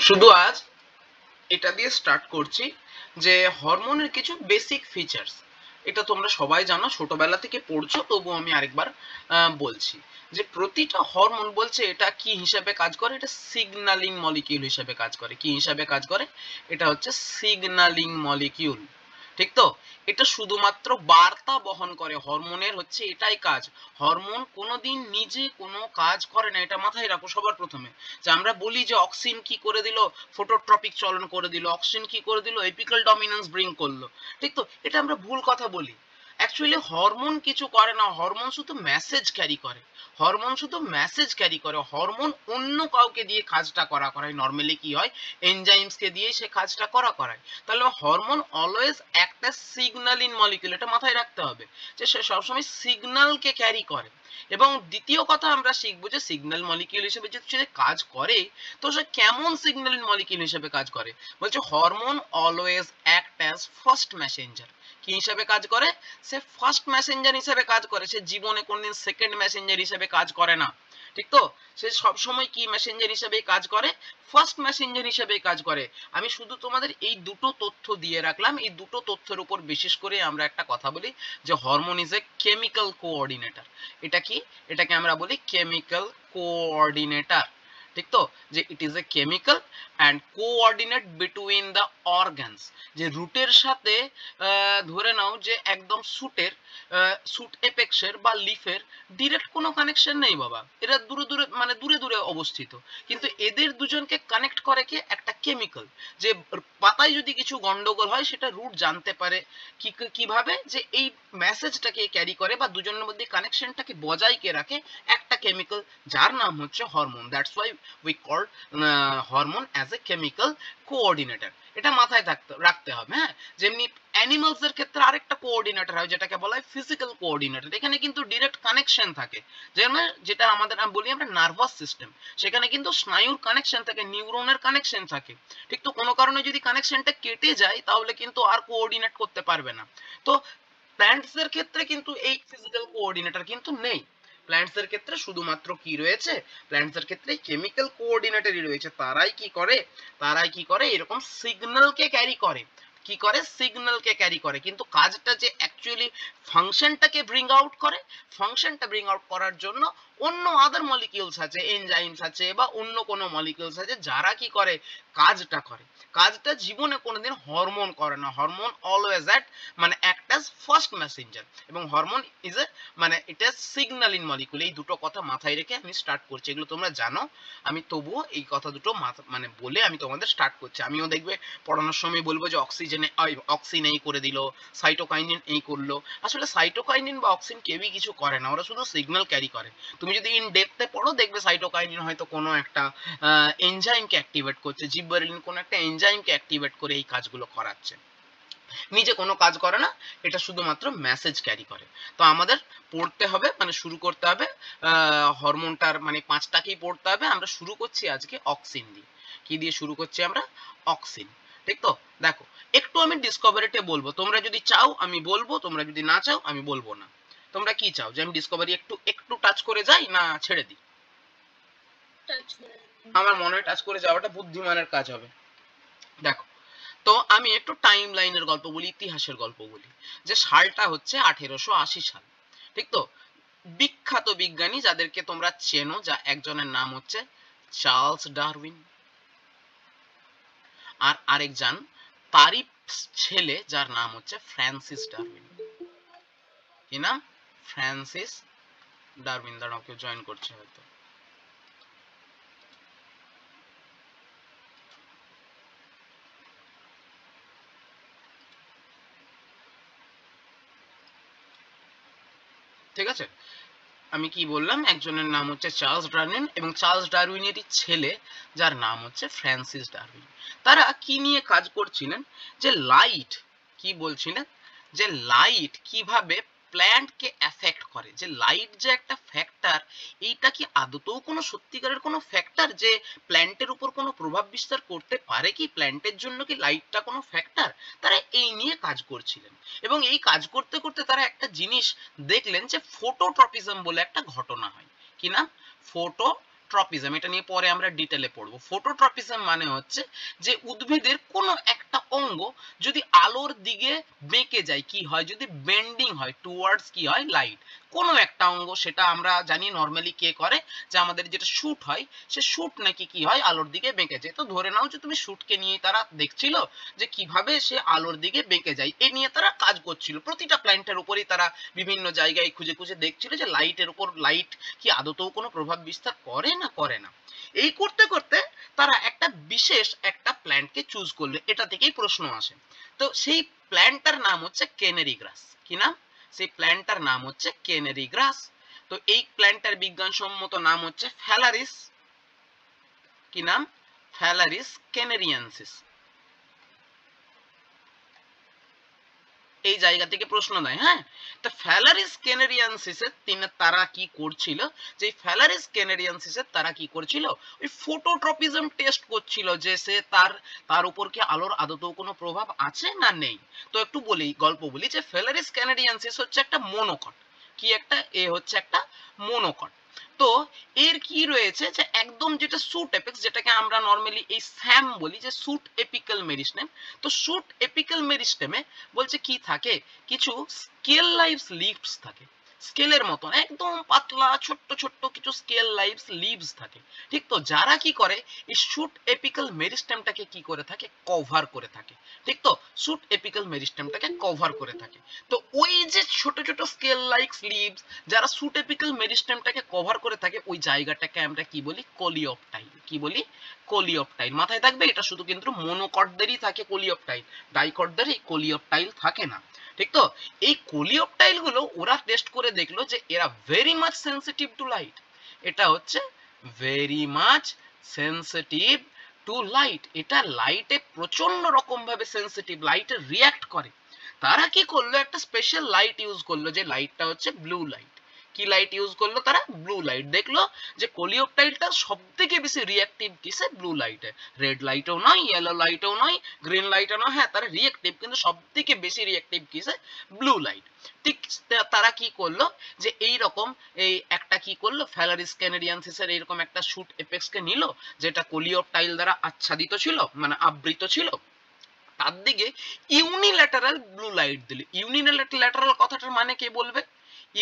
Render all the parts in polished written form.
শুধু আজ এটা দিয়ে স্টার্ট করছি যে হরমোনের কিছু বেসিক ফিচার্স। এটা তোমরা সবাই জানো, ছোটবেলা থেকে পড়ছো, তবু আমি আরেকবার বলছি যে প্রতিটা হরমোন বলছে এটা কি হিসাবে কাজ করে, এটা সিগন্যালিং মলিকিউল হিসাবে কাজ করে। কি হিসাবে কাজ করে? এটা হচ্ছে সিগন্যালিং মলিকিউল, ঠিক তো? এটা শুধুমাত্র বার্তা বহন করে, হরমোনের হচ্ছে এটাই কাজ। হরমোন কোনোদিন নিজে কোনো কাজ করে না, এটা মাথায় রাখো সবার প্রথমে। যে আমরা বলি যে অক্সিন কি করে দিল, ফোটোট্রপিক চলন করে দিল, অক্সিন কি করে দিল, এপিক্যাল ডমিনেন্স ব্রিং করলো, ঠিক তো? এটা আমরা ভুল কথা বলি। অ্যাকচুয়ালি হরমোন কিছু করে না, হরমোন শুধু মেসেজ ক্যারি করে। হরমোন শুধু মেসেজ ক্যারি করে, হরমোন অন্য কাউকে দিয়ে কাজটা করায়। নর্মালি কি হয়, এনজাইমসকে দিয়ে সে কাজটা করায়। তাহলে হরমোন অলওয়েজ একটা সিগন্যালিং মলিকিউল, এটা মাথায় রাখতে হবে যে সে সবসময় সিগন্যালকে ক্যারি করে। এবং দ্বিতীয় কথা আমরা শিখবো যে সিগন্যাল মলিকিউল হিসেবে যদি সে কাজ করে, তো সে কেমন সিগন্যালিং মলিকিউল হিসেবে কাজ করে। বলছে hormone always act as first Messenger. কি হিসাবে কাজ করে? সে ফার্স্ট মেসেঞ্জার হিসেবে কাজ করে, সে জীবনে কোনদিন সেকেন্ড মেসেঞ্জার হিসেবে কাজ করে না, ঠিক তো? সে সবসময় কি মেসেঞ্জার হিসেবে কাজ করে? ফার্স্ট মেসেঞ্জার হিসেবে কাজ করে। আমি শুধু তোমাদের এই দুটো তথ্য দিয়ে রাখলাম। এই দুটো তথ্যের উপর বিশেষ করে আমরা একটা কথা বলি যে hormone is a chemical coordinator. এটা কি? এটাকে আমরা বলি কেমিক্যাল কোঅর্ডিনেটর, ঠিক তো? যে it is a chemical and coordinate between the organs. যে রুটের সাথে ধরে নাও যে একদম সুট এপেক্সের বা লিফের ডিরেক্ট কোনো কানেকশন নেই বাবা, এরা দূরে দূরে মানে দূরে দূরে অবস্থিত, কিন্তু এদের দুজনকে কানেক্ট করে কি? একটা কেমিক্যাল। যে পাতায় যদি কিছু গন্ডগোল হয় সেটা রুট জানতে পারে কিভাবে, যে এই মেসেজটাকে ক্যারি করে বা দুজনের মধ্যে কানেকশনটাকে বজায় কে রাখে একটা কেমিক্যাল, যার নাম হচ্ছে hormone. That's why we call hormone as a chemical coordinator. এটা মাথায় রাখতে হবে। হ্যাঁ, যেমনি অ্যানিমালস এর ক্ষেত্রে আরেকটা কোঅর্ডিনেটর হয় যেটাকে বলা হয় ফিজিক্যাল কোঅর্ডিনেটর। এখানে কিন্তু ডিরেক্ট কানেকশন থাকে, যেটা আমাদের বলি আমরা নার্ভাস সিস্টেম, সেখানে কিন্তু স্নায়ুর কানেকশন থাকে, নিউরনের কানেকশন থাকে, ঠিক তো? কোনো কারণে যদি কানেকশনটা কেটে যায় তাহলে কিন্তু আর কোঅর্ডিনেট করতে পারবে না। তো প্ল্যান্টস এর ক্ষেত্রে কিন্তু এই ফিজিক্যাল কোঅর্ডিনেটর কিন্তু নেই। প্ল্যান্টস এর ক্ষেত্রে শুধুমাত্র কি রয়েছে? প্ল্যান্টস এর ক্ষেত্রে কেমিক্যাল কোঅর্ডিনেটরই রয়েছে। তারাই কি করে এরকম সিগন্যালকে ক্যারি করে। কি করে? সিগন্যালকে ক্যারি করে। কিন্তু কাজটা যে অ্যাকচুয়ালি ফাংশনটাকে ব্রিং আউট করার জন্য অন্য আদার মলিকিউলস আছে, এনজাইমস আছে বা অন্য কোনো মলিকিউলস আছে যারা কি করে? কাজটা জীবনে কোনোদিন হরমোন করে না। Hormone always act as first Messenger, এবং হরমোন ইজ এ এটা সিগন্যালিং মলিকিউল। এই দুটো কথা মাথায় রেখে আমি স্টার্ট করছি, এগুলো তোমরা জানো। আমি তবুও এই কথা দুটো বলে আমি তোমাদের স্টার্ট করছি। আমিও দেখবে পড়ানোর সময় বলবো যে অক্সিন এই করে দিল, সাইটোকাইনিন এই করলো। আসলে সাইটোকাইনিন বা অক্সিন কেউই কিছু করে না, ওরা শুধু সিগন্যাল ক্যারি করে। তুমি যদি ইন ডেপথে পড়ো দেখবে সাইটোকাইনিন হয়তো কোনো একটা এনজাইমকে অ্যাক্টিভেট করছে, জিববারেলিন কোনো একটা এনজাইমকে অ্যাক্টিভেট করে এই কাজগুলো করাচ্ছে। নিজে কোনো কাজ করে না, এটা শুধুমাত্র মেসেজ ক্যারি করে। তো আমাদের পড়তে হবে, শুরু করতে হবে হরমোনটার পাঁচটাকেই পড়তে হবে। আমরা শুরু করছি আজকে অক্সিন দিয়ে। কি দিয়ে শুরু করছি আমরা? অক্সিন, ঠিক তো? দেখো, একটু আমি ডিসকভারিতে বলবো, তোমরা যদি চাও আমি বলবো, তোমরা যদি না চাও আমি বলবো না। তোমরা কি চাও, যে আমি ডিসকভারি একটু টাচ করে যাই না ছেড়ে দিই? আমার মনে হয় টাচ করে যাওয়াটা বুদ্ধিমানের কাজ হবে। দেখো, তো আমি একটু টাইম লাইনের গল্প বলি, ইতিহাসের গল্প বলি। যে সালটা হচ্ছে 1880 সাল, ঠিক তো? বিখ্যাত বিজ্ঞানী যাদেরকে তোমরা চেনো, যা একজনের নাম হচ্ছে চার্লস ডারউইন, আর আরেকজন তারই ছেলে যার নাম হচ্ছে ফ্রান্সিস ডারউইন। কি নাম? Francis Darwin. দাঁড়াও, কেউ জয়েন করছে হয়তো। ঠিক আছে, আমি কি বললাম? একজনের নাম হচ্ছে চার্লস ডারউইন, এবং চার্লস ডারউইনেরই ছেলে যার নাম হচ্ছে ফ্রান্সিস ডারউইন। তারা কি নিয়ে কাজ করছিলেন? যে লাইট, কি বলছিলেন? যে লাইট কিভাবে প্ল্যান্টকে এফেক্ট করে, যে লাইট যে একটা ফ্যাক্টর, এইটা কি আদতেও কোনো সত্যিকারের কোনো ফ্যাক্টর, যে প্ল্যান্টের উপর কোনো প্রভাব বিস্তার করতে পারে? কি প্ল্যান্টের জন্য কি লাইটটা কোনো ফ্যাক্টর? তারা এই নিয়ে কাজ করছিলেন, এবং এই কাজ করতে করতে তারা একটা জিনিস দেখলেন যে ফটোট্রপিজম বলে একটা ঘটনা হয়। কি নাম? ফটোট্রপিজম। ফটোট্রপিজম, এটা নিয়ে পরে আমরা ডিটেলে পড়বো। ফটোট্রপিজম মানে হচ্ছে যে উদ্ভিদের কোনো একটা অঙ্গ যদি আলোর দিকে বেঁকে যায়, কি হয়, যদি বেন্ডিং হয় টুয়ার্ডস কি হয় লাইট, কোনো একটা অঙ্গ, সেটা আমরা জানি নর্মালি কে করে, যে আমাদের যেটা শুট হয়, সে শুট নাকি কি হয় আলোর দিকে বেঁকে যায়। তো ধরে নাও যে তুমি শুটকে নিয়ে তারা দেখছিল যে কিভাবে সে আলোর দিকে বেঁকে যায়, এ নিয়ে তারা কাজ করছিল। প্রতিটা প্ল্যান্টের উপরেই তারা বিভিন্ন জায়গায় খুঁজে খুঁজে দেখছিল যে লাইটের উপর লাইট কি আদতেও কোনো প্রভাব বিস্তার করে না করে না। এই করতে করতে তারা একটা বিশেষ একটা প্ল্যান্টকে চুজ করলো, এটা থেকেই প্রশ্ন আসে। তো সেই প্ল্যান্টটার নাম হচ্ছে ক্যানারি গ্রাস। কি নাম? সেই প্ল্যান্টটার নাম হচ্ছে ক্যানারি গ্রাস। তো এই প্ল্যান্টটার বিজ্ঞানসম্মত নাম হচ্ছে ফ্যালারিস, কি নাম? ফ্যালারিস ক্যানারিয়ানসিস। এই জায়গা থেকে প্রশ্ন দেয়। হ্যাঁ, তো ফ্যালারিস ক্যানারিয়ানসিসের তারা কি করছিল, যে ফ্যালারিস ক্যানারিয়ানসিসের তারা কি করছিল, ওই ফটোট্রপিজম টেস্ট করছিল, যে সে তার উপর কি আলোর আদতেও কোনো প্রভাব আছে না নেই। তো একটু বলি, গল্প বলি, যে ফ্যালারিস ক্যানারিয়ানসিস হচ্ছে একটা মোনোকট। কি একটা? এ হচ্ছে একটা মোনোকট। তো এর কি রয়েছে, যে একদম যেটা স্যুট এপেক্স, যেটাকে আমরা নরমালি এই স্যাম বলি, যে স্যুট এপিক্যাল মেরিস্টেম। তো স্যুট এপিক্যাল মেরিস্টেমে বলছে কি থাকে, কিছু স্কেল লাইভস লিভস থাকে, স্কেলের মতন একদম পাতলা ছোট্ট ছোট্ট কিছু স্কেল লাইভস লিভস থাকে। ঠিক তো, যারা কি করে এই শুট এপিক্যাল মেরিস্টেমটাকে কি করে থাকে, কভার করে থাকে। ঠিক তো, শুট এপিক্যাল মেরিস্টেমটাকে কভার করে থাকে। তো ওই যে ছোট ছোট স্কেল লাইভস লিভস যারা শুট এপিক্যাল মেরিস্টেমটাকে কভার করে থাকে, ওই জায়গাটাকে আমরা কি বলি, কোলিওপটাইল। কি বলি? কোলিওপটাইল। মাথায় থাকবে, এটা শুধু কিন্তু মোনোকটদেরই থাকে কোলিওপটাইল, ডাইকটদের এই কোলিওপটাইল থাকে না। ঠিক তো, এই কোলিওপটাইল গুলো ওরা টেস্ট করে দেখলো যে এরা very much sensitive to light. এটা হচ্ছে very much sensitive to light, এটা লাইটে প্রচন্ড রকম ভাবে সেনসিটিভ, লাইটে রিঅ্যাক্ট করে। তারা কি করলো, একটা স্পেশাল লাইট ইউজ করলো, যে লাইটটা হচ্ছে ব্লু লাইট। কি লাইট ইউজ করলো তারা? Blue light. দেখলো যে কোলিওপটাইলটা সব থেকে বেশি রিঅ্যাক্টিভ কিসে? ব্লু লাইটে। রেড লাইটেও নয়, ইয়েলো লাইটেও নয়, গ্রিন লাইটও নয়। হ্যাঁ, তারা রিঅ্যাক্টিভ, কিন্তু সব থেকে বেশি রিঅ্যাক্টিভ কিসে? Blue light. ঠিক তারা কি করলো, যে এই রকম এই একটা কি করলো, ফ্যালারিস ক্যানারিয়ানসিসের এরকম একটা শুট এপেক্সকে নিল, যেটা কোলিওপটাইল দ্বারা আচ্ছাদিত ছিল, মানে আবৃত ছিল, তার দিকে ইউনিল্যাটারাল ব্লু লাইট দিল। ইউনিল্যাটারাল কথাটার মানে কে বলবে?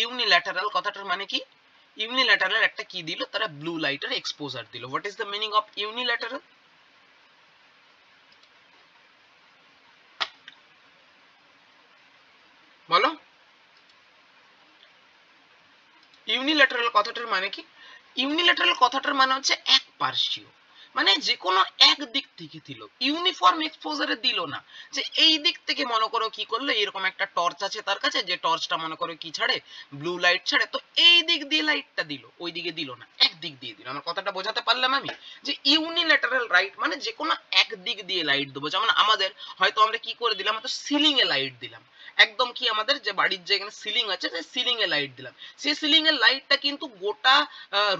ইউনিল্যাটারাল কথাটার মানে কি? ইউনিল্যাটারাল একটা কি দিল, তারা ব্লু লাইটের এক্সপোজার দিল। What is the meaning of unilateral? বলো। ইউনিল্যাটারাল কথাটার মানে কি? ইউনিল্যাটারাল কথাটার মানে হচ্ছে একপার্শ্বীয়, মানে যে কোনো এক দিক থেকে দিল, ইউনিফর্ম এক্সপোজারে দিল না। যে এই দিক থেকে মনে করো কি করলো, এরকম একটা টর্চ আছে তার কাছে, যে টর্চটা মনে করো কি ছাড়ে, ব্লু লাইট ছাড়ে, তো এই দিক দিয়ে লাইটটা দিল, ওই দিকে দিল না, এক দিক দিয়ে দিল। আমার কথাটা বোঝাতে পারলাম আমি? যে ইউনিল্যাটারাল রাইট মানে যে কোনো এক দিক দিয়ে লাইট দেবো। যেমন আমাদের হয়তো আমরা কি করে দিলাম, হয়তো সিলিং এ লাইট দিলাম, একদম কি আমাদের যে বাড়ির যে এখানে সিলিং আছে, সেই সিলিং এ লাইট দিলাম, সেই সিলিং এর লাইটটা কিন্তু গোটা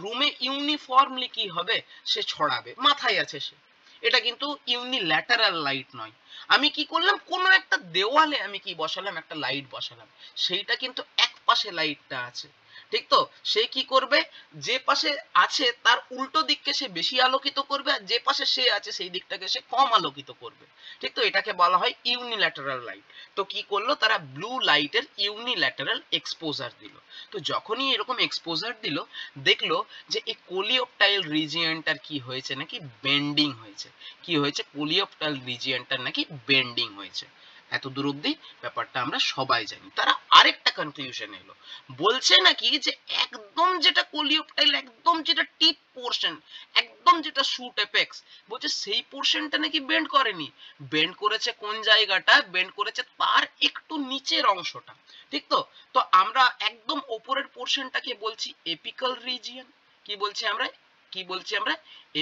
রুমে ইউনিফর্মলি কি হবে, সে ছড়াবে, মাথায় আছে সে। এটা কিন্তু ইউনিল্যাটারাল লাইট নয়। আমি কি করলাম, কোনো একটা দেওয়ালে আমি কি বসালাম, একটা লাইট বসালাম, সেইটা কিন্তু এক পাশে লাইটটা আছে। ঠিক তো, সে কি করবে, যে পাশে আছে তার উল্টো দিককে সে বেশি আলোকিত করবে, আর যে পাশে সে আছে সেই দিকটাকে সে কম আলোকিত করবে। ঠিক তো, এটাকে বলা হয় ইউনিল্যাটারাল লাইট। তো কি করলো তারা, ব্লু লাইটের ইউনিল্যাটারাল এক্সপোজার দিল। তো যখনই এরকম এক্সপোজার দিল, দেখলো যে এই কোলিওপটাইল রিজিয়নটার কি হয়েছে, নাকি বেন্ডিং হয়েছে। কি হয়েছে? কোলিওপটাইল রিজিয়নটার নাকি বেন্ডিং হয়েছে। এত দূর অব্দি ব্যাপারটা আমরা সবাই জানি। তারা আরেকটা কনক্লুশন এলো, বলছে নাকি যে একদম যেটা কোলিওপটাইল, একদম যেটা টিপ পোর্শন, একদম যেটা শুট এপেক্স, বলছে সেই পোর্শনটা নাকি বেন্ড করেনি। বেন্ড করেছে কোন জায়গাটা? বেন্ড করেছে তার একটু নিচের অংশটা। ঠিক তো, তো আমরা একদম ওপরের পোর্শনটাকে বলছি এপিক্যাল রিজিয়ন। কি বলছি আমরা? কি বলছি আমরা?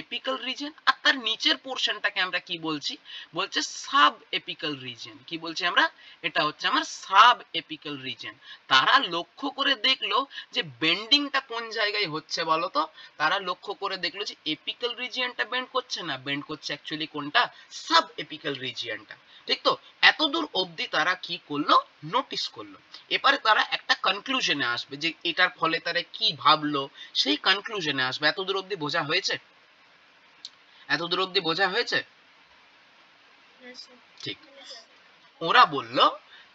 Apical region. আর তার নিচের পোর্শনটাকে আমরা কি বলছি? বলছে সাব এপিক্যাল রিজিয়ন। কি বলছি আমরা? এটা হচ্ছে আমার সাব এপিক্যাল রিজিয়ন। তারা লক্ষ্য করে দেখলো যে বেন্ডিংটা কোন জায়গায় হচ্ছে বলো তো? তারা লক্ষ্য করে দেখলো যে এপিক্যাল রিজিয়নটা বেন্ড করছে না, বেন্ড করছে অ্যাকচুয়ালি কোনটা? সাব এপিক্যাল রিজিয়নটা। ঠিক তো, এত এতদূর অবধি তারা কি করলো, নোটিস করলো। এবারে তারা একটা কনক্লুশনে আসবে যে এটার ফলে তারা কি ভাবলো, সেই কনক্লুশনে আসবে। এতদূর অবধি বোঝা হয়েছে? এতদূর অবধি বোঝা হয়েছে? ঠিক। ওরা বলল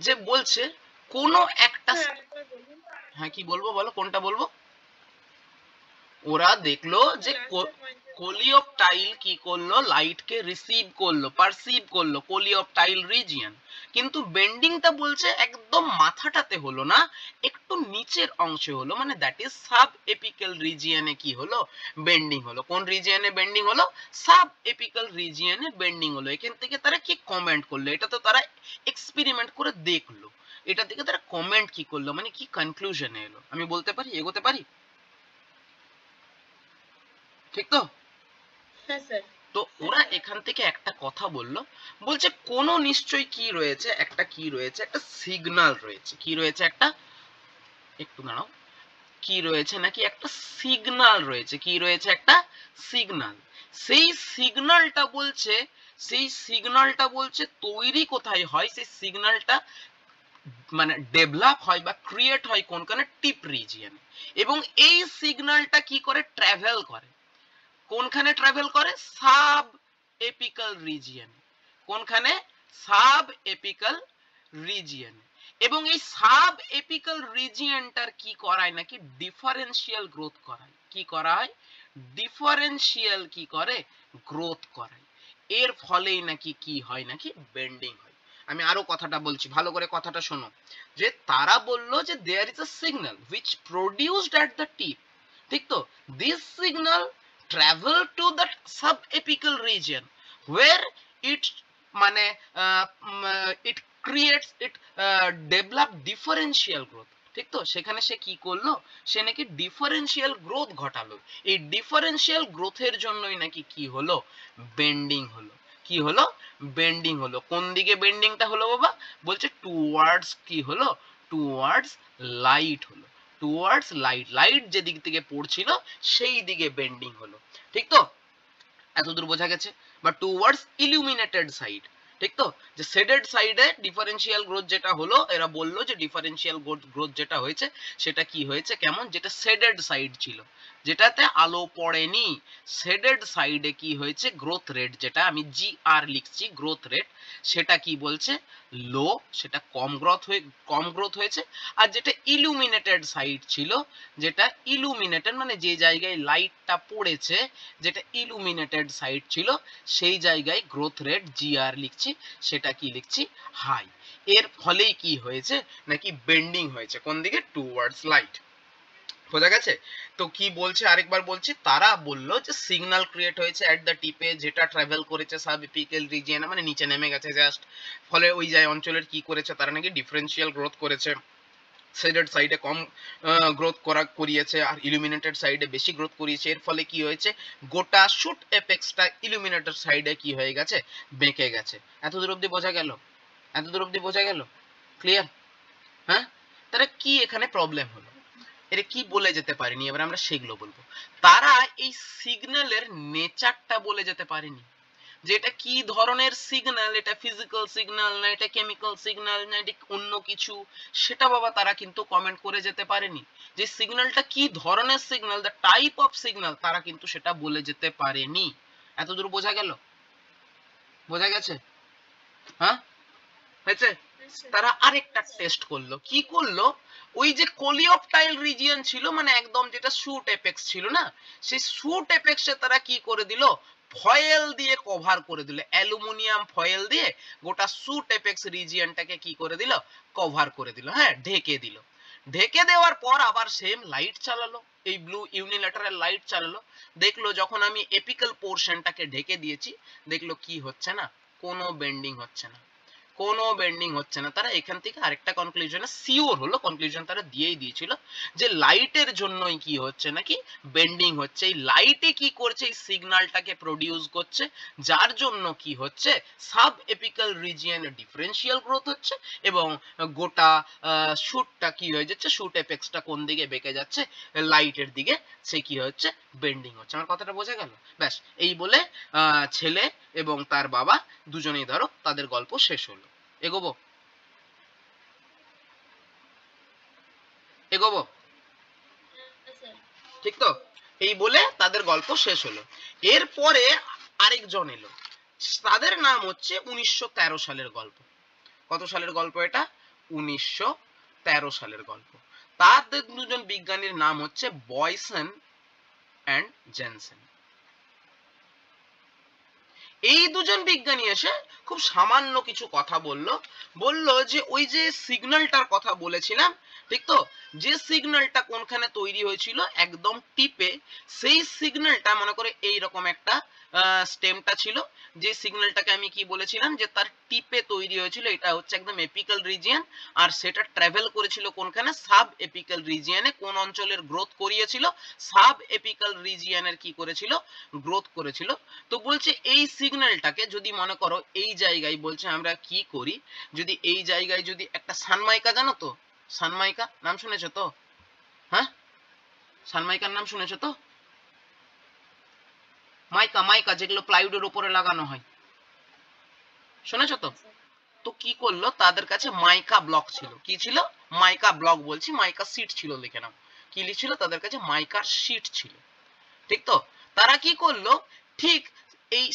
যে বলছে কোনো একটা, হ্যাঁ কি বলবো বলো, কোনটা বলবো? ওরা দেখলো যে কোলিওপটাইল কি করলো, লাইটকে রিসিভ করলো, পারসিভ করলো, কোলিওপটাইল রিজিয়ন। কিন্তু বেন্ডিংটা বলছে একদম মাথাটাতে হলো না, একটু নিচের অংশে হলো, মানে দ্যাট ইজ সাব এপিক্যাল রিজিয়নে কি হলো, বেন্ডিং হলো। কোন রিজিয়নে বেন্ডিং হলো? সাব এপিক্যাল রিজিয়নে বেন্ডিং হলো। এখান থেকে তারা কি কমেন্ট করলো, এটা তো তারা এক্সপেরিমেন্ট করে দেখলো, এটা থেকে তারা কমেন্ট কি করলো, মানে কি কনক্লুশনে এলো। আমি বলতে পারি, এগোতে পারি? ঠিক তো? তো ওরা এখান থেকে একটা কথা বলল, বলছে কোন নিশ্চয়ই কি রয়েছে, একটা কি রয়েছে, একটা সিগন্যাল রয়েছে। কি রয়েছে? একটা, একটু দাঁড়াও, কি রয়েছে নাকি একটা সিগন্যাল রয়েছে। কি রয়েছে? একটা সিগন্যাল। সেই সিগন্যালটা বলছে, সেই সিগন্যালটা বলছে তৈরি কোথায় হয়, সেই সিগন্যালটা মানে ডেভেলপ হয় বা ক্রিয়েট হয় কোনখানে, টিপ রিজিয়ন। এবং এই সিগন্যালটা কি করে, ট্রাভেল করে কোনখানে, ট্রাভেল করে সাব এপিক্যাল রিজিয়ন। কোনখানে? Sub apical region. এবং এই সাব এপিক্যাল রিজিয়নটার কি করায় নাকি ডিফারেন্সিয়াল গ্রোথ করায়। কি করা হয়? ডিফারেন্সিয়াল কি করে, গ্রোথ করায়। এর ফলেই নাকি কি হয়, নাকি বেন্ডিং হয়। আমি আরো কথাটা বলছি, ভালো করে কথাটা শোনো। যে তারা বললো যে there is a signal which produced at the tip, ঠিক তো? This signal travel to the subapical region where it মানে it creates it develop differential growth, ঠিক তো? সেখানে সে কি করলো, সে নাকি ডিফারেন্সিয়াল গ্রোথ ঘটালো। এই ডিফারেন্সিয়াল গ্রোথের জন্যই নাকি কি হলো, বেন্ডিং হলো। কি হলো? বেন্ডিং হলো। কোন দিকে বেন্ডিংটা হলো বাবা? বলছে টুয়ার্ডস কি হলো, টুয়ার্ডস লাইট হলো। টুয়ার্ডস লাইট, লাইট যে দিক থেকে পড়ছিল সেই দিকে বেন্ডিং হলো। ঠিক তো? এতদূর বোঝা গেছে? বা টুয়ার্ডস ইলুমিনেটেড সাইড, ঠিক তো? যে শেডেড সাইডে ডিফারেন্সিয়াল গ্রোথ যেটা হলো, এরা বললো যে ডিফারেন্সিয়াল গ্রোথ যেটা হয়েছে সেটা কি হয়েছে, কেমন, যেটা শেডেড সাইড ছিল, যেটাতে আলো পড়েনি, শেডেড সাইডে কি হয়েছে, গ্রোথ রেট, যেটা আমি জি আর লিখছি গ্রোথ রেট, সেটা কি বলছে, লো, সেটা কম গ্রোথ হয়েছে। আর যেটা ইলুমিনেটেড সাইড ছিল, যেটা ইলুমিনেটেড মানে যে জায়গায় লাইটটা পড়েছে, যেটা ইলুমিনেটেড সাইড ছিল, সেই জায়গায় গ্রোথ রেট জি আর লিখছি, সেটা কি লিখছি, হাই। এর ফলেই কি হয়েছে নাকি বেন্ডিং হয়েছে, কোন দিকে, টুয়ার্ডস লাইট। বোঝা গেছে? তো কি বলছে আরেকবার বলছি, তারা বললো যে সিগন্যাল ক্রিয়েট হয়েছে এট দ্য টিপে, যেটা ট্রাভেল করেছে সাব এপিক্যাল রিজিয়নে, মানে নিচে নেমে গেছে জাস্ট। ফলে ওই যায় অঞ্চলের কি করেছে, তারা নাকি ডিফারেন্সিয়াল গ্রোথ করেছে। শেডেড সাইডে কম গ্রোথ করিয়েছে, আর ইলুমিনেটেড সাইডে বেশি গ্রোথ করিয়েছে। এর ফলে কি হয়েছে, গোটা শুট এপেক্সটা ইলুমিনেটেড সাইডে কি হয়ে গেছে, বেঁকে গেছে। এতদূর অবধি বোঝা গেল? এতদূর অবধি বোঝা গেল? ক্লিয়ার? হ্যাঁ? তাহলে কি এখানে প্রবলেম হলো, এটা কি বলে যেতে পারেনি, এবার আমরা সেগুলো বলবো। তারা এই সিগন্যালের নেচারটা বলে যেতে পারেনি, যে এটা কি ধরনের সিগন্যাল, এটা ফিজিক্যাল সিগন্যাল না এটা কেমিক্যাল সিগন্যাল না এটা অন্য কিছু, সেটা বাবা তারা কিন্তু কমেন্ট করে যেতে পারেনি। যে সিগন্যালটা কি ধরনের signal, the type of signal, তারা কিন্তু সেটা বলে যেতে পারেনি। এতদূর বোঝা গেল? বোঝা গেছে? হ্যাঁ, হয়েছে? তারা আরেকটা টেস্ট করলো। কি করলো, ওই যে কোলিওপটাইল রিজিয়ন ছিল, মানে একদম যেটা শুট এপেক্স ছিল না, সেই শুট এপেক্সে তারা কি করে দিল, ফয়েল দিয়ে কভার করে দিল, অ্যালুমিনিয়াম ফয়েল দিয়ে গোটা শুট এপেক্স রিজিয়নটাকে কি করে দিল, কভার করে দিল, হ্যাঁ, ঢেকে দিল। ঢেকে দেওয়ার পর আবার সেম লাইট চালালো, এই ব্লু ইউনিল্যাটারাল লাইট চালালো। দেখলো যখন আমি এপিক্যাল পোরশনটাকে ঢেকে দিয়েছি, দেখলো কি হচ্ছে না, কোনো বেন্ডিং হচ্ছে না, কোনো বেন্ডিং হচ্ছে না। তারা এখান থেকে আরেকটা কনক্লুশনে সিওর হলো, কনক্লুশন তারা দিয়েই দিয়েছিল, যে লাইটের জন্যই কি হচ্ছে নাকি বেন্ডিং হচ্ছে। এই লাইটে কি করছে, এই সিগন্যালটাকে প্রডিউস করছে, যার জন্য কি হচ্ছে, সাব এপিক্যাল রিজিয়নে ডিফারেন্সিয়াল গ্রোথ হচ্ছে, এবং গোটা শুটটা কি হয়ে যাচ্ছে, শুট এপেক্সটা কোন দিকে বেঁকে যাচ্ছে, লাইটের দিকে, সে কি হচ্ছে, বেন্ডিং হচ্ছে। আমার কথাটা বোঝা গেল? ব্যাস, এই বলে ছেলে এবং তার বাবা দুজনেই ধরো তাদের গল্প শেষ হলো। এগোবো এগোবো ঠিক তো? এই বলে তাদের গল্প শেষ হলো। এরপরে আরেকজন এলো, তাদের নাম হচ্ছে 1913 সালের গল্প। কত সালের গল্প এটা? 1913 সালের গল্প। তাদের দুজন বিজ্ঞানীর নাম হচ্ছে বয়সন অ্যান্ড জেনসেন। এই দুজন বিজ্ঞানী এসে খুব সামান্য কিছু কথা বলল যে ওই যে সিগন্যালটার কথা বলেছিলাম, ঠিক তো, যে সিগন্যালটা কোনখানে তৈরি হয়েছিল একদম টিপে, সেই সিগন্যালটা মনে করে এইরকম একটা স্টেমটা ছিল, যে সিগন্যালটাকে আমি কি বলেছিলাম যে তার টিপে তৈরি হয়েছিল, এটা হচ্ছে একদম এপিক্যাল রিজিয়ন, আর সেটা ট্রাভেল করেছিল কোনখানে? সাব এপিক্যাল রিজিয়নে। কোন অঞ্চলের গ্রোথ করিয়েছিল? সাব এপিক্যাল রিজিয়নের কি করেছিল? গ্রোথ করেছিল। তো বলছে এই সিগন্যালটাকে যদি মনে করো এই জায়গায়, বলছে আমরা কি করি যদি এই জায়গায় যদি একটা সানমাইকা, জানো তো সানমাইকা নাম শুনেছো তো? হ্যাঁ, সানমাইকার নাম শুনেছো তো? মাইকা মাইকা যেগুলো প্লাইউডের উপরে লাগানো হয়, শুনেছো তো? তো কি করলো, তাদের কাছে মাইকা ব্লক ছিল। কি ছিল? মাইকা ব্লক বলছি, মাইকা সিট ছিল, লিখে নাও। কি লিখছিল? তাদের কাছে মাইকার শিট ছিল, ঠিক তো? তারা কি করলো, ঠিক এই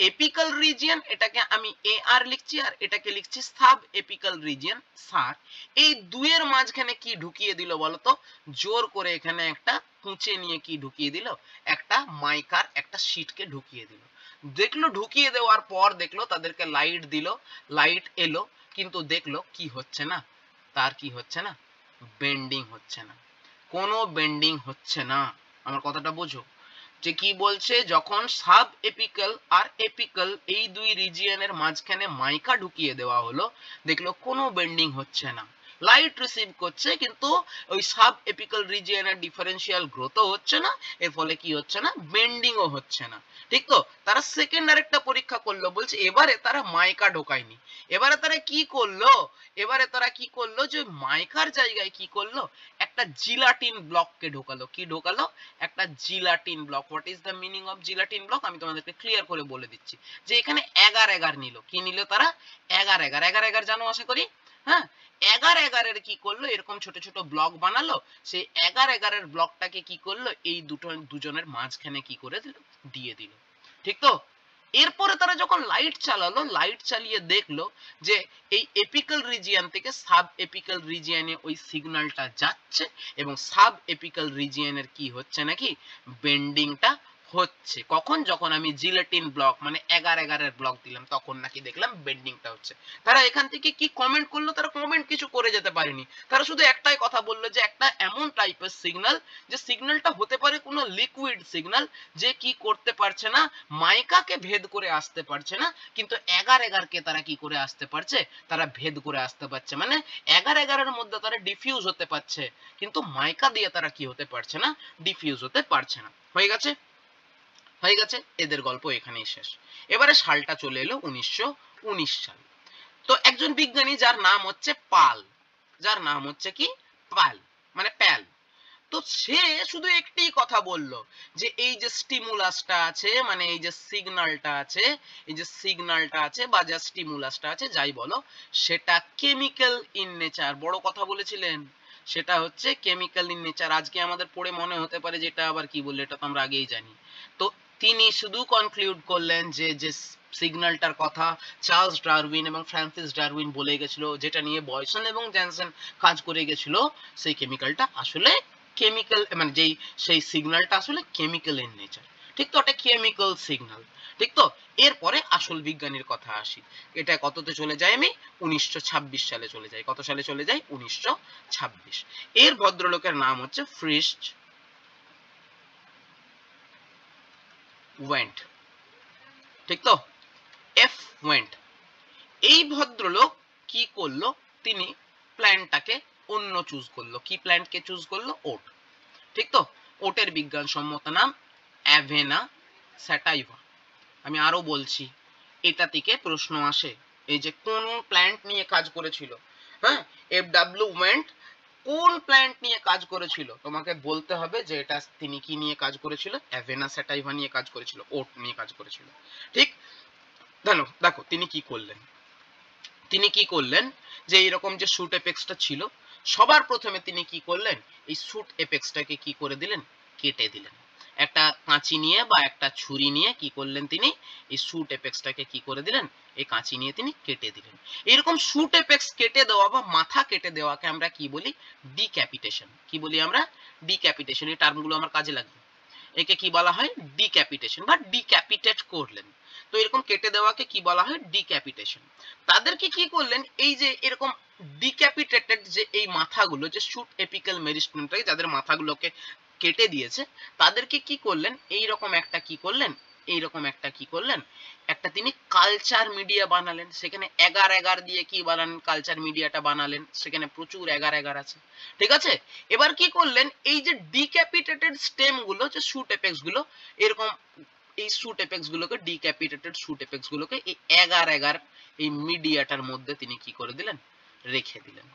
এপিক্যাল রিজিয়ন, এটাকে আমি এ আর লিখছি, আর এটাকে লিখছি সাব এপিক্যাল রিজিয়ন সার, এই দুইয়ের মাঝখানে কি ঢুকিয়ে দিল বলতো? জোর করে এখানে একটা কুঁচে নিয়ে কি ঢুকিয়ে দিল? একটা মাইকার একটা শীটকে ঢুকিয়ে দিল। দেখলো, ঢুকিয়ে দেওয়ার পর দেখলো তাদেরকে লাইট দিল, লাইট এলো, কিন্তু দেখলো কি হচ্ছে না, তার কি হচ্ছে না? বেন্ডিং হচ্ছে না, কোনো বেন্ডিং হচ্ছে না। আমার কথাটা বোঝো, যে কি বলছে, যখন সাব এপিক্যাল আর এপিক্যাল এই দুই রিজিয়নের মাঝখানে মাইকা ঢুকিয়ে দেওয়া হলো, দেখলো কোনো বেন্ডিং হচ্ছে না, লাইট রিসিভ করছে, কিন্তু ওই সাব এপিক্যাল রিজিয়নের ডিফারেন্সিয়াল গ্রোথও হচ্ছে না, এর ফলে কি হচ্ছে না? বেন্ডিংও হচ্ছে না, ঠিক তো? তারা সেকেন্ড আরেকটা পরীক্ষা করলো, বলছে এবারে তারা মাইকা ঢোকায়নি, এবারে তারা কি করলো, এবারে তারা কি করলো, যে মাইকার জায়গায় কি করলো, একটা জিলাটিন ব্লককে ঢোকালো। কি ঢোকালো? একটা gelatine block. What is the meaning of gelatine block? আমি তোমাদেরকে ক্লিয়ার করে বলে দিচ্ছি, যে এখানে এগার এগার নিল। কি নিল তারা? এগার এগার। এগার এগার জানো আশা করি, হ্যাঁ? এগার এগারের কি করলো, এরকম ছোট ছোট ব্লক বানালো, সেই এগার এগারের ব্লকটাকে কি করলো, এই দুজনের মাঝখানে কি করে দিল? দিয়ে দিল, ঠিক তো? এরপরে তারা যখন লাইট চালালো, লাইট চালিয়ে দেখলো যে এই এপিক্যাল রিজিয়ন থেকে সাব এপিক্যাল রিজিয়নে ওই সিগন্যালটা যাচ্ছে, এবং সাব এপিক্যাল রিজিয়নের কি হচ্ছে নাকি? বেন্ডিংটা হচ্ছে। কখন? যখন আমি জিলেটিন ব্লক মানে এগার এগারের ব্লক দিলাম, তখন নাকি দেখলাম বেন্ডিংটা হচ্ছে। তারা এখান থেকে কি কমেন্ট করলো? তারা কমেন্ট কিছু করে যেতে পারেনি, তারা শুধু একটাই কথা বললো, যে একটা এমন টাইপের সিগন্যাল, যে সিগন্যালটা হতে পারে কোনো লিকুইড সিগন্যাল, যে কি করতে পারছে না, মাইকাকে ভেদ করে আসতে পারছে না, কিন্তু এগার এগারকে তারা কি করে আসতে পারছে? তারা ভেদ করে আসতে পারছে, মানে এগার এগারের মধ্যে তারা ডিফিউজ হতে পারছে, কিন্তু মাইকা দিয়ে তারা কি হতে পারছে না? ডিফিউজ হতে পারছে না। হয়ে গেছে? হয়ে গেছে, এদের গল্প এখানেই শেষ। এবারে সালটা চলে এলো 1919 সাল। তো একজন বিজ্ঞানী যার নাম হচ্ছে পাল, যার নাম হচ্ছে কি? পাল, মানে প্যাল। তো সে শুধু একটি কথা বলল, যে এই যে স্টিমুলাসটা আছে, মানে এই যে সিগন্যালটা আছে, এই যে সিগন্যালটা আছে বা যা স্টিমুলাসটা আছে যাই বলো, সেটা কেমিক্যাল ইন নেচার। বড় কথা বলেছিলেন, সেটা হচ্ছে কেমিক্যাল ইন নেচার। আজকে আমাদের পড়ে মনে হতে পারে যে এটা আবার কি বললে, এটা তো আমরা আগেই জানি। তো তিনি শুধু কনক্লুড করলেন যে যে সিগন্যালটার কথা চার্লস ডারউইন এবং ফ্রান্সিস ডারউইন বলে গেছিল, যেটা নিয়ে বয়সন এবং জেনসেন কাজ করে গেছিল, সেই কেমিক্যালটা আসলে কেমিক্যাল, মানে যেই সেই সিগন্যালটা আসলে কেমিক্যাল ইন নেচার, ঠিক তো? ওটা কেমিক্যাল সিগন্যাল, ঠিক তো? এরপরে আসল বিজ্ঞানীর কথা আসি। এটা কততে চলে যায়? আমি 1926 সালে চলে যাই। কত সালে চলে যাই? 1926। এর ভদ্রলোকের নাম হচ্ছে ফ্রিস্ট ওয়েন্ট, ঠিক তো? F went. এই ভদ্রলোক কি করলো, তিনি প্ল্যান্টটাকে অন্য চুজ করলো। কি প্ল্যান্টকে চুজ করলো? ওট, ঠিক তো? ওটের বিজ্ঞানসম্মত নাম অ্যাভেনা স্যাটাইভা। আমি আরো বলছি, এটা থেকে প্রশ্ন আসে, এই যে কোন প্ল্যান্ট নিয়ে কাজ করেছিল, হ্যাঁ, এফ ডাব্লিউ ওয়েন্ট কোন প্ল্যান্ট নিয়ে কাজ করেছিল, তোমাকে বলতে হবে যে এটা তিনি কি নিয়ে কাজ করেছিল? অ্যাভেনা স্যাটাইভা নিয়ে কাজ করেছিল, ওট নিয়ে কাজ করেছিল, ঠিক? দেখো তিনি কি করলেন। তিনি কি করলেন যে এরকম যে শুট এপেক্সটা ছিল, সবার প্রথমে তিনি কি করলেন, এই শুট এপেক্সটাকে কি করে দিলেন, কেটে দিলেন। একটা কাঁচি নিয়ে বা একটা ছুরি নিয়ে কি করলেন তিনি, এই শুট এপেক্সটাকে কি করে দিলেন, এই কাঁচি নিয়ে তিনি কেটে দিলেন। এরকম শুট এপেক্স কেটে দেওয়া বা মাথা কেটে দেওয়াকে আমরা কি বলি, ডিক্যাপিটেশন। কি বলি আমরা, ডিক্যাপিটেশন। এই টার্মগুলো আমার কাজে লাগবে। একে কি বলা হয়, ডিক্যাপিটেশন বা ডিক্যাপিটেট করলেন। তো এরকম কেটে দেওয়াকে কি বলা হয়, ডিক্যাপিটেশন। তাদেরকে কি করলেন, এই যে এরকম ডিক্যাপিটেটেড যে এই মাথাগুলো, যে শুট এপিক্যাল মেরিস্টেমটাকে যাদের মাথাগুলোকে কেটে দিয়েছে, তাদেরকে কি করলেন, এই রকম একটা কি করলেন, এইরকম একটা কি করলেন, একটা তিনি কালচার মিডিয়া বানালেন। সেখানে এগার এগার দিয়ে কি বানালেন, কালচার মিডিয়াটা বানালেন। সেখানে প্রচুর এগার এগার আছে, ঠিক আছে। এবার কি করলেন, এই যে ডিক্যাপিটেটেড স্টেম গুলো, যে শুট এপেক্স গুলো, এরকম এই শুট এপেক্স গুলোকে, ডিক্যাপিটেটেড শুট এপেক্স গুলোকে এই এগার এগার এই মিডিয়াটার মধ্যে তিনি কি করে দিলেন, রেখে দিলেন।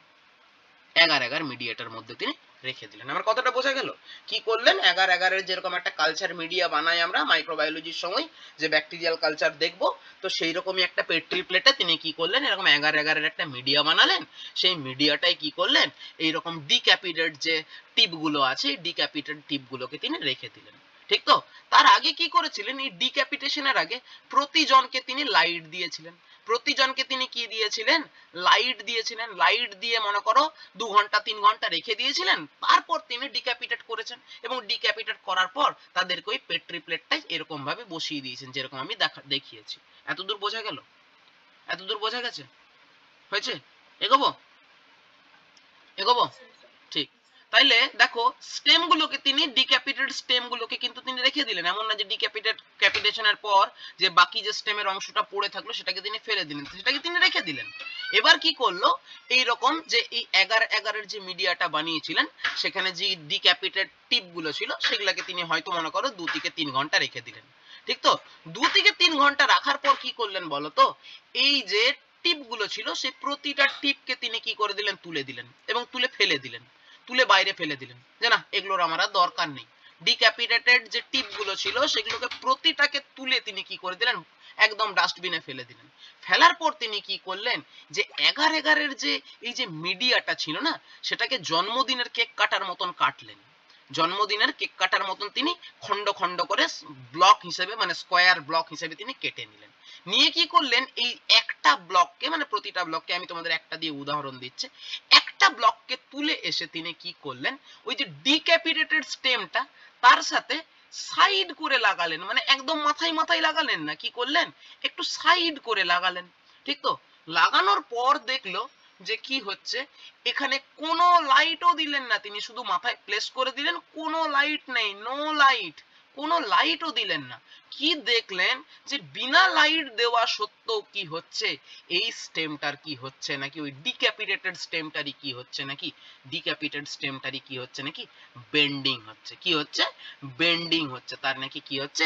এগার এগার মিডিয়াটার মধ্যে তিনি রেখে দিলেন। আমার কথাটা বোঝা গেল? কি করলেন, এগার এগারের যেরকম একটা কালচার মিডিয়া বানাই আমরা মাইক্রোবায়োলজির সময়, যে ব্যাকটেরিয়াল কালচার দেখবো, তো সেই রকমই একটা পেট্রি প্লেটে তিনি কি করলেন, এরকম এগার এগারের একটা মিডিয়া বানালেন। সেই মিডিয়াটাই কি করলেন, এইরকম ডিক্যাপিটেড যে টিপ গুলো আছে, ডিক্যাপিটেড টিপ গুলোকে তিনি রেখে দিলেন। ঠিক তো? তার আগে কি করেছিলেন, এই ডিক্যাপিটেশনের আগে প্রতিজনকে তিনি লাইট দিয়েছিলেন। প্রতিজনকে তিনি কি দিয়েছিলেন, লাইট দিয়েছিলেন। লাইট দিয়ে মনে করো 2 ঘন্টা 3 ঘন্টা রেখে দিয়েছিলেন। তারপর তিনি ডিক্যাপিটেট করেছেন, এবং ডিক্যাপিটেট করার পর তাদেরকে ওই পেট্রি প্লেটটাই এরকম ভাবে বসিয়ে দিয়েছেন, যেরকম আমি দেখিয়েছি। এতদূর বোঝা গেল? এতদূর বোঝা গেছে? হয়েছে? এগোবো? এগোবো? ঠিক। তাইলে দেখো, স্টেম গুলোকে তিনি, ডিক্যাপিটেড স্টেম গুলোকে কিন্তু তিনি রেখে দিলেন। এমন না যে ক্যাপিটেশনের পর যে বাকি যে স্টেমের অংশটা পড়ে থাকলো সেটাকে তিনি ফেলে দিলেন, সেটাকে তিনি রেখে দিলেন। এবার কি করলো, এই রকম যে এই এগার এগারের যে মিডিয়াটা বানিয়েছিলেন, সেখানে যে ডিক্যাপিটেড টিপ গুলো ছিল, সেগুলোকে তিনি হয়তো মনে করো 2 থেকে 3 ঘন্টা রেখে দিলেন। ঠিক তো? 2 থেকে 3 ঘন্টা রাখার পর কি করলেন বলতো, এই যে টিপ গুলো ছিল, সেই প্রতিটা টিপকে তিনি কি করে দিলেন, তুলে দিলেন, এবং তুলে ফেলে দিলেন, তুলে বাইরে ফেলে দিলেন, যে না, এগুলোর আমার আর দরকার নেই। ডিক্যাপিটেটেড যে টিপ গুলো ছিল, সেগুলোকে প্রতিটাকে তুলে তিনি কি করে দিলেন, একদম ডাস্টবিনে ফেলে দিলেন। ফেলার পর তিনি কি করলেন, যে এগার এগারের যে এই যে মিডিয়াটা ছিল না, সেটাকে জন্মদিনের কেক কাটার মতন কাটলেন। জন্মদিনের কেক কাটার মতন তিনি খন্ড খন্ড করে ব্লক হিসেবে, মানে স্কোয়ার ব্লক হিসেবে তিনি কেটে নিলেন। নিয়ে কি করলেন, এই একটা ব্লককে, মানে প্রতিটা ব্লককে, আমি তোমাদের একটা দিয়ে উদাহরণ দিচ্ছি, একটা ব্লককে তুলে এসে তিনি কি করলেন, ওই যে ডিক্যাপিটেটেড স্টেমটা তার সাথে সাইড করে লাগালেন। মানে একদম মাথায় মাথায় লাগালেন না, কি করলেন, একটু সাইড করে লাগালেন। ঠিক তো? লাগানোর পর দেখলো যে কি হচ্ছে, এখানে কোনো লাইটও দিলেন না তিনি, শুধু মাথায় প্লেস করে দিলেন, কোনো লাইট নেই, নো লাইট, কোনো লাইটও দিলেন না। কি দেখলেন, যে বিনা লাইট দেওয়া সত্ত্বেও কি হচ্ছে, এই স্টেমটার কি হচ্ছে নাকি, ওই ডিক্যাপিটেটেড স্টেমটারই কি হচ্ছে নাকি, ডিক্যাপিটেড স্টেমটারই কি হচ্ছে নাকি, বেন্ডিং হচ্ছে। কি হচ্ছে, বেন্ডিং হচ্ছে। তার নাকি কি হচ্ছে,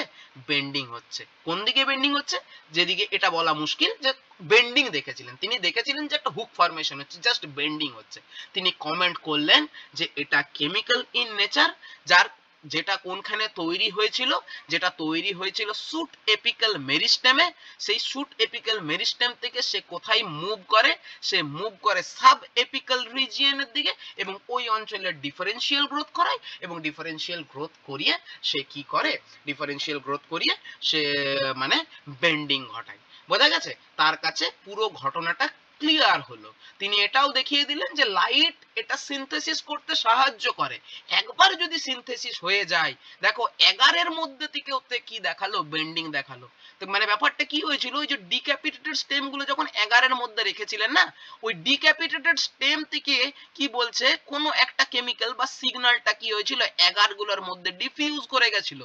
বেন্ডিং হচ্ছে। কোন দিকে বেন্ডিং হচ্ছে, যেদিকে এটা বলা মুশকিল, যে বেন্ডিং দেখেছিলেন তিনি, দেখেছিলেন যে একটা হুক ফরমেশন হচ্ছে, জাস্ট বেন্ডিং হচ্ছে। তিনি কমেন্ট করলেন যে এটা কেমিক্যাল ইন নেচার, যার যেটা কোনখানে তৈরি হয়েছিল, যেটা তৈরি হয়েছিল শুট এপিক্যাল মেরিস্টেমে। সেই শুট এপিক্যাল মেরিস্টেম থেকে সে কোথায় মুভ করে, সে মুভ করে সাব এপিক্যাল রিজিয়নের দিকে, এবং ওই অঞ্চলের ডিফারেন্সিয়াল গ্রোথ করায়, এবং ডিফারেন্সিয়াল গ্রোথ করিয়ে সে কি করে, ডিফারেন্সিয়াল গ্রোথ করিয়ে সে মানে বেন্ডিং ঘটায়। বোঝা গেছে? তার কাছে পুরো ঘটনাটা ক্লিয়ার হলো। তিনি এটাও দেখিয়ে দিলেন যে লাইট এটা সিনথেসিস করতে সাহায্য করে। একবার যদি সিনথেসিস হয়ে যায়, দেখো এগারের মধ্যে থেকে ওতে কি দেখালো, বেন্ডিং দেখালো। তো মানে ব্যাপারটা কি হয়েছিল, ওই যে ডিক্যাপিটেটেড স্টেম গুলো যখন এগারের মধ্যে রেখেছিলেন না, ওই ডিক্যাপিটেটেড স্টেম থেকে কি বলছে, কোনো একটা কেমিক্যাল বা সিগন্যালটা কি হয়েছিল, এগার গুলোর মধ্যে ডিফিউজ করে গেছিল।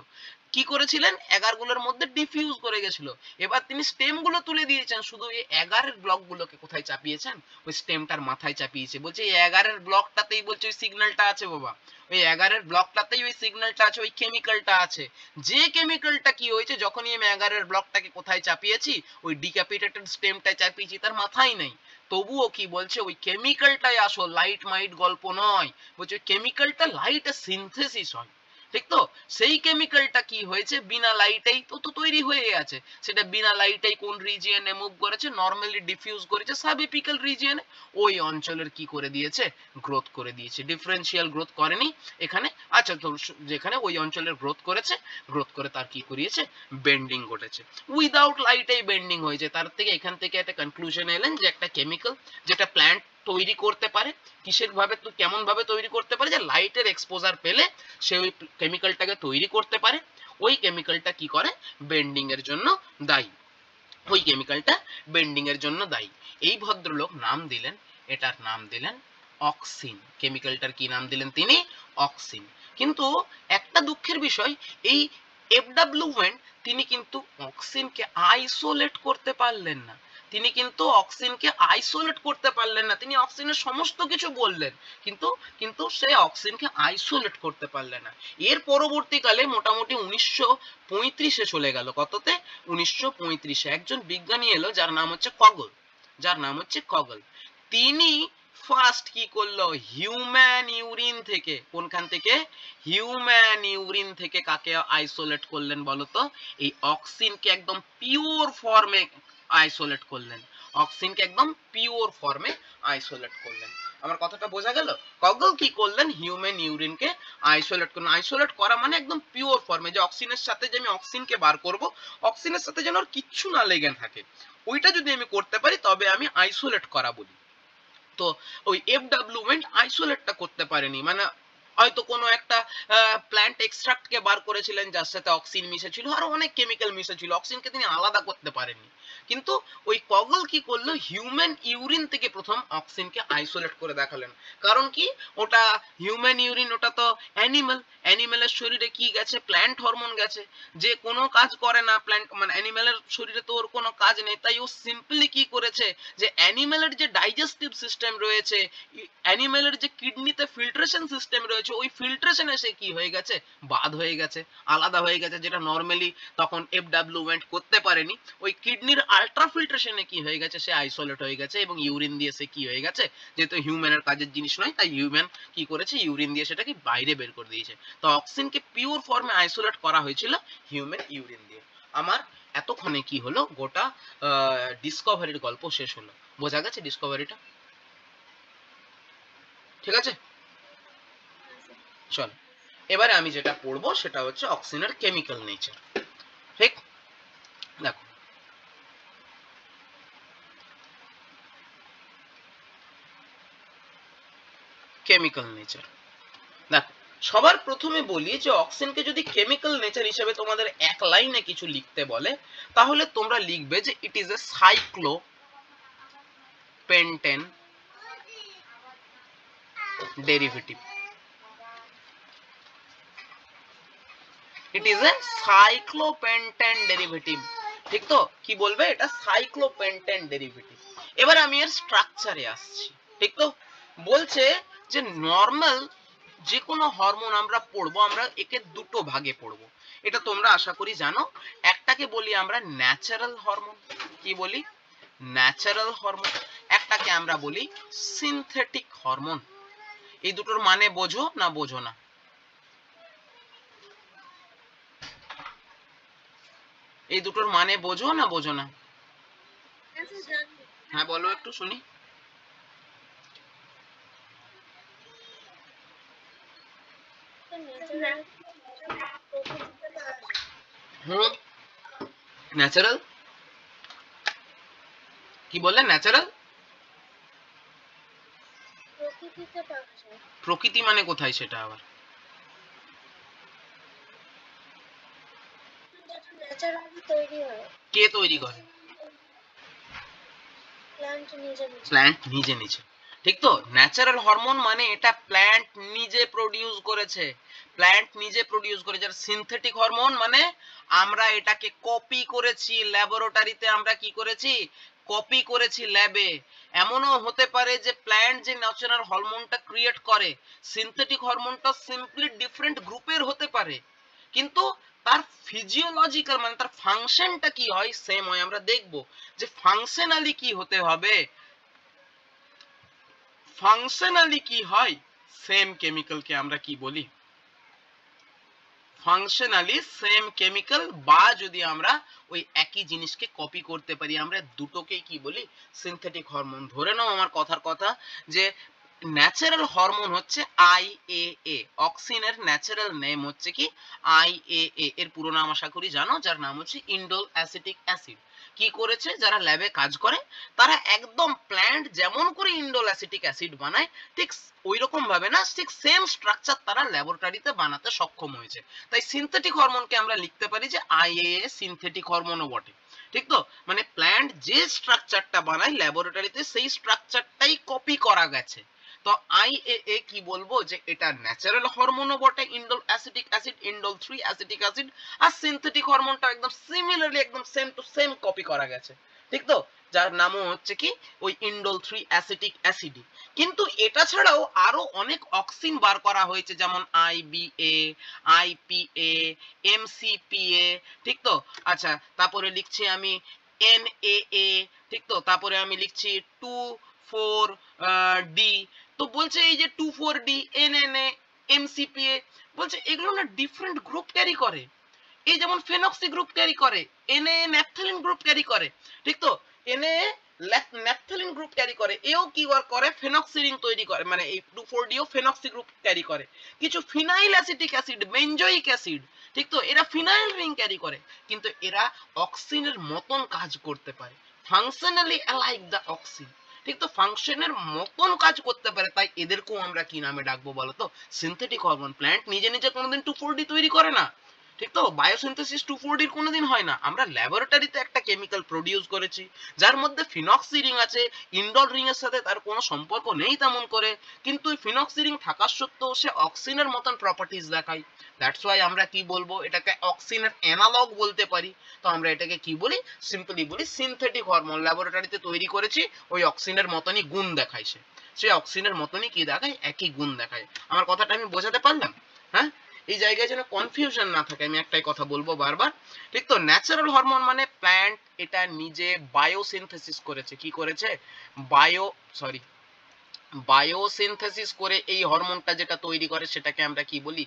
কি করেছিলেন, এগার গুলোর মধ্যে ডিফিউজ করে গেছিল। এবার তিনি স্টেম গুলো তুলে দিয়েছেন, শুধু এই এগারের ব্লক গুলোকে কোথায় চাপিয়েছেন, ওই স্টেমটার মাথায় চাপিয়েছে। বলছে এই এগারের ব্লকটাতেই বলছে ওই সিগন্যালটা আছে বাবা, ওই এগারের ব্লকটাতেই ওই সিগন্যালটা আছে, ওই কেমিক্যালটা আছে। যে কেমিক্যালটা কি হয়েছে, যখনই আমি এগারের ব্লকটাকে কোথায় চাপিয়েছি, ওই ডিক্যাপিটেটেড স্টেমটায় চাপিয়েছি, তার মাথায় নেই। তবুও কি বলছে, ওই কেমিক্যালটাই আসো, লাইট মাইট গল্প নয়। বলছে ওই কেমিক্যালটা লাইটের সিনথেসিস হয়। ঠিক তো? সেই কেমিক্যালটা কি হয়েছে বিনা লাইটেই তো তৈরি হয়ে আছে। সেটা বিনা লাইটেই কোন রিজিয়নে মুভ করেছে, নরমালি ডিফিউজ করেছে সাবএপিক্যাল রিজিয়নে, ওই অঞ্চলের কি করে দিয়েছে, গ্রোথ করে দিয়েছে। ডিফারেন্সিয়াল গ্রোথ করেনি এখানে, আচ্ছা তো যেখানে ওই অঞ্চলের গ্রোথ করেছে, গ্রোথ করে তার কি করিয়েছে, বেন্ডিং ঘটেছে। উইদাউট লাইটেই বেন্ডিং হয়েছে। তার থেকে এখান থেকে একটা কনক্লুশন এলেন যে একটা কেমিক্যাল যেটা প্ল্যান্ট তৈরি করতে পারে, কিসের ভাবে, তো কেমন ভাবে তৈরি করতে পারে, যে লাইটের এক্সপোজার পেলে সে ওই কেমিক্যালটাকে তৈরি করতে পারে। ওই কেমিক্যালটা কি করে, বেন্ডিং এর জন্য দায়ী। ওই কেমিক্যালটা বেন্ডিং এর জন্য দায়ী। এই ভদ্রলোক নাম দিলেন, এটার নাম দিলেন অক্সিন। কেমিক্যালটার কি নাম দিলেন তিনি, অক্সিন। কিন্তু একটা দুঃখের বিষয়, এই এফডব্লিউ ওয়েন্ট তিনি কিন্তু অক্সিনকে আইসোলেট করতে পারলেন না। তিনি কিন্তু অক্সিনকে আইসোলেট করতে পারলেন না। তিনি অক্সিনের সমস্ত কিছু বললেন, কিন্তু কিন্তু সে অক্সিনকে আইসোলেট করতে পারলেন না। এর পরবর্তীকালে মোটামুটি 1935-এ চলে গেল। কততে, 1935-এ একজন বিজ্ঞানী এলো যার নাম হচ্ছে কগল, যার নাম হচ্ছে কগল। তিনি ফার্স্ট কি করলো, হিউম্যান ইউরিন থেকে, কোনখান থেকে, হিউম্যান ইউরিন থেকে কাকে আইসোলেট করলেন বলতো, এই অক্সিনকে একদম পিওর ফর্মে আইসোলেট করলেন। অক্সিনকে একদম পিওর ফর্মে আইসোলেট করলেন। আমার কথাটা বোঝা গেল? কগল কি করলেন, হিউম্যান ইউরিনকে আইসোলেট করলেন। আইসোলেট করা মানে একদম পিওর ফর্মে, যে অক্সিনের সাথে যে আমি অক্সিনকে বার করব, অক্সিনের সাথে যেন আর কিচ্ছু না লেগে থাকে, ওইটা যদি আমি করতে পারি তবে আমি আইসোলেট করা বলি। তো ওই এফডব্লিউ ওয়েন্ট আইসোলেটটা করতে পারেনি, মানে হয়তো কোনো একটা প্ল্যান্ট এক্সট্রাক্টকে বার করেছিলেন যার সাথে অক্সিন মিশেছিল, আরো অনেক কেমিক্যাল মিশেছিল, অক্সিনকে তিনি আলাদা করতে পারেননি। কিন্তু ওই কগল কি করলো, হিউম্যান ইউরিন থেকে প্রথম অক্সিনকে আইসোলেট করে দেখালেন। কারণ কি, ওটা হিউম্যান ইউরিন, ওটা তো অ্যানিমাল, অ্যানিমালের শরীরে কি গেছে, প্ল্যান্ট হরমোন গেছে, যে কোনো কাজ করে না প্ল্যান্ট, মানে অ্যানিমালের শরীরে তো ওর কোনো কাজ নেই। তাই ও সিম্পলি কি করেছে, যে অ্যানিমালের যে ডাইজেস্টিভ সিস্টেম রয়েছে, অ্যানিমালের যে কিডনিতে ফিল্ট্রেশন সিস্টেম রয়েছে, ওই ফিল্ট্রেশন এসে কি হয়ে গেছে, বাদ হয়ে গেছে, আলাদা হয়ে গেছে, যেটা নরমালি তখন এফডব্লিউ ওয়েন্ট করতে পারেনি। ওই কিডনির আল্ট্রা ফিল্ট্রেশনে কি হয়ে গেছে, সে আইসোলেট হয়ে গেছে, এবং ইউরিন দিয়ে সে কি হয়ে গেছে, যেহেতু হিউম্যানের কাজের জিনিস নয়, তাই হিউম্যান কি করেছে, ইউরিন দিয়ে সেটাকে বাইরে বের করে দিয়েছে। তো অক্সিনকে পিওর ফর্মে আইসোলেট করা হয়েছিল হিউম্যান ইউরিন দিয়ে। আমার এতক্ষণে কি হলো, গোটা ডিসকভারির গল্প শেষ হলো। বোঝা গেছে ডিসকভারিটা? ঠিক আছে, চল এবারে আমি যেটা পড়বো সেটা হচ্ছে অক্সিনের কেমিক্যাল নেচার। ঠিক, দেখো কেমিক্যাল নেচার। দেখো সবার প্রথমে বলি যে অক্সিনকে যদি কেমিক্যাল নেচার হিসেবে তোমাদের এক লাইনে কিছু লিখতে বলে, তাহলে তোমরা লিখবে যে it is a cyclopentane derivative. It is a cyclopentane derivative. ঠিক তো, কি বলবে, এটা সাইক্লোপেন্টেন ডেরিভেটিভ। এবার আমি এর স্ট্রাকচারে আসছি। ঠিক তো, বলছে যে নরমাল যে কোনো হরমোন আমরা পড়বো, আমরা একে দুটো ভাগে পড়বো। এটা তোমরা আশা করি জানো। একটাকে বলি আমরা ন্যাচারাল হরমোন, কি বলি, ন্যাচারাল হরমোন। একটাকে আমরা বলি সিনথেটিক হরমোন। এই দুটোর মানে বোঝো না বোঝো না? এই দুটোর মানে বোঝো না বোঝো না? হ্যাঁ বলো একটু শুনি। হুম, ন্যাচারাল, কি বললেন, ন্যাচারাল প্রকৃতি মানে কোথায় সেটা আবার? কে তৈরি করে? প্ল্যান্ট নিজে নিজে। ঠিক তো, ন্যাচারাল হরমোন মানে এটা প্ল্যান্ট নিজে প্রডিউস করেছে, প্ল্যান্ট নিজে প্রডিউস করেছে। আর সিনথেটিক হরমোন মানে আমরা এটাকে কপি করেছি ল্যাবরেটরিতে, আমরা কি করেছি, কপি করেছি ল্যাবে। এমনও হতে পারে যে প্ল্যান্ট যে ন্যাচারাল হরমোনটা ক্রিয়েট করে, সিনথেটিক হরমোনটা সিম্পলি ডিফারেন্ট গ্রুপের হতে পারে, কিন্তু তার ফিজিওলজিক্যাল মানে তার ফাংশনটা কি হয়, সেম হয়। আমরা দেখব যে ফাংশনালি কি হতে হবে, ফাংশনালি কি হয়, সেম কেমিক্যালকে আমরা কি বলি, ফাংশনালি সেম কেমিক্যাল, বা যদি আমরা ওই একই জিনিসকে কপি করতে পারি, আমরা দুটোকেই কি বলি, সিনথেটিক হরমোন। ধরে নাও আমার কথার কথা যে ন্যাচারাল হরমোন হচ্ছে আইএএ, অক্সিনের ন্যাচারাল নেম হচ্ছে কি আইএএ, এর পুরো নাম আশা করি জানো, যার নাম হচ্ছে ইন্ডোল অ্যাসিটিক অ্যাসিড। কি করেছে যারা ল্যাবে কাজ করে, তারা একদম প্ল্যান্ট যেমন করে ইন্ডোল অ্যাসিটিক অ্যাসিড বানায় ঠিক ওই রকম ভাবে না, ঠিক সেম স্ট্রাকচার তারা ল্যাবরেটরিতে বানাতে সক্ষম হয়েছে। তাই সিনথেটিক হরমোনকে আমরা লিখতে পারি যে আইএএ সিনথেটিক হরমোনও বটে। ঠিক তো, মানে প্ল্যান্ট যে স্ট্রাকচারটা বানায় ল্যাবরেটরিতে সেই স্ট্রাকচারটাই কপি করা গেছে। তো আইএএ কি বলবো যে এটা ন্যাচারাল হরমোনও বটে, indole acetic acid, indole 3 acetic acid, আর সিনথেটিক হরমোনটা একদম সিমিলারলি একদম সেম টু সেম কপি করা গেছে। ঠিক তো, যার নামও হচ্ছে কি ওই ইন্ডোল 3 অ্যাসিটিক অ্যাসিড। কিন্তু এটা ছাড়াও আরো অনেক অক্সিন বার করা হয়েছে, যেমন আইবিএ, আইপিএ, এমসিপিএ। ঠিক তো, আচ্ছা তারপরে লিখছি আমি এনএএ। ঠিক তো, তারপরে আমি লিখছি 2,4-D। তো বলছে এই যে 2,4-D, এনএনএ, এমসিপিএ, বলছে এগুলো না ডিফারেন্ট গ্রুপ ক্যারি করে। এই যেমন ফেনক্সি গ্রুপ ক্যারি করে, এনএ ন্যাপথালিন গ্রুপ ক্যারি করে। ঠিক তো, এনএ ন্যাপথালিন গ্রুপ ক্যারি করে, এও কি করে ফেনক্সি রিং তৈরি করে, মানে এই 2,4-D ও ফেনক্সি গ্রুপ ক্যারি করে। কিছু phenyl acetic acid, benzoic acid, ঠিক তো, এরা ফিনাইল রিং ক্যারি করে, কিন্তু এরা অক্সিনের মতন কাজ করতে পারে, ফাংশনালি অ্যালাইক দ্য অক্সিন। ঠিক তো, ফাংশনের মতন কাজ করতে পারে, তাই এদেরকেও আমরা কি নামে ডাকবো বলতো, সিনথেটিক হরমোন। প্ল্যান্ট নিজে নিজে কোনোদিন 2,4-D তৈরি করে না। ঠিক তো, বায়োসিনথেসিস 2,4-D কোনোদিন হয় না, আমরা ল্যাবরেটরিতে একটা কেমিক্যাল প্রডিউস করেছি যার মধ্যে ফিনক্সি রিং আছে, ইন্ডোল রিং এর সাথে তার কোনো সম্পর্ক নেই তেমন করে, কিন্তু ওই ফিনক্সি রিং থাকার সত্ত্বেও সে অক্সিনের মতন প্রপার্টিজ দেখায়। দ্যাটস ওয়াই আমরা কি বলবো, এটাকে অক্সিনের অ্যানালগ বলতে পারি। তো আমরা এটাকে কি বলি, সিম্পলি বলি সিনথেটিক হরমোন। ল্যাবরেটরিতে তৈরি করেছি, ওই অক্সিনের মতনই গুণ দেখায় সে, সে অক্সিনের মতনই কি দেখায়, একই গুণ দেখায়। আমার কথাটা আমি বোঝাতে পারলাম? হ্যাঁ, এই জায়গায় যেন কনফিউশন না থাকে, আমি একটাই কথা বলবো বারবার। ঠিক তো, ন্যাচারাল হরমোন মানে প্ল্যান্ট এটা নিজে বায়োসিনথেসিস করেছে, কি করেছে, বায়োসিনথেসিস করে এই হরমোনটা যেটা তৈরি করে সেটাকে আমরা কি বলি,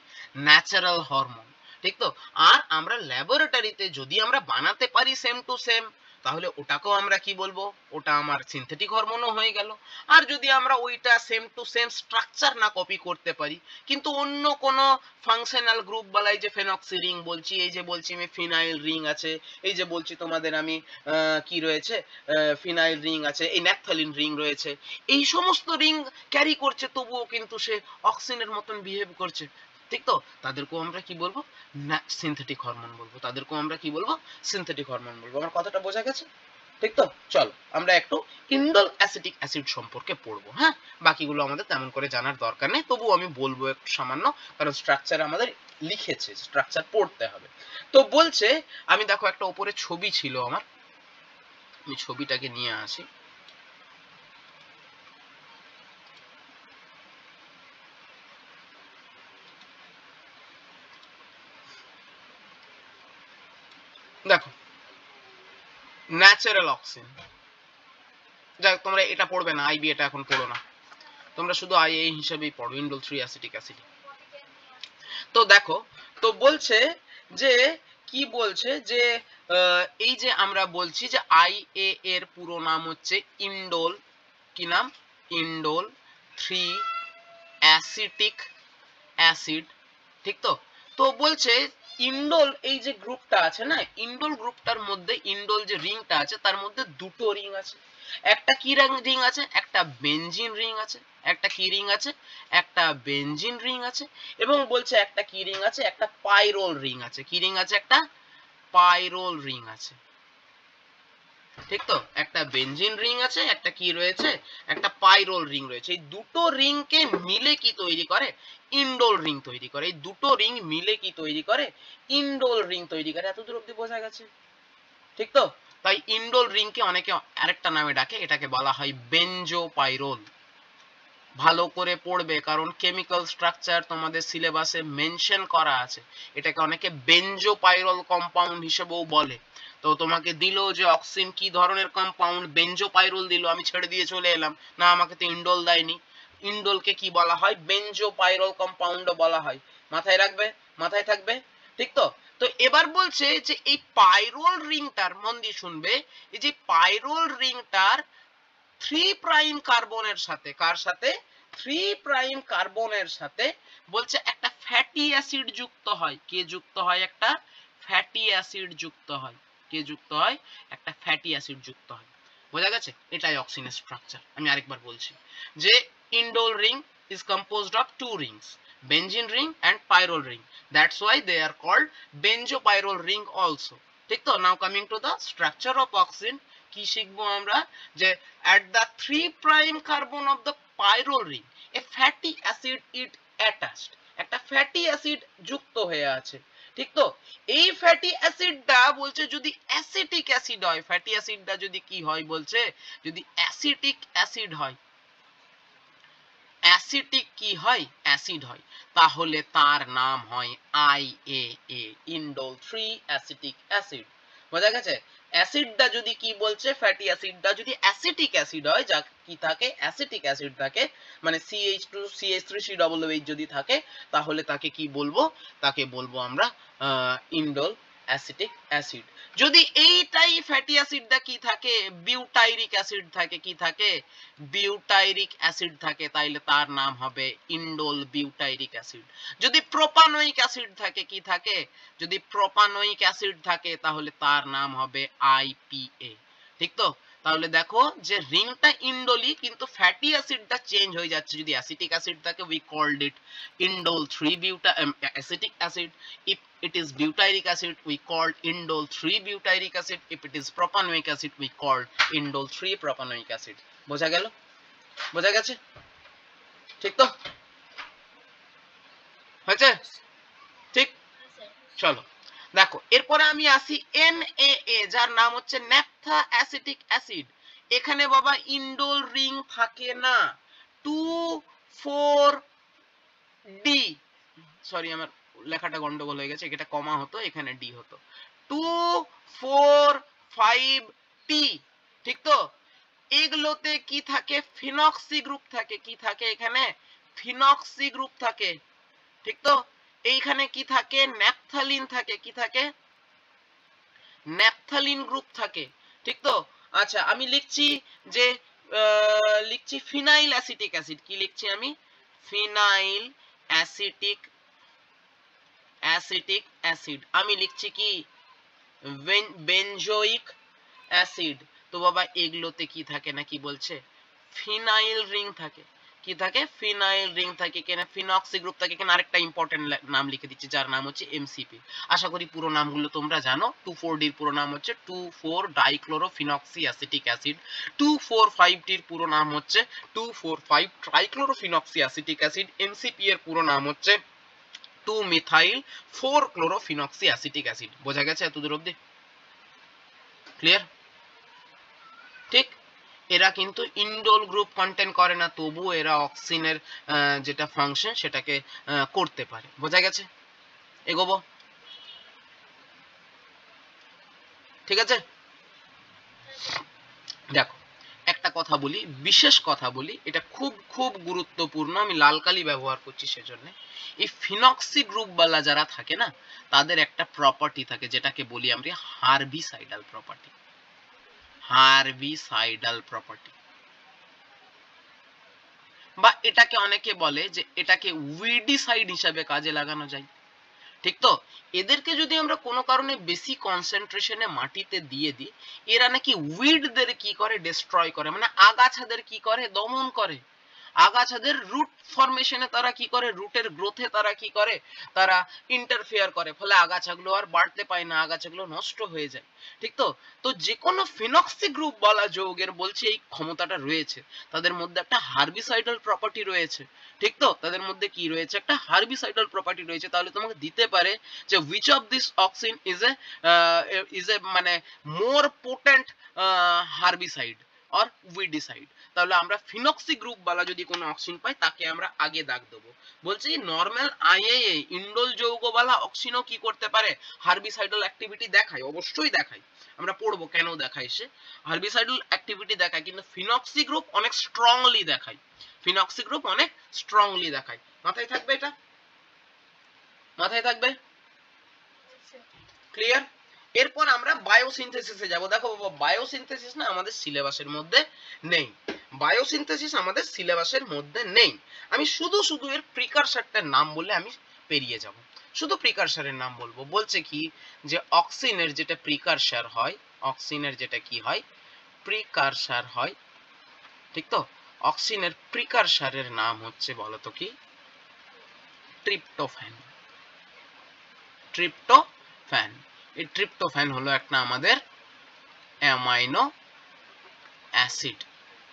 ন্যাচারাল হরমোন। ঠিক তো, আর আমরা ল্যাবরেটরিতে যদি আমরা বানাতে পারি সেম টু সেম, তাহলে ওটাকেও আমরা কি বলবো, ওটা আমার সিনথেটিক হরমোনও হয়ে গেল। আর যদি আমরা ওইটা সেম টু সেম স্ট্রাকচার না কপি করতে পারি, কিন্তু অন্য কোনো ফাংশনাল গ্রুপ বালাই, যে ফেনক্সি রিং বলছি, এই যে বলছি আমি ফিনাইল রিং আছে, এই যে বলছি তোমাদের আমি কি রয়েছে, ফিনাইল রিং আছে, এই ন্যাপথালিন রিং রয়েছে, এই সমস্ত রিং ক্যারি করছে, তবুও কিন্তু সে অক্সিনের মতন বিহেভ করছে। ঠিক তো, তাদেরকেও আমরা কি বলবো, না সিনথেটিক হরমোন বলবো, তাদেরকেও আমরা কি বলবো, সিনথেটিক হরমোন বলবো। আমার কথাটা বোঝা গেছে? ঠিক তো, চল আমরা একটু ইন্ডোল অ্যাসিটিক অ্যাসিড সম্পর্কে পড়বো। হ্যাঁ, বাকিগুলো আমাদের তেমন করে জানার দরকার নেই, তবু আমি বলবো একটু সামান্য, কারণ স্ট্রাকচার আমাদের লিখেছে, স্ট্রাকচার পড়তে হবে। তো বলছে, আমি দেখো একটা উপরে ছবি ছিল আমার, আমি ছবিটাকে নিয়ে আসি। দেখো, ন্যাচারাল অক্সিন, যাক তোমরা এটা পড়বে না, আইবি এটা এখন পড়ো না, তোমরা শুধু আই এই হিসেবেই পড়ো, ইন্ডোল 3 অ্যাসিটিক অ্যাসিড। তো দেখো, তো বলছে যে কি বলছে যে এই যে আমরা বলছি যে আইএ এর পুরো নাম হচ্ছে ইন্ডোল, কি নাম, ইন্ডোল 3 অ্যাসিটিক অ্যাসিড। ঠিক তো, তো বলছে ইন্ডোল এই যে গ্রুপটা আছে না, ইন্ডোল গ্রুপটার মধ্যে ইন্ডোল যে রিংটা আছে তার মধ্যে দুটো রিং আছে। একটা কি রিং আছে, একটা বেনজিন রিং আছে, একটা কি রিং আছে, একটা বেনজিন রিং আছে, এবং বলছে একটা কি রিং আছে, একটা পাইরোল রিং আছে। কি রিং আছে, একটা পাইরোল রিং আছে। ঠিক তো, একটা বেনজিন রিং আছে, একটা কি রয়েছে, একটা পাইরোল রিং রয়েছে। এই দুটো রিংকে মিলে কি তৈরি করে, ইন্ডোল রিং তৈরি করে। এই দুটো রিং মিলে কি তৈরি করে, ইন্ডোল রিং তৈরি করে। এতদূর অব্দি বোঝা গেছে? ঠিক তো, তাই ইন্ডোল রিংকে অনেকে আরেকটা নামে ডাকে, এটাকে বলা হয় বেনজোপাইরোল। ভালো করে পড়বে, কারণ কেমিক্যাল স্ট্রাকচার তোমাদের সিলেবাসে মেনশন করা আছে। এটাকে অনেকে বেনজোপাইরল কম্পাউন্ড হিসেবেও বলে। তো তোমাকে দিল যে অক্সিন কি ধরনের কম্পাউন্ড, বেনজোপাইরল দিল, আমি ছেড়ে দিয়ে চলে এলাম, না আমাকে তো ইন্ডোল দেয়নি। ইন্ডোলকে কি বলা হয়, বেনজোপাইরল কম্পাউন্ডও বলা হয়। মাথায় রাখবে, মাথায় থাকবে। ঠিক তো? তো এবার বলছে যে এই পাইরোল রিংটার, মন দিয়ে শুনবে, এই যে পাইরোল রিংটার 3 প্রাইম কার্বনের সাথে, কার সাথে? 3 প্রাইম কার্বনের সাথে বলছে একটা ফ্যাটি অ্যাসিড যুক্ত হয়। কে যুক্ত হয়? একটা ফ্যাটি অ্যাসিড যুক্ত হয়। কে যুক্ত হয়? একটা ফ্যাটি অ্যাসিড যুক্ত হয়। বোঝা গেছে? এটাই অক্সিনের স্ট্রাকচার। আমি আরেকবার বলছি যে indole ring is composed of two rings, benzene ring and pyrrole ring. That's why they are called benzopyrrole ring also. ঠিক তো? Now coming to the structure of oxine, কি শিখবো আমরা? যে at the 3 prime carbon of the pyrrole ring a fatty acid is attached. একটা fatty acid যুক্ত হয়ে আছে। ঠিক তো? এই ফ্যাটি অ্যাসিডটা বলছে যদি অ্যাসিটিক অ্যাসিড হয়, ফ্যাটি অ্যাসিডটা যদি কি হয় বলছে, যদি অ্যাসিটিক অ্যাসিড হয়, অ্যাসিটিক কি হয়? অ্যাসিড হয়, তাহলে তার নাম হয় IAA, ইন্ডোল 3 অ্যাসিটিক অ্যাসিড। বোঝা গেছে? অ্যাসিডটা যদি কি বলছে, ফ্যাটি অ্যাসিডটা যদি অ্যাসিটিক অ্যাসিড হয়, যা কি থাকে? অ্যাসিটিক অ্যাসিড থাকে, মানে CH2CH3COOH যদি থাকে, তাহলে তাকে কি বলবো? তাকে বলবো আমরা ইন্ডোল অ্যাসিটিক অ্যাসিড। যদি এইটাই ফ্যাটি অ্যাসিডটা কি থাকে? বিউটাইরিক অ্যাসিড থাকে, কি থাকে? বিউটাইরিক অ্যাসিড থাকে, তাইলে তার নাম হবে ইন্ডোল বিউটাইরিক অ্যাসিড। যদি প্রোপানোয়িক অ্যাসিড থাকে, কি থাকে? যদি প্রোপানোয়িক অ্যাসিড থাকে, তাহলে তার নাম হবে IPA। ঠিক তো? তাহলে দেখো যে রিংটা ইন্ডোলি, কিন্তু ফ্যাটি অ্যাসিডটা চেঞ্জ হয়ে যাচ্ছে। যদি অ্যাসিটিক অ্যাসিড থাকে, we called it indole 3 acetic acid. If it is butyric acid, we called indole 3 butyric acid. If it is propanoic acid, we called indole 3 propanoic acid. বোঝা গেল? বোঝা গেছে? ঠিক তো? হয়েছে? ঠিক? চলো দেখো, এরপরে আমি আসি NaA, যার নাম হচ্ছে ন্যাপথা অ্যাসিটিক অ্যাসিড। এখানে বাবা ইন্ডোল রিং থাকে না। 2,4D, সরি আমার লেখাটা গন্ডগোল হয়ে গেছে, এটা কমা হতো, এখানে ডি হতো। 2,4,5T। ঠিক তো? এগুলোতে কি থাকে? ফিনক্সি গ্রুপ থাকে। কি থাকে এখানে? ফিনক্সি গ্রুপ থাকে। ঠিক তো? এইখানে কি থাকে? ন্যাপথালিন থাকে। কি থাকে? ন্যাপথালিন গ্রুপ থাকে। ঠিক তো? আচ্ছা, আমি লিখছি যে লিখছি ফিনাইল অ্যাসিটিক অ্যাসিড। কি লিখছি আমি? Phenyl acetic acid. আমি লিখছি কি? Benzoic acid. তো বাবা এগুলোতে কি থাকে না, কি বলছে? ফিনাইল রিং থাকে। কি থাকে? ফিনাইল রিং থাকে। এখানে ফিনক্সি গ্রুপ থাকে। এখানে আরেকটা ইম্পর্টেন্ট নাম লিখে দিচ্ছি, যার নাম হচ্ছে MCP। আশা করি পুরো নামগুলো তোমরা জানো। 2,4-D এর পুরো নাম হচ্ছে 2,4-ডাইক্লোরোফিনক্সি অ্যাসিটিক অ্যাসিড। 2,4,5-T এর পুরো নাম হচ্ছে 2,4,5-ট্রাইক্লোরোফিনক্সি অ্যাসিটিক অ্যাসিড। MCP এর পুরো নাম হচ্ছে 2,methyl-4-chlorophenoxy অ্যাসিটিক অ্যাসিড। বোঝা গেছে এতদূর অবধি? ক্লিয়ার? ঠিক? এরা কিন্তু ইন্ডোল গ্রুপ কন্টেন্ট করে না, তবুও এরা অক্সিনের যেটা ফাংশন সেটাকে করতে পারে। বোঝা গেছে? এগোবো? ঠিক আছে? দেখো, একটা কথা বলি, বিশেষ কথা বলি, এটা খুব খুব গুরুত্বপূর্ণ, আমি লাল কালি ব্যবহার করছি সেজন্য। এই ফিনক্সি গ্রুপওয়ালা যারা থাকে না, তাদের একটা প্রপার্টি থাকে, যেটাকে বলি আমরা হার্বিসাইডাল প্রপার্টি। হার্বিসাইডাল প্রপার্টি, বা এটাকে অনেকে বলে যে এটাকে উইডিসাইড হিসাবে কাজে লাগানো যায়। ঠিক তো? এদেরকে যদি আমরা কোনো কারণে বেশি কনসেন্ট্রেশনে মাটিতে দিয়ে দিই, এরা নাকি উইডদের কি করে? ডিস্ট্রয় করে, মানে আগাছাদের কি করে? দমন করে। আগাছাদের রুট ফরমেশনে তারা কি করে? রুটের গ্রোথে তারা কি করে? তারা ইন্টারফেয়ার করে, ফলে আগাছাগুলো আর বাড়তে পায় না, আগাছাগুলো নষ্ট হয়ে যায়। ঠিক তো? তো যে কোনো ফিনক্সি গ্রুপ বলা যৌগের বলছে এই ক্ষমতাটা রয়েছে, তাদের মধ্যে একটা হার্বিসাইডাল প্রপার্টি রয়েছে। ঠিক তো? তাদের মধ্যে কি রয়েছে? একটা হার্বিসাইডাল প্রপার্টি রয়েছে। তাহলে তোমাকে দিতে পারে যে which of this auxin is a মানে more potent herbicide or weedicide। তাহলে আমরা ফিনক্সি গ্রুপ বলা যদি কোনো অক্সিন পাই, তাকে আমরা আগে দাগ দেবো। বলছি নরমাল IAA ইন্ডোল যৌগওয়ালা অক্সিনও কি করতে পারে? হার্বিসাইডাল অ্যাক্টিভিটি দেখায়, অবশ্যই দেখায়। আমরা পড়বো কেন দেখায় সে। হার্বিসাইডাল অ্যাক্টিভিটি দেখায়, কিন্তু ফিনক্সি গ্রুপ অনেক স্ট্রংলি দেখায়। ফিনক্সি গ্রুপ অনেক স্ট্রংলি দেখায়। মাথায় থাকবে এটা? মাথায় থাকবে? ক্লিয়ার? এরপর আমরা বায়োসিনথেসিসে যাব। দেখো বাবা, বায়োসিনথেসিস না আমাদের সিলেবাসের মধ্যে নেই। বায়োসিনথেসিস আমাদের সিলেবাসের মধ্যে নেই। আমি শুধু এর প্রিকারসরটার নাম বলে আমি পেরিয়ে যাব। শুধু প্রিকারসরের নাম বলবো। বলছে কি যে অক্সিনের যেটা প্রিকারসর হয়, অক্সিনের যেটা কি হয়, প্রিকারসর হয়, ঠিক তো? অক্সিনের প্রিকারসরের নাম হচ্ছে বলতো কি? ট্রিপ্টোফ্যান। ট্রিপ্টোফ্যান। এই ট্রিপ্টোফ্যান হলো একটা আমাদের অ্যামাইনো অ্যাসিড।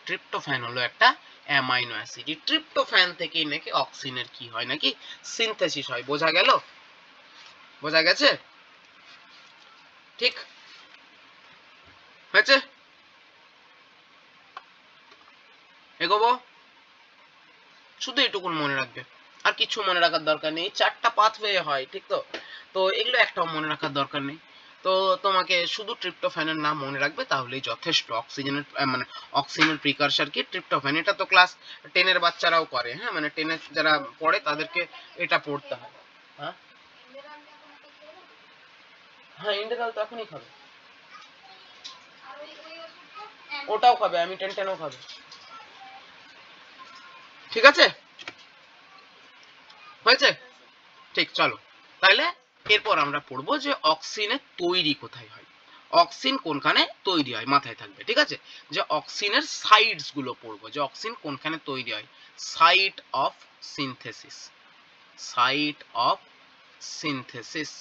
ট্রিপ্টোফ্যান হলো একটা অ্যামাইনো অ্যাসিড। এই ট্রিপ্টোফ্যান থেকেই নাকি অক্সিনের কি হয়, নাকি সিনথেসিস হয়। বোঝা গেল? বোঝা গেছে? ঠিক হয়েছে? এগোবো? শুধু এটুকুন মনে রাখবে, আর কিছু মনে রাখার দরকার নেই। 4টা পাথওয়ে হয়, ঠিক তো? তো এগুলো একটাও মনে রাখার দরকার নেই। তো তোমাকে শুধু ট্রিপ্টোফ্যানের নাম মনে রাখবে, তাহলেই যথেষ্ট। অক্সিজেনের মানে অক্সিজেনের প্রিকারসর কি? ট্রিপ্টোফ্যান। এটা তো ক্লাস 10 এর বাচ্চারাও করে, হ্যাঁ, মানে 10 এর যারা পড়ে তাদেরকে এটা পড়তে হয়। হ্যাঁ হ্যাঁ, ইন্ডেরাল তো এখনই খাবে, ওটাও খাবে, আমি 10ও খাবে। ঠিক আছে, হয়েছে? ঠিক, চলো তাহলে এরপর আমরা পড়বো যে অক্সিনের তৈরি কোথায় হয়, অক্সিন কোনখানে তৈরি হয়, মাথায় থাকবে। ঠিক আছে, যে অক্সিনের সাইটস গুলো পড়বো, যে অক্সিন কোনখানে তৈরি হয়। Site of synthesis, site of synthesis,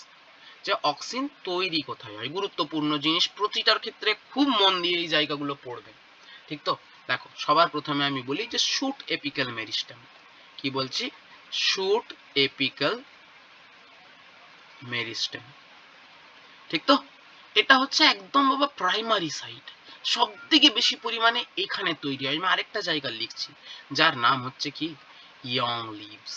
যে অক্সিন তৈরি কোথায় হয়। গুরুত্বপূর্ণ জিনিস, প্রতিটার ক্ষেত্রে খুব মন দিয়ে এই জায়গাগুলো পড়বে। ঠিক তো? দেখো, সবার প্রথমে আমি বলি যে শুট এপিক্যাল মেরিস্টেম। কি বলছি? Shoot apical meristem. ঠিক তো? এটা হচ্ছে একদম বাবা প্রাইমারি সাইট, সব থেকে বেশি পরিমাণে এখানে তৈরি হয়। আমি আরেকটা জায়গা লিখছি যার নাম হচ্ছে কি? Young leaves.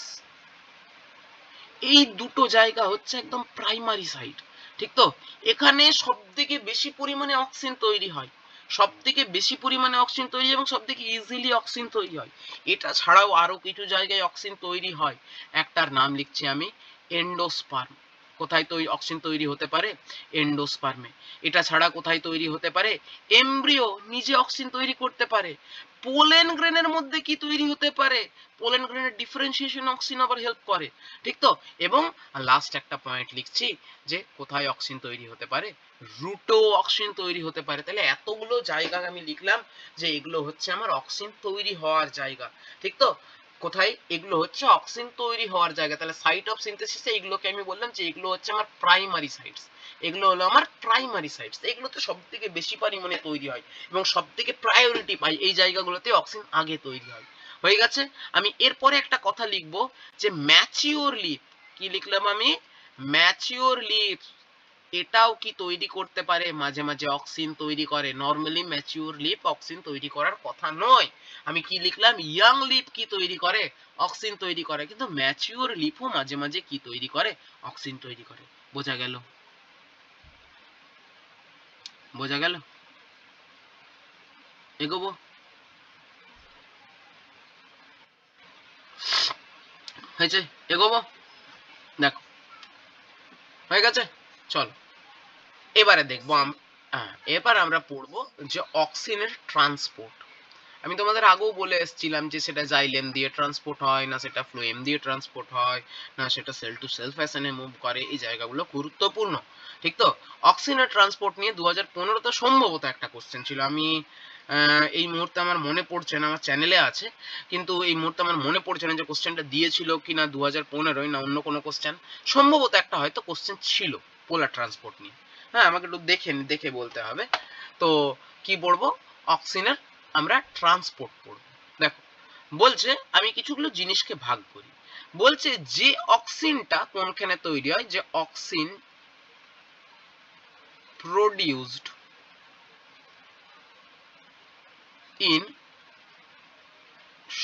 এই দুটো জায়গা হচ্ছে একদম প্রাইমারি সাইট। ঠিক তো? এখানে সব থেকে বেশি পরিমাণে অক্সিজেন তৈরি হয়, সব থেকে বেশি পরিমাণে অক্সিজেন তৈরি এবং সব থেকে ইজিলি অক্সিজেন তৈরি হয়। এটা ছাড়াও আরো কিছু জায়গায় অক্সিজেন তৈরি হয়, একটার নাম লিখছি আমি এন্ডোস্পার্ম। কোথায় তৈরি অক্সিজেন তৈরি হতে পারে? এন্ডোস্পার্মে। এটা ছাড়া কোথায় তৈরি হতে পারে? এমব্রিও নিজে অক্সিজেন তৈরি করতে পারে। পোলেন গ্রেনের মধ্যে কি তৈরি হতে পারে? পোলেন গ্রেনের ডিফারেন্সিয়েশন অক্সিজেন আবার হেল্প করে। ঠিক তো? এবং লাস্ট একটা পয়েন্ট লিখছি যে কোথায় অক্সিজেন তৈরি হতে পারে? রুটও অক্সিজেন তৈরি হতে পারে। তাহলে এতগুলো জায়গা আমি লিখলাম যে এগুলো হচ্ছে আমার অক্সিজেন তৈরি হওয়ার জায়গা। ঠিক তো? কোথায়? এগুলো হচ্ছে অক্সিজেন তৈরি হওয়ার জায়গা। তাহলে সাইট অফ সিনথেসিসে এগুলোকে আমি বললাম যে এগুলো হচ্ছে আমার প্রাইমারি সাইটস। এগুলো হলো আমার প্রাইমারি সাইটস। এগুলোতে সবথেকে বেশি পরিমাণে তৈরি হয় এবং সবথেকে প্রায়োরিটি পাই এই জায়গাগুলোতে অক্সিজেন আগে তৈরি হয়। হয়ে গেছে? আমি এরপরে একটা কথা লিখবো যে ম্যাচিওর লিফ। কি লিখলাম আমি? ম্যাচিওর লিফ এটাও কি তৈরি করতে পারে, মাঝে মাঝে অক্সিজেন তৈরি করে। নরমালি ম্যাচিওর লিফ অক্সিজেন তৈরি করার কথা নয়। আমি কি লিখলাম? ইয়াং লিফ কি তৈরি করে? অক্সিজেন তৈরি করে। কিন্তু ম্যাচিওর লিফও মাঝে মাঝে কি তৈরি করে? অক্সিজেন তৈরি করে। বোঝা গেল? বোঝা গেল? এগোবো? হয়েছে? এগোবো? দেখো, হয়ে গেছে? চলো এবারে দেখবো এবার আমরা পড়বো যে অক্সিজেনের ট্রান্সপোর্ট। আমি তোমাদের আগেও বলে এসেছিলাম যে সেটা জাইলেম দিয়ে ট্রান্সপোর্ট হয় না, সেটা ফ্লোয়েম দিয়ে ট্রান্সপোর্ট হয় না, সেটা সেল টু সেল ফ্যাশনে মুভ করে। এই জায়গাগুলো গুরুত্বপূর্ণ। ঠিক তো? অক্সিজেনের ট্রান্সপোর্ট নিয়ে 2015তে সম্ভবত একটা কোশ্চেন ছিল। আমি এই মুহূর্তে আমার মনে পড়ছে না, আমার চ্যানেলে আছে কিন্তু এই মুহূর্তে আমার মনে পড়ছে না যে কোশ্চেনটা দিয়েছিল কিনা 2015 না অন্য কোনো কোশ্চেন। সম্ভবত একটা হয়তো কোশ্চেন ছিল পোলার ট্রান্সপোর্ট নিয়ে। হ্যাঁ, আমাকে একটু দেখে বলতে হবে। তো কি পড়বো? অক্সিজেনের আমরা ট্রান্সপোর্ট পড়ব। দেখো, বলছে আমি কিছুগুলো জিনিসকে ভাগ করি। বলছে যে অক্সিজেনটা কোনখানে তৈরি হয়, যে oxygen produced in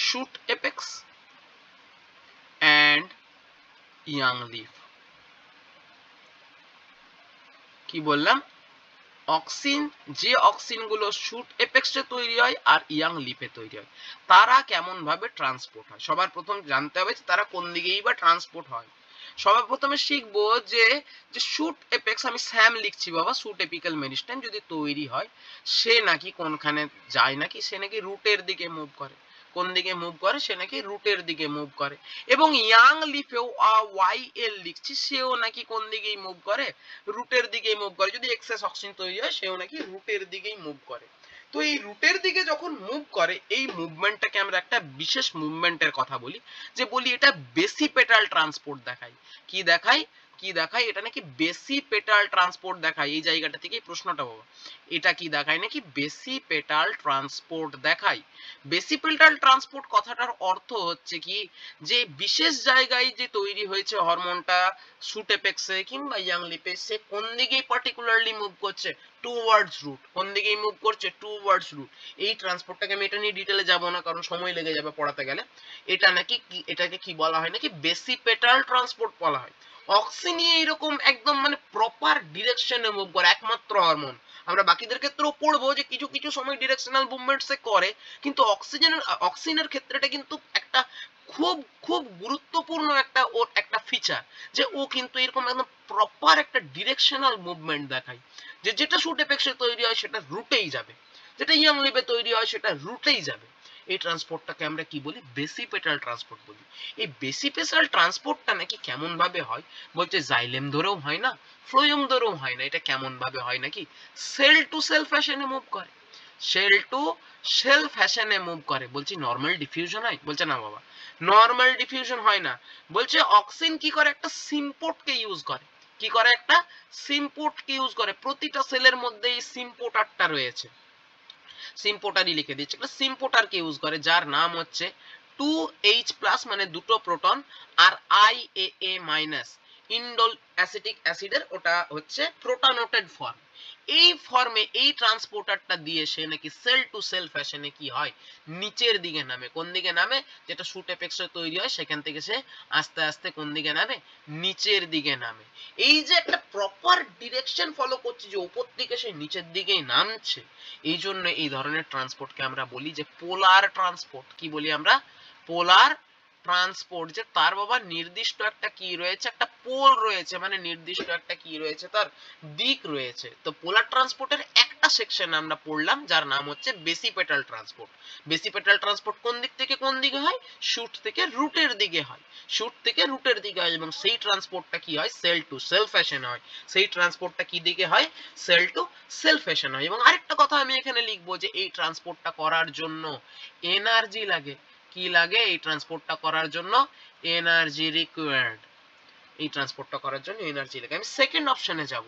shoot apex and young leaf। কি বললাম? অক্সিন, যে অক্সিন গুলো শুট এপেক্সে তৈরি হয় আর ইয়াং লিফে তৈরি হয়, তারা কেমন ভাবে ট্রান্সপোর্ট হয়। সবার প্রথম জানতে হবে যে তারা কোন দিকেই বা ট্রান্সপোর্ট হয়। সবার প্রথমে শিখবো যে যে শুট এপেক্স, আমি স্যাম লিখছি বাবা, শুট এপিক্যাল মেরিস্টেম যদি তৈরি হয় সে নাকি কোনখানে যায়, নাকি সে নাকি রুটের দিকে মুভ করে। কোন দিকে মুভ করে? সে নাকি রুটের দিকে মুভ করে। এবং ইয়াং লিফেও ওয়াই এল লিখছি, সেও নাকি কোন দিকেই মুভ করে? রুটের দিকেই মুভ করে। যদি এক্সেস অক্সিন তৈরি হয় সেও নাকি রুটের দিকেই মুভ করে। তো এই রুটের দিকে যখন মুভ করে, এই মুভমেন্টটাকে আমরা একটা বিশেষ মুভমেন্টের কথা বলি, যে বলি এটা বেসিপেটাল ট্রান্সপোর্ট দেখায়। কি দেখায়? কি দেখায়? এটা নাকি বেসিপেটাল ট্রান্সপোর্ট দেখায়। এই জায়গাটা থেকেই প্রশ্নটা বাবা, এটা কি দেখায়? নাকি বেসিপেটাল ট্রান্সপোর্ট দেখায়। বেসিপেটাল ট্রান্সপোর্ট কথাটার অর্থ হচ্ছে কি, যে বিশেষ জায়গায় যে তৈরি হয়েছে হরমোনটা শুট এপেক্সে কিংবা ইয়াং লিপে, সে কোন দিকেই পার্টিকুলারলি মুভ করছে? Towards root. কোন দিকেই মুভ করছে? Towards root. এই ট্রান্সপোর্টটাকে আমি এটা নিয়ে ডিটেলে যাব না, কারণ সময় লেগে যাবে পড়াতে গেলে। এটা নাকি এটাকে কি বলা হয়? নাকি বেসিপেটাল ট্রান্সপোর্ট বলা হয়। অক্সি নিয়ে এরকম একদম মানে প্রপার ডিরেকশনে মুভ করে একমাত্র হরমোন। আমরা বাকিদের ক্ষেত্রেও পড়বো যে কিছু কিছু সময় ডিরেকশনাল মুভমেন্টস করে, কিন্তু অক্সিনের ক্ষেত্রেটা কিন্তু একটা খুব খুব গুরুত্বপূর্ণ একটা ওর একটা ফিচার, যে ও কিন্তু এরকম একদম প্রপার একটা ডিরেকশনাল মুভমেন্ট দেখায়। যে যেটা শুট এপেক্সে তৈরি হয় সেটা রুটেই যাবে, যেটা ইয়াং লিপে তৈরি হয় সেটা রুটেই যাবে। এই ট্রান্সপোর্টটাকে আমরা কি বলি? বেসিপেটাল ট্রান্সপোর্ট বলি। এই বেসিপেটাল ট্রান্সপোর্টটা নাকি কেমন ভাবে হয়? বলছে জাইলেম ধরেও হয় না, ফ্লোয়েম ধরেও হয় না। এটা কেমন ভাবে হয়? নাকি সেল টু সেল ফ্যাশনে মুভ করে। সেল টু সেল ফ্যাশনে মুভ করে। বলছি নরমাল ডিফিউশন হয়? বলছে না বাবা, নরমাল ডিফিউশন হয় না। বলছে অক্সিন কি করে? একটা সিম্পোর্টকে ইউজ করে। কি করে? একটা সিম্পোর্টকে ইউজ করে। প্রতিটা সেলের মধ্যে এই সিম্পোর্টারটা রয়েছে। সিম্পোর্টারই লিখে দিচ্ছে, একটা সিম্পোর্টারকে ইউজ করে, যার নাম হচ্ছে 2H+ মানে দুটো প্রোটন, আর IAA- ইন্ডোল অ্যাসিটিক অ্যাসিডের ওটা হচ্ছে প্রোটানোটেড ফর্ম। এই ফর্মে এই ট্রান্সপোর্টারটা দিয়ে সে নাকি সেল টু সেল ফ্যাশনে কি হয়? নিচের দিকে নামে। কোন দিকে নামে? যেটা শুট এপেক্সে তৈরি হয় সেখান থেকে সে আস্তে আস্তে কোন দিকে নামে? নিচের দিকে নামে। এই যে একটা প্রপার ডিরেকশন ফলো করছে, যে উপর থেকে সে নিচের দিকেই নামছে, এই জন্য এই ধরনের ট্রান্সপোর্টকে আমরা বলি যে পোলার ট্রান্সপোর্ট। কি বলি আমরা? পোলার ট্রান্সপোর্ট। যে তার বাবা নির্দিষ্ট একটা কি রয়েছে? একটা পোল রয়েছে, মানে নির্দিষ্ট একটা কি রয়েছে? তার দিক রয়েছে। তো পোলার ট্রান্সপোর্টের একটা সেকশন আমরা পড়লাম, যার নাম হচ্ছে বেসিপেটাল ট্রান্সপোর্ট। বেসিপেটাল ট্রান্সপোর্ট কোন দিক থেকে কোন দিকে হয়? শুট থেকে রুটের দিকে হয়। শুট থেকে রুটের দিকে হয়, এবং সেই ট্রান্সপোর্টটা কি হয়? সেল টু সেল ফ্যাশন হয়। সেই ট্রান্সপোর্টটা কি দিকে হয়? সেল টু সেল ফ্যাশন হয়। এবং আরেকটা কথা আমি এখানে লিখবো, যে এই ট্রান্সপোর্টটা করার জন্য এনার্জি লাগে। কি লাগে? এই ট্রান্সপোর্টটা করার জন্য এনার্জি রিকোয়ার্ড। এই ট্রান্সপোর্টটা করার জন্য এনার্জি লাগে। আমি সেকেন্ড অপশনে যাব,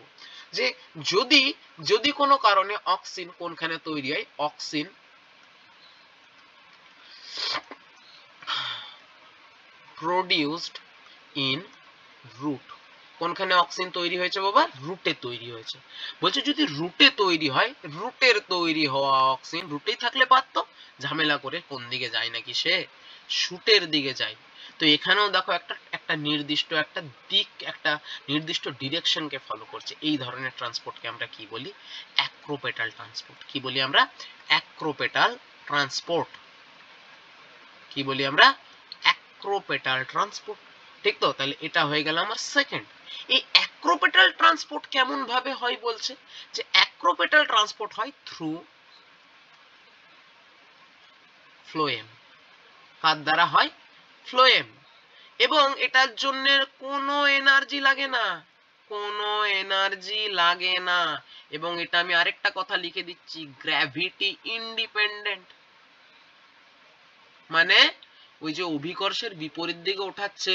যে যদি যদি কোনো কারণে অক্সিন কোনখানে তৈরি হয়? Auxin produced in root. কোনখানে অক্সিন তৈরি হয়েছে বাবা? রুটে তৈরি হয়েছে। বলছে যদি রুটে তৈরি হয়, রুটের তৈরি হওয়া অক্সিন রুটেই থাকলে পারতো, ঝামেলা করে কোন দিকে যায় নাকি সে? শুটের দিকে যায়। তো এখানেও দেখো একটা একটা নির্দিষ্ট একটা দিক, একটা নির্দিষ্ট ডিরেকশনকে ফলো করছে। এই ধরনের ট্রান্সপোর্টকে আমরা কি বলি? অ্যাক্রোপেটাল ট্রান্সপোর্ট। কি বলি আমরা? অ্যাক্রোপেটাল ট্রান্সপোর্ট। কি বলি আমরা? অ্যাক্রোপেটাল ট্রান্সপোর্ট। ঠিক তো? তাহলে এটা হয়ে গেল আমার সেকেন্ড। এই অ্যাক্রোপেটাল ট্রান্সপোর্ট কেমন ভাবে হয় বলছে? যে অ্যাক্রোপেটাল ট্রান্সপোর্ট হয় থ্রু ফ্লোয়েম। কার দ্বারা হয়? ফ্লোয়েম। এবং এটার জন্য কোনো এনার্জি লাগে না, কোনো এনার্জি লাগে না। এবং এটা আমি আরেকটা কথা লিখে দিচ্ছি, গ্র্যাভিটি ইন্ডিপেন্ডেন্ট। মানে ওই যে অভিকর্ষের বিপরীত দিকে ওঠাচ্ছে,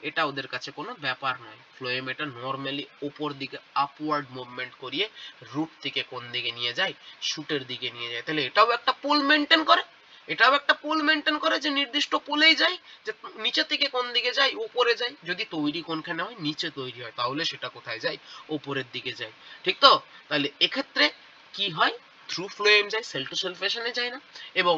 এটা ওদের কাছে কোনো ব্যাপার নয়। ফ্লোয়েম এটা নরমালি উপর দিকে আপওয়ার্ড মুভমেন্ট করিয়ে রুট থেকে কোন দিকে নিয়ে যায়? শুটের দিকে নিয়ে যায়। তাহলে এটাও একটা পোল মেনটেন করে। এটাও একটা পোল মেনটেন করে, যে নির্দিষ্ট পোলেই যায়, যে নিচে থেকে কোন দিকে যায়? উপরে যায়। যদি তৈরি কোনখানে হয়? নিচে তৈরি হয়, তাহলে সেটা কোথায় যায়? উপরের দিকে যায়। ঠিক তো? তাহলে এক্ষেত্রে কি হয়? থ্রু ফ্লোয়েম যায়, সেল টু সেল ফ্যাশনে যায় না। এবং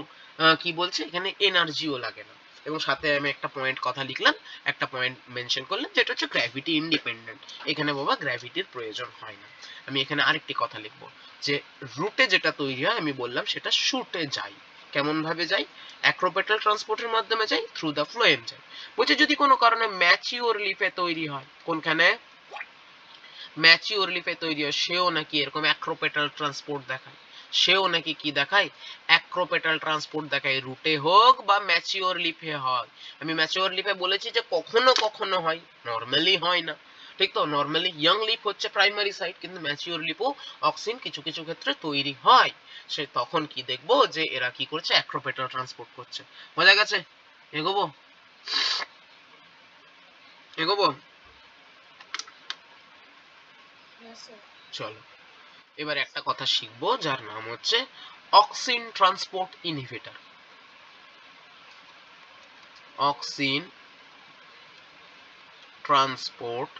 কি বলছে এখানে? এনার্জিও লাগে না। এবং সাথে আমি একটা পয়েন্ট কথা লিখলাম, একটা পয়েন্ট মেনশন করলাম, যেটা হচ্ছে গ্র্যাভিটি ইন্ডিপেন্ডেন্ট। এখানে বাবা গ্র্যাভিটির প্রয়োজন হয় না। আমি এখানে আরেকটি কথা লিখবো, যে রুটে যেটা তৈরি হয় আমি বললাম সেটা শুটে যায়। কেমন ভাবে যায়? অ্যাক্রোপেটাল ট্রান্সপোর্টের মাধ্যমে যায়, থ্রু দ্য ফ্লোয়েম যায়। বলছে যদি কোনো কারণে ম্যাচিওর লিফে তৈরি হয়, কোনখানে ম্যাচিওর লিফে তৈরি হয়, সেও নাকি এরকম অ্যাক্রোপেটাল ট্রান্সপোর্ট দেখায়, সেও নাকি কি দেখায়? অ্যাক্রোপেটাল ট্রান্সপোর্ট দেখায়, রুটে হোক বা ম্যাচিওর লিফে হয়। আমি ম্যাচিওর লিফে বলেছি যে কখনো কখনো হয়, নরমালি হয় না, ঠিক তো? নরমালি ইয়াং লিফ হচ্ছে প্রাইমারি সাইট, কিন্তু ম্যাচিওর লিফও অক্সিন কিছু কিছু ক্ষেত্রে তৈরি হয়। সে তখন কি দেখবো যে এরা কি করছে? অ্যাক্রোপেটাল ট্রান্সপোর্ট করছে। বোঝা গেছে? এগোবো এগোবো চলো এবার একটা কথা শিখবো যার নাম হচ্ছে auxin transport inhibitor. Auxin transport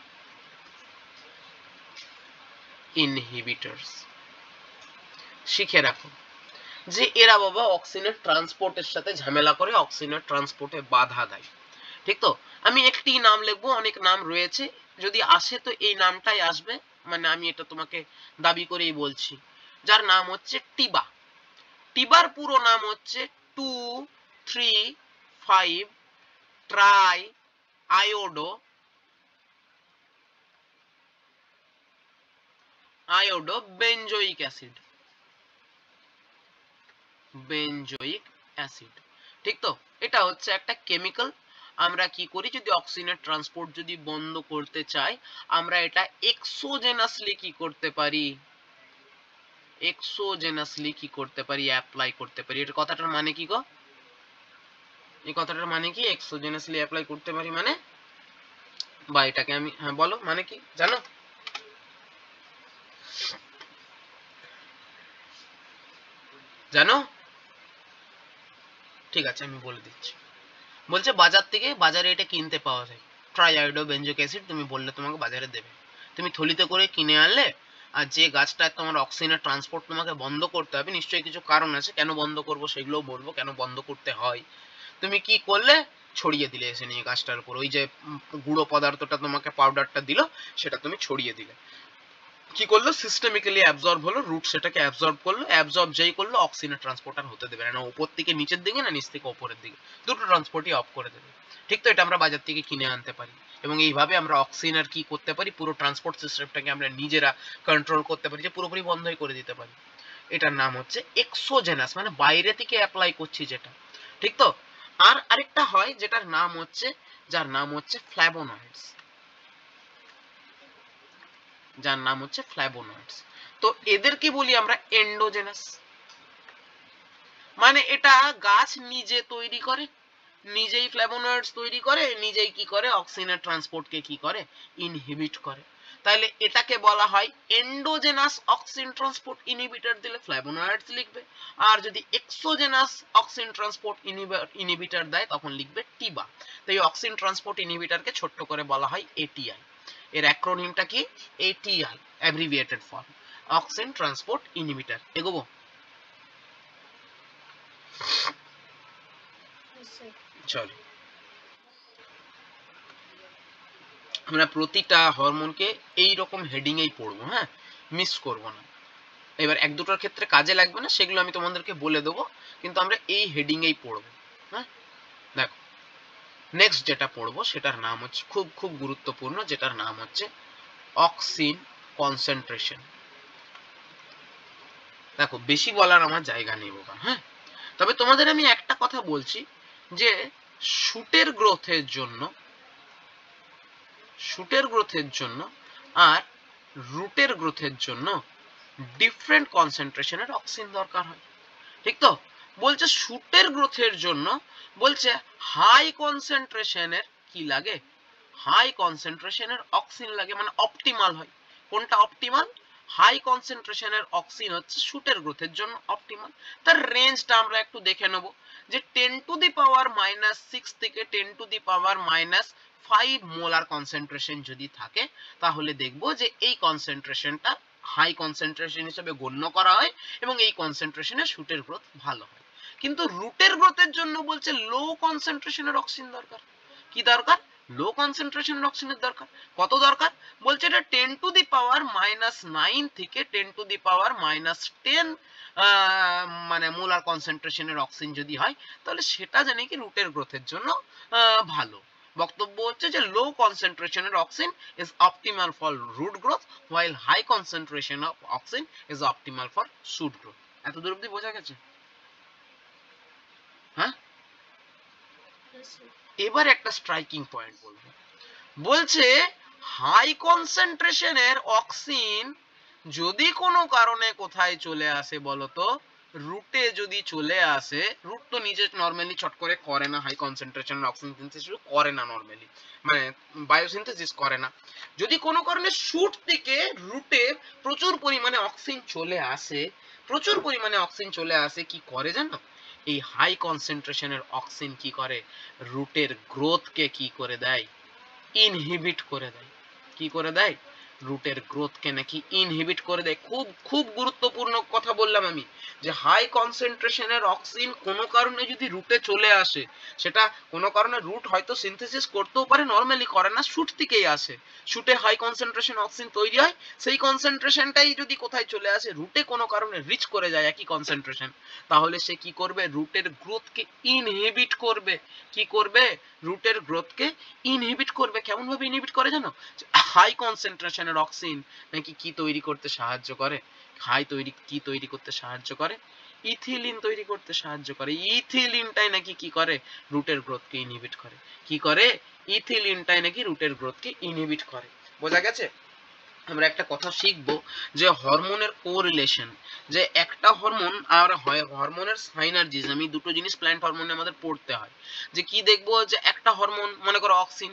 inhibitors শিখে রাখো যে এরা বাবা অক্সিনের ট্রান্সপোর্টের সাথে ঝামেলা করে, অক্সিনের ট্রান্সপোর্টে বাধা দেয়, ঠিক তো? আমি একটি নাম লিখবো, অনেক নাম রয়েছে, যদি আসে তো এই নামটাই আসবে, মানে আমি এটা তোমাকে দাবি করেই বলছি, যার নাম হচ্ছে টিবা। টিবার পুরো নাম হচ্ছে 2,3,5 try iodo benzoic acid. Benzoic acid, ঠিক তো? এটা হচ্ছে একটা কেমিক্যাল। আমরা কি করি, যদি অক্সিজেনের ট্রান্সপোর্ট যদি বন্ধ করতে চাই, আমরা এটা এক্সোজেনাসলি কি করতে পারি? এক্সোজেনাসলি কি করতে পারি? অ্যাপ্লাই করতে পারি। এর কথাটার মানে কি গো? এই কথাটার মানে কি? এক্সোজেনাসলি অ্যাপ্লাই করতে পারি মানে, বা এটাকে আমি, হ্যাঁ বলো মানে কি জানো? জানো? ঠিক আছে, আমি বলে দিচ্ছি। বলছে বাজার থেকে, বাজারে এটা কিনতে পাওয়া যায়, ট্রাইআয়োডো বেঞ্জোইক অ্যাসিড। তুমি বললে তোমাকে বাজারে দেবে, তুমি থলিতে করে কিনে আনলে, আর যে গাছটা তোমার অক্সিজেনের ট্রান্সপোর্ট তোমাকে বন্ধ করতে হবে, নিশ্চয়ই কিছু কারণ আছে, কেন বন্ধ করবো সেগুলোও বলবো, কেন বন্ধ করতে হয়। তুমি কি করলে? ছড়িয়ে দিলে এসে নিয়ে গাছটার উপর, ওই যে গুঁড়ো পদার্থটা তোমাকে পাউডারটা দিল, সেটা তুমি ছড়িয়ে দিলে। কি করলো? সিস্টেমিক্যালি অ্যাবজর্ব হলো, রুট সেটাকে অ্যাবজর্ব করলো, অ্যাবজর্ব যেই করলো অক্সিজেনের ট্রান্সপোর্টার হতে দেবে না, উপর থেকে নিচের দিকে না নিচ থেকে উপরের দিকে, দুটো ট্রান্সপোর্টই অফ করে দেবে, ঠিক তো? এটা আমরা বাজার থেকে কিনে আনতে পারি, এবং এইভাবে আমরা অক্সিজেনের কি করতে পারি? পুরো ট্রান্সপোর্ট সিস্টেমটাকে আমরা নিজেরা কন্ট্রোল করতে পারি, যে পুরোপুরি বন্ধই করে দিতে পারি। এটার নাম হচ্ছে এক্সোজেনাস, মানে বাইরে থেকে অ্যাপ্লাই করছি যেটা, ঠিক তো? আর আরেকটা হয় যেটার নাম হচ্ছে, যার নাম হচ্ছে ফ্ল্যাভোনয়েডস, যার নাম হচ্ছে ফ্ল্যাভোনয়েডস। তো এদেরকে বলি আমরা এন্ডোজেনাস, মানে এটা গাছ নিজে তৈরি করে, নিজেই ফ্ল্যাভোনয়েডস তৈরি করে, নিজেই কি করে? অক্সিজেনের ট্রান্সপোর্টকে কি করে? ইনহিবিট করে। তাহলে এটাকে বলা হয় এন্ডোজেনাস অক্সিজেন ট্রান্সপোর্ট ইনহিবিটর, দিলে ফ্ল্যাভোনয়েডস লিখবে। আর যদি এক্সোজেনাস অক্সিজেন ট্রান্সপোর্ট ইনহিবিটর দেয়, তখন লিখবে টিবা। তো এই অক্সিজেন ট্রান্সপোর্ট ইনহিবিটরকে ছোট্ট করে বলা হয় এটিআই। এর অ্যাক্রোনিমটা কি? ATI, abbreviated form, oxygen transport inhibitor. এগোবো? চলো আমরা প্রতিটা হরমোনকে এই রকম হেডিং এই পড়বো, হ্যাঁ, মিস করব না। এবার এক দুটোর ক্ষেত্রে কাজে লাগবে না, সেগুলো আমি তোমাদেরকে বলে দেবো, কিন্তু আমরা এই হেডিং এই পড়বো, হ্যাঁ। দেখো, নেক্সট যেটা পড়বো সেটার নাম হচ্ছে, খুব খুব গুরুত্বপূর্ণ, যেটার নাম হচ্ছে অক্সিন কনসেন্ট্রেশন। দেখো, বেশি বলার আমার জায়গা নেই বাবা, হ্যাঁ। তবে তোমাদের আমি একটা কথা বলছি, যে শুটের গ্রোথের জন্য, শুটের গ্রোথের জন্য আর রুটের গ্রোথের জন্য ডিফারেন্ট কনসেন্ট্রেশনের অক্সিন দরকার হয়, ঠিক তো? বলছে শুটের গ্রোথের জন্য, বলছে হাই কনসেন্ট্রেশনের কি লাগে? হাই কনসেন্ট্রেশনের অক্সিন লাগে, মানে অপটিমাল হয়। কোনটা অপটিমাল? হাই কনসেন্ট্রেশনের অক্সিন হচ্ছে শুটের গ্রোথের জন্য অপটিমাল। তার রেঞ্জটা আমরা একটু দেখে নেব, যে 10⁻⁻6 থেকে 10⁻⁻5 মোলার কনসেন্ট্রেশন যদি থাকে, তাহলে দেখব যে এই কনসেন্ট্রেশনটা হাই কনসেন্ট্রেশন হিসেবে গণ্য করা হয়, এবং এই কনসেন্ট্রেশনে শুটের গ্রোথ ভালো হয়। কিন্তু রুটের গ্রোথের জন্য বলছে লো কনসেন্ট্রেশনের অক্সিন দরকার। কি দরকার? লো কনসেন্ট্রেশনের অক্সিজেনের দরকার। কত দরকার বলছে, এটা 10⁻⁹ থেকে 10⁻⁻10 মানে মোলার কনসেন্ট্রেশনের অক্সিজেন যদি হয়, তাহলে সেটা জানি কি রুটের গ্রোথের জন্য ভালো। বক্তব্য হচ্ছে যে লো কনসেন্ট্রেশনের oxygen is optimal for root growth while high concentration of oxygen is optimal for shoot growth। এত দূর অবধি বোঝা গেছে? হ্যাঁ, এবার একটা স্ট্রাইকিং পয়েন্ট বলবো। বলছে হাই কনসেন্ট্রেশনের অক্সিজেন যদি কোনো কারণে কোথায় চলে আসে বলতো, রুটে যদি চলে আসে, রুট তো নিজে নরমালি চট করে করে না হাই কনসেন্ট্রেশনের অক্সিজেন সিনথেসিস করে না নরমালি, মানে বায়োসিনথেসিস করে না। যদি কোনো কারণে শুট থেকে রুটে প্রচুর পরিমাণে অক্সিজেন চলে আসে, প্রচুর পরিমাণে অক্সিজেন চলে আসে, কি করে জানো? এই হাই কনসেন্ট্রেশনের অক্সিজেন কি করে, রুটের গ্রোথকে কি করে দেয়, ইনহিবিট করে দেয়। কি করে দেয়? রুটের গ্রোথকে নাকি ইনহিবিট করে দেয়। খুব খুব গুরুত্বপূর্ণ কথা বললাম আমি, যে হাই কনসেন্ট্রেশনের অক্সিজেন কোনো কারণে যদি রুটে চলে আসে, সেটা কোনো কারণে রুট হয়তো সিনথেসিস করতেও পারে, নরমালি করে না, শুট থেকেই আসে, শুটে হাই কনসেন্ট্রেশন অক্সিজেন তৈরি হয়, সেই কনসেন্ট্রেশনটাই যদি কোথায় চলে আসে, রুটে কোনো কারণে রিচ করে যায় একই কনসেন্ট্রেশন, তাহলে সে কি করবে, রুটের গ্রোথকে ইনহিবিট করবে। কি করবে? রুটের গ্রোথকে ইনহিবিট করবে। কেমন ভাবে ইনহিবিট করে জানো? হাই কনসেন্ট্রেশনের অক্সিজেন নাকি কি তৈরি করতে সাহায্য করে, কি তৈরি করতে সাহায্য করে, ইথিলিন তৈরি করতে সাহায্য করে। ইথিলিনটাই নাকি কি করে, রুটের গ্রোথকে ইনহিবিট করে। কি করে? ইথিলিনটাই নাকি রুটের গ্রোথকে ইনহিবিট করে। বোঝা গেছে? আমরা একটা কথা শিখবো যে হরমোনের কোরিলেশন, যে একটা হরমোন আর হরমোনের সাইনার্জিজম, এই দুটো জিনিস প্ল্যান্ট হরমোনে আমাদের পড়তে হয়। যে কি দেখবো, যে একটা হরমোন মনে করো অক্সিন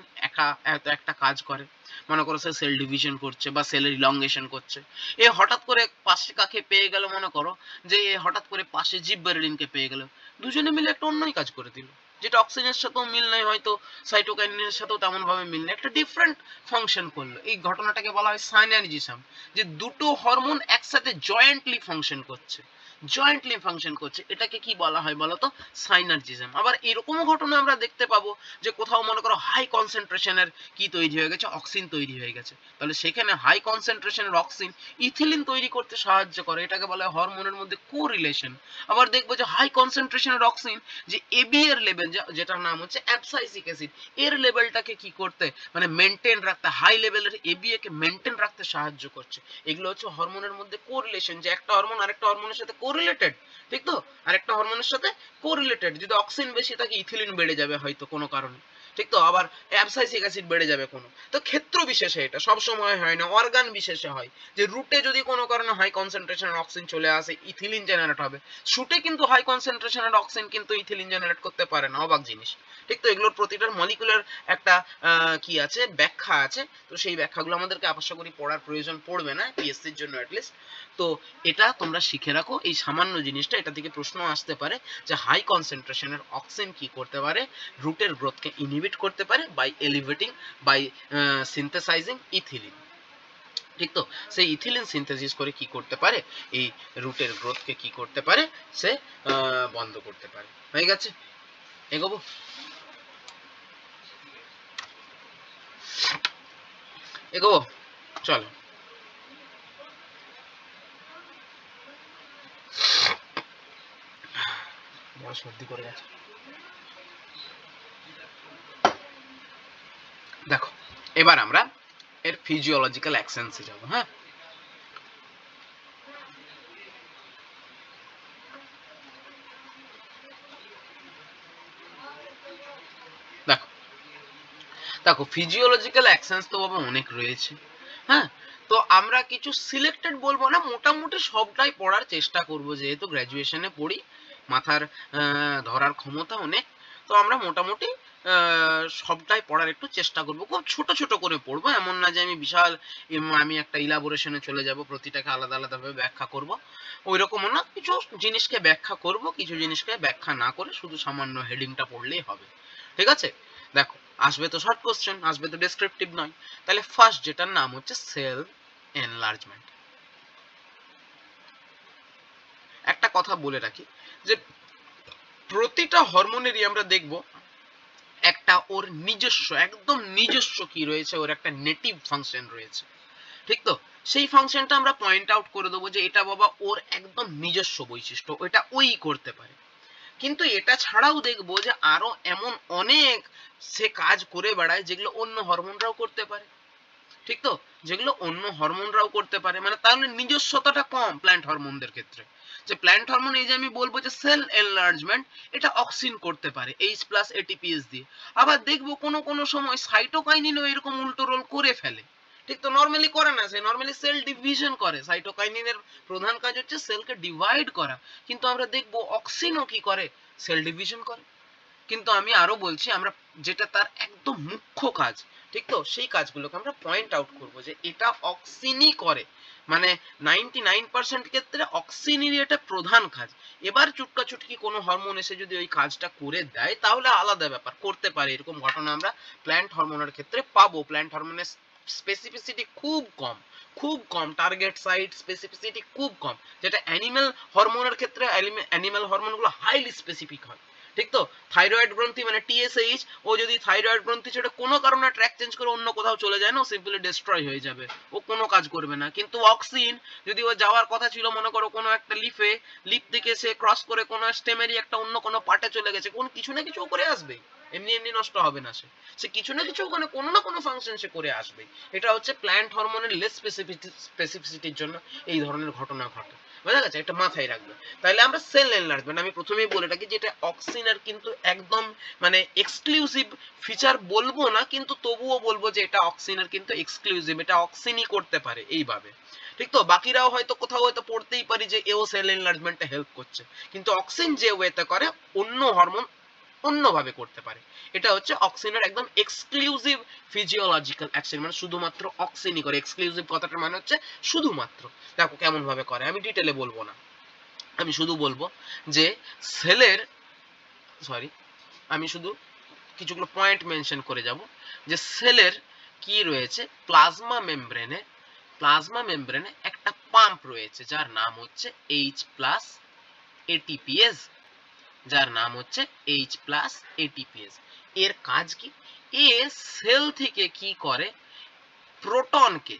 একটা কাজ করে, মনে করো সে সেল ডিভিশন করছে বা সেলের ইলংগেশন করছে, এ হঠাৎ করে পাশে কাকে পেয়ে গেল, মনে করো যে হঠাৎ করে পাশে জিববেরেলিনকে পেয়ে গেল, দুজনে মিলে একটা অন্যই কাজ করে দিল, যেটা অক্সিজেনের সাথেও মিল নাই, হয়তো সাইটোকাইনিনের সাথেও তেমন ভাবে মিল নেই, একটা ডিফারেন্ট ফাংশন করলো। এই ঘটনাটাকে বলা হয় সাইনার্জিজম, যে দুটো হরমোন একসাথে জয়েন্টলি ফাংশন করছে, এটাকে কি বলা হয় বলতো? সাইনার্জিজম। আবার এরকমও ঘটনা আমরা দেখতে পাবো যে কোথাও মনে করো হাই কনসেন্ট্রেশনের কি তৈরি হয়ে গেছে, অক্সিজেন তৈরি হয়ে গেছে, তাহলে সেখানে হাই কনসেন্ট্রেশনের অক্সিজেন ইথিলিন তৈরি করতে সাহায্য করে, এটাকে বলা হয় হরমোনের মধ্যে কোরিলেশন। আবার দেখবো যে হাই কনসেন্ট্রেশনের অক্সিজেন, যে এবি এর লেভেল, যেটার নাম হচ্ছে অ্যাবসাইসিক অ্যাসিড, এর লেভেলটাকে কি করতে, মানে মেনটেন রাখতে, হাই লেভেলের এবিএ কে মেনটেন রাখতে সাহায্য করছে। এগুলো হচ্ছে হরমোনের মধ্যে কোরিলেশন, যে একটা হরমোন আরেকটা হরমোনের সাথে কোরিলেটেড, ঠিক তো? আরেকটা হরমোনের সাথে কোরিলেটেড, যদি অক্সিজেন বেশি থাকে ইথিলিন বেড়ে যাবে হয়তো কোনো কারণে, ঠিক তো? আবার অ্যাবসাইসিক অ্যাসিড বেড়ে যাবে কোনো, তো ক্ষেত্র বিশেষে, এটা সব সময় হয় না, অর্গান বিশেষে হয়, যে রুটে যদি কোনো কারণে হাই কনসেন্ট্রেশনের অক্সিজেন চলে আসে, ইথিলিন জেনারেট হবে। শুটে কিন্তু হাই কনসেন্ট্রেশনের অক্সিজেন কিন্তু ইথিলিন জেনারেট করতে পারে না, অবাক জিনিস, ঠিক তো? এগুলোর প্রতিটার মলিকুলার একটা কি আছে, ব্যাখ্যা আছে, তো সেই ব্যাখ্যাগুলো আমাদেরকে আশা করি পড়ার প্রয়োজন পড়বে না পিএসসির জন্য অ্যাটলিস্ট। তো এটা তোমরা শিখে রাখো, এই সামান্য জিনিসটা, এটা থেকে প্রশ্ন আসতে পারে যে হাই কনসেন্ট্রেশনের অক্সিজেন কি করতে পারে, রুটের গ্রোথকে ইনহিবিট করতে পারে বাই এলিভেটিং, বাই সিনথেসাইজিং ইথিলিন, ঠিক তো? সেই ইথিলিন সিনথেসিস করে কি করতে পারে, এই রুটের গ্রোথকে কি করতে পারে, সে বন্ধ করতে পারে। হয়ে গেছে? এগোবো? এগোবো, চলো। বড় সর্দি করে গেছে। দেখো, এবার আমরা এর ফিজিওলজিক্যাল অ্যাকশনসে যাব। হ্যাঁ, দেখো দেখো ফিজিওলজিক্যাল অ্যাকশনস তো বাবা অনেক রয়েছে। হ্যাঁ, তো আমরা কিছু সিলেক্টেড বলবো না, মোটামুটি সবটাই পড়ার চেষ্টা করব, যেহেতু গ্র্যাজুয়েশনে পড়ি, মাথার ধরার ক্ষমতা অনেক, তো আমরা মোটামুটি সবটাই পড়ার একটু চেষ্টা করব, খুব ছোট ছোট করে পড়বো, এমন না যে আমি বিশাল আমি একটা ইলাবোরেশনে চলে যাব, প্রতিটাকে আলাদা আলাদাভাবে ব্যাখ্যা করব, ওই রকমও না, কিছু জিনিসকে ব্যাখ্যা করব, কিছু জিনিসকে ব্যাখ্যা না করে শুধু সামান্য হেডিংটা পড়লেই হবে, ঠিক আছে? দেখো, আসবে তো শর্ট কোশ্চেন, আসবে তো ডেসক্রিপটিভ নয়। তাহলে ফার্স্ট যেটার নাম হচ্ছে সেল এনলার্জমেন্ট। একটা কথা বলে রাখি, যে প্রতিটা হরমোনেরই আমরা দেখব একটা ওর নিজস্ব, একদম নিজস্ব কি রয়েছে, ওর একটা নেটিভ ফাংশন রয়েছে, ঠিক তো? সেই ফাংশনটা আমরা পয়েন্ট আউট করে দেবো যে এটা বাবা ওর একদম নিজস্ব বৈশিষ্ট্য, এটা ওই করতে পারে। কিন্তু এটা ছাড়াও দেখবো যে আরো এমন অনেক সে কাজ করে বেড়ায় যেগুলো অন্য হরমোনরাও করতে পারে, ঠিক তো? যেগুলো অন্য হরমোনরাও করতে পারে, মানে তাহলে নিজস্বতাটা কম প্ল্যান্ট হরমোনদের ক্ষেত্রে। যে প্ল্যান্ট হরমোন, এই যে আমি বলবো যে সেল এনলার্জমেন্ট, এটা অক্সিন করতে পারে H প্লাস ATPase দিয়ে। আবার দেখবো কোনো কোনো সময় সাইটোকাইনিনও এরকম উল্টো রোল করে ফেলে, ঠিক তো? নর্মালি করে না, সে নর্মালি সেল ডিভিশন করে। সাইটোকাইনিনের প্রধান কাজ হচ্ছে সেলকে ডিভাইড করা, কিন্তু আমরা দেখবো অক্সিনও কি করে, সেল ডিভিশন করে। কিন্তু আমি আরো বলছি, আমরা যেটা তার একদম মুখ্য কাজ, ঠিক তো, সেই কাজগুলোকে আমরা পয়েন্ট আউট করবো যে এটা অক্সিনই করে, মানে 99% ক্ষেত্রে অক্সিনেরই এটা প্রধান কাজ। এবার চুটকা চুটকি কোনো হরমোন এসে যদি ওই কাজটা করে দেয় তাহলে আলাদা ব্যাপার, করতে পারে, এরকম ঘটনা আমরা প্ল্যান্ট হরমোনের ক্ষেত্রে পাবো। প্ল্যান্ট হরমোনের স্পেসিফিসিটি খুব কম, খুব কম, টার্গেট সাইট স্পেসিফিসিটি খুব কম, যেটা অ্যানিমাল হরমোনের ক্ষেত্রে অ্যানিমাল হরমোনগুলো হাইলি স্পেসিফিক হয়, ঠিক তো? থাইরয়েড গ্রন্থি মানে TSH, ও যদি থাইরয়েড গ্রন্থি ছেড়ে কোনো কারণে ট্র্যাক চেঞ্জ করে অন্য কোথাও চলে যায় না, ও সিম্পলি ডিস্ট্রয় হয়ে যাবে, ও কোনো কাজ করবে না। কিন্তু অক্সিন যদি ও যাওয়ার কথা ছিল, মনে করো কোনো একটা লিফে, লিফ থেকে সে ক্রস করে কোনো স্টেমেরই একটা অন্য কোনো পার্টে চলে গেছে, কোন কিছু না কিছু করে আসবে, এমনি এমনি নষ্ট হবে না, সে কিছু না কিছু ওখানে কোনো না কোনো ফাংশন সে করে আসবে। এটা হচ্ছে প্ল্যান্ট হরমোনের লেস স্পেসিফিসিটির জন্য এই ধরনের ঘটনা ঘটে, বোঝা গেছে? এটা মাথায় রাখবে। তাহলে আমরা সেল এনলার্জমেন্ট, আমি প্রথমেই বলে রাখি যে এটা অক্সিনের কিন্তু একদম মানে এক্সক্লুসিভ ফিচার বলবো না, কিন্তু তবুও বলবো যে এটা অক্সিনের কিন্তু এক্সক্লুসিভ, এটা অক্সিনই করতে পারে এইভাবে, ঠিক তো? বাকিরাও হয়তো কোথাও হয়তো পড়তেই পারি যে এও সেল এনলার্জমেন্টে হেল্প করছে, কিন্তু অক্সিন যে ওয়েতে করে অন্য হরমোন অন্যভাবে করতে পারে। এটা হচ্ছে অক্সিনের একদম এক্সক্লুসিভ ফিজিওলজিক্যাল অ্যাকশন, মানে শুধুমাত্র অক্সিনই করে। এক্সক্লুসিভ কথাটার মানে হচ্ছে শুধুমাত্র। দেখো কেমন ভাবে করে, আমি ডিটেলে বলবো না, আমি শুধু বলবো যে সেলের, সরি, আমি শুধু কিছুগুলো পয়েন্ট মেনশন করে যাব যে সেলের কি রয়েছে, প্লাজমা মেমব্রেনে একটা পাম্প রয়েছে যার নাম হচ্ছে H প্লাস ATPase, যার নাম হচ্ছে H প্লাস ATPase। এর কাজ কি? এ সেল থেকে কি করে, প্রোটনকে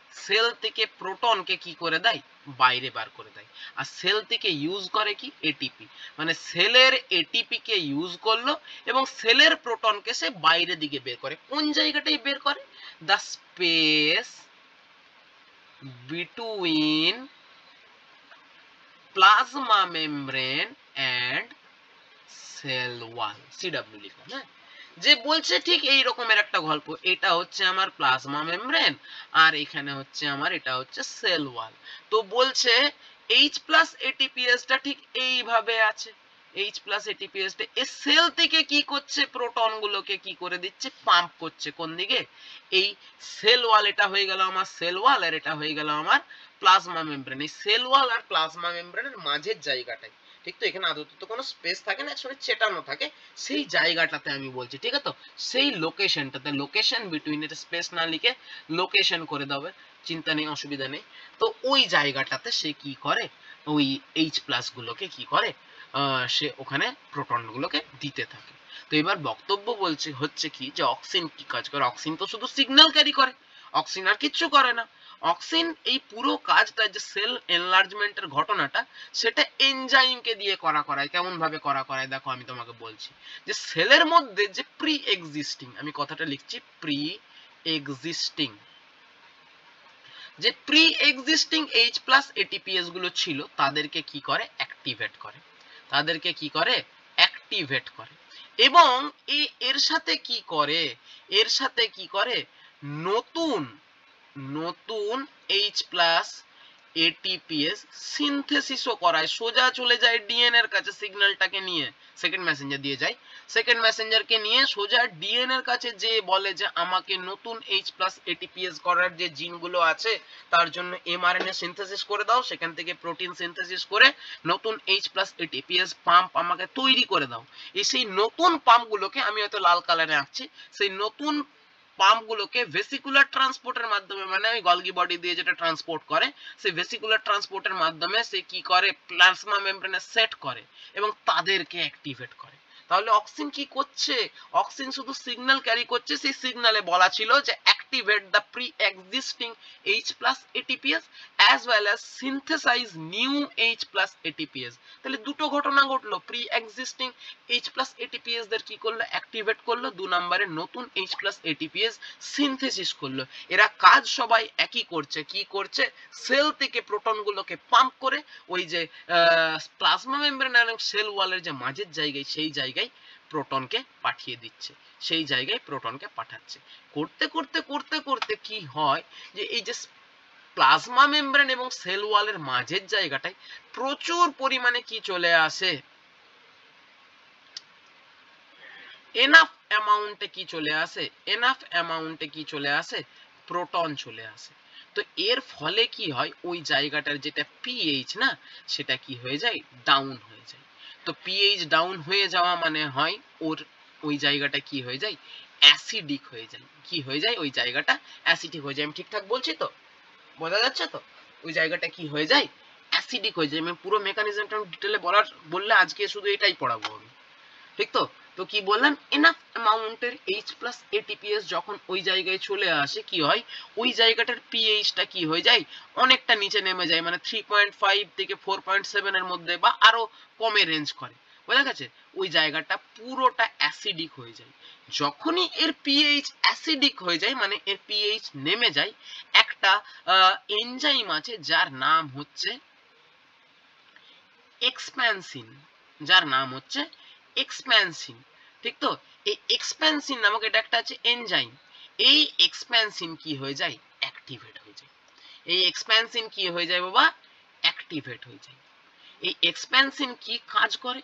কি করে দেয়, বাইরে বার করে দেয়। আর সেল থেকে ইউজ করে কি, এটিপি, মানে সেলের এটিপি কে ইউজ করলো এবং সেলের প্রোটনকে সে বাইরে দিকে বের করে। কোন জায়গাটাই বের করে, the space between plasma membrane and cell wall, CW লিখো, হ্যাঁ? যে বলছে ঠিক এই রকমের একটা গল্প, এটা হচ্ছে আমার প্লাজমা মেমব্রেন আর এখানে হচ্ছে আমার, এটা হচ্ছে সেল ওয়াল। তো বলছে H প্লাস ATPase টা ঠিক এইভাবে আছে, H প্লাস ATPase টা এই সেল থেকে কি করছে, প্রোটন গুলোকে কি করে দিচ্ছে, পাম্প করছে কোন দিকে, এই সেল ওয়াল। এটা হয়ে গেল আমার সেল ওয়াল আর এটা হয়ে গেল আমার প্লাজমা মেমব্রেন। এই সেল ওয়াল আর প্লাজমা মেমব্রেনের মাঝের জায়গাটাই, ঠিক তো? এখানে আদৌ তো কোনো স্পেস থাকে না, একসঙ্গে চেটানো থাকে, সেই জায়গাটাতে আমি বলছি, ঠিক আছে? তো সেই লোকেশনটাতে, লোকেশন বিটুইন, এটা স্পেস না লিখে লোকেশন করে দেবে, চিন্তা নেই, অসুবিধা নেই। তো ওই জায়গাটাতে সে কি করে, ওই H প্লাস গুলোকে কি করে, সে ওখানে প্রোটন গুলোকে দিতে থাকে। তো এবার বক্তব্য বলছে হচ্ছে কি, যে অক্সিন কি কাজ করে? অক্সিন তো শুধু সিগন্যাল ক্যারি করে, অক্সিন আর কিচ্ছু করে না। অক্সিন এই পুরো কাজটা, যে সেল এনলার্জমেন্টের ঘটনাটা, সেটা এনজাইমকে দিয়ে করায়। কেমন ভাবে করায় দেখো, আমি তোমাকে বলছি যে সেলের মধ্যে যে প্রি এক্সিস্টিং, আমি কথাটা লিখছি প্রি এক্সিস্টিং, যে pre existing H plus ATPase গুলো ছিল তাদেরকে কি করে, অ্যাক্টিভেট করে, তাদেরকে কি করে, অ্যাক্টিভেট করে। এবং এর সাথে কি করে, এর সাথে কি করে, নতুন নতুন H প্লাস ATPase সিনথেসিসও করায়, সোজা চলে যায় ডিএনএ এর কাছে, সিগন্যালটাকে নিয়ে সেকেন্ড মেসেঞ্জার দিয়ে যায়, সেকেন্ড মেসেঞ্জারকে নিয়ে সোজা ডিএনএ এর কাছে যে বলে যে আমাকে নতুন H প্লাস ATPase করার যে জিনগুলো আছে তার জন্য mRNA সিনথেসিস করে দাও, সেখান থেকে প্রোটিন সিনথেসিস করে নতুন H প্লাস ATPase পাম্প আমাকে তৈরি করে দাও। সেই নতুন পাম্পগুলোকে আমি হয়তো লাল কালারে আঁকছি, সেই নতুন পাম্পগুলোকে ভেসিকুলার ট্রান্সপোর্টের মাধ্যমে, মানে ওই গলগি বডি দিয়ে যেটা ট্রান্সপোর্ট করে, সেই ভেসিকুলার ট্রান্সপোর্টের মাধ্যমে সে কি করে, প্লাজমা মেমব্রেনে সেট করে এবং তাদেরকে অ্যাক্টিভেট করে। তাহলে অক্সিন কি করছে? অক্সিন শুধু সিগন্যাল ক্যারি করছে। সেই সিগন্যালে বলা ছিল যে activate the pre existing H+ ATPase as well as synthesize new H+ ATPase। তাহলে দুটো ঘটনা ঘটলো, প্রি এক্সিস্টিং H+ ATPase দের কি করলো? অ্যাক্টিভেট করলো। 2 নম্বরে নতুন H+ ATPase সিনথেসিস করলো। এরা কাজ সবাই একই করছে। কি করছে? সেল থেকে প্রোটনগুলোকে পাম্প করে ওই যে প্লাজমা মেমব্রেন আর সেল ওয়ালের যে মাঝের জায়গায়, সেই জায়গায় প্রোটনকে পাঠিয়ে দিচ্ছে, সেই জায়গায় প্রোটনকে পাঠাচ্ছে। করতে করতে করতে করতে কি হয় যে এই যে প্লাজমা মেমব্রেন এবং সেল ওয়ালের মাঝের জায়গাটায় প্রচুর পরিমাণে কি চলে আসে? এনাফ অ্যামাউন্টে কি চলে আসে? এনাফ অ্যামাউন্টে কি চলে আসে? প্রোটন চলে আসে। তো এর ফলে কি হয়? ওই জায়গাটার যেটা পিএইচ না, সেটা কি হয়ে যায়? ডাউন হয়ে যায়। তো পিএইচ ডাউন হয়ে যাওয়া মানে হয় ওর ওই জায়গাটা কি হয়ে যায়? অ্যাসিডিক হয়ে যায়। কি হয়ে যায়? ওই জায়গাটা অ্যাসিডিক হয়ে যায়। আমি ঠিকঠাক বলছি তো? বোঝা যাচ্ছে তো? ওই জায়গাটা কি হয়ে যায়? অ্যাসিডিক হয়ে যায়। আমি পুরো মেকানিজমটা ডিটেলে বললে আজকে শুধু এটাই পড়াবো আমি, ঠিক তো? তো কি বললাম? এনাফ অ্যামাউন্টের H+ ATPase যখন ওই জায়গায় চলে আসে, কি হয়? ওই জায়গাটার পিএইচটা কি হয়ে যায়? অনেকটা নিচে নেমে যায়, মানে 3.5 থেকে 4.7 এর মধ্যে বা আরো কমে রেঞ্জ করে। বোঝা গেছে? ওই জায়গাটা পুরোটা অ্যাসিডিক হয়ে যায়। যখনই এর পিএইচ অ্যাসিডিক হয়ে যায়, মানে এর পিএইচ নেমে যায়, একটা এনজাইম আছে যার নাম হচ্ছে এক্সপ্যানসিন, যার নাম হচ্ছে এক্সপ্যানসিন, ঠিক তো? এই এক্সপ্যানসিন নামক এটা একটা আছে এনজাইম। এই এক্সপ্যানসিন কি হয়ে যায়? অ্যাক্টিভেট হয়ে যায়। এই এক্সপ্যানসিন কি হয়ে যায় বাবা? অ্যাক্টিভেট হয়ে যায়। এই এক্সপ্যানসিন কি কাজ করে?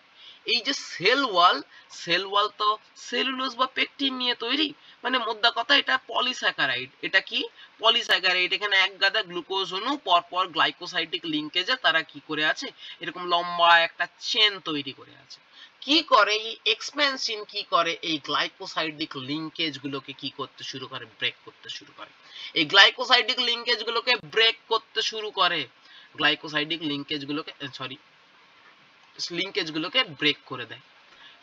এই যে সেল ওয়াল তো সেলুলোজ বা পেকটিন নিয়ে তৈরি, মানে মোদ্দা কথা এটা পলিস্যাকারাইড। এটা কি? পলিস্যাকারাইড। এখানে এক গাদা গ্লুকোজ অণু পরপর গ্লাইকোসাইডিক লিঙ্কেজে তারা কি করে আছে? এরকম লম্বা একটা চেন তৈরি করে আছে। কি করে এই এক্সপ্যানসিন? কি করে? এই গ্লাইকোসাইডিক লিঙ্কেজ গুলোকে কি করতে শুরু করে? ব্রেক করতে শুরু করে। এই গ্লাইকোসাইডিক লিঙ্কেজ গুলোকে ব্রেক করতে শুরু করে। গ্লাইকোসাইডিক লিঙ্কেজ গুলোকে লিঙ্কেজ গুলোকে ব্রেক করে দেয়,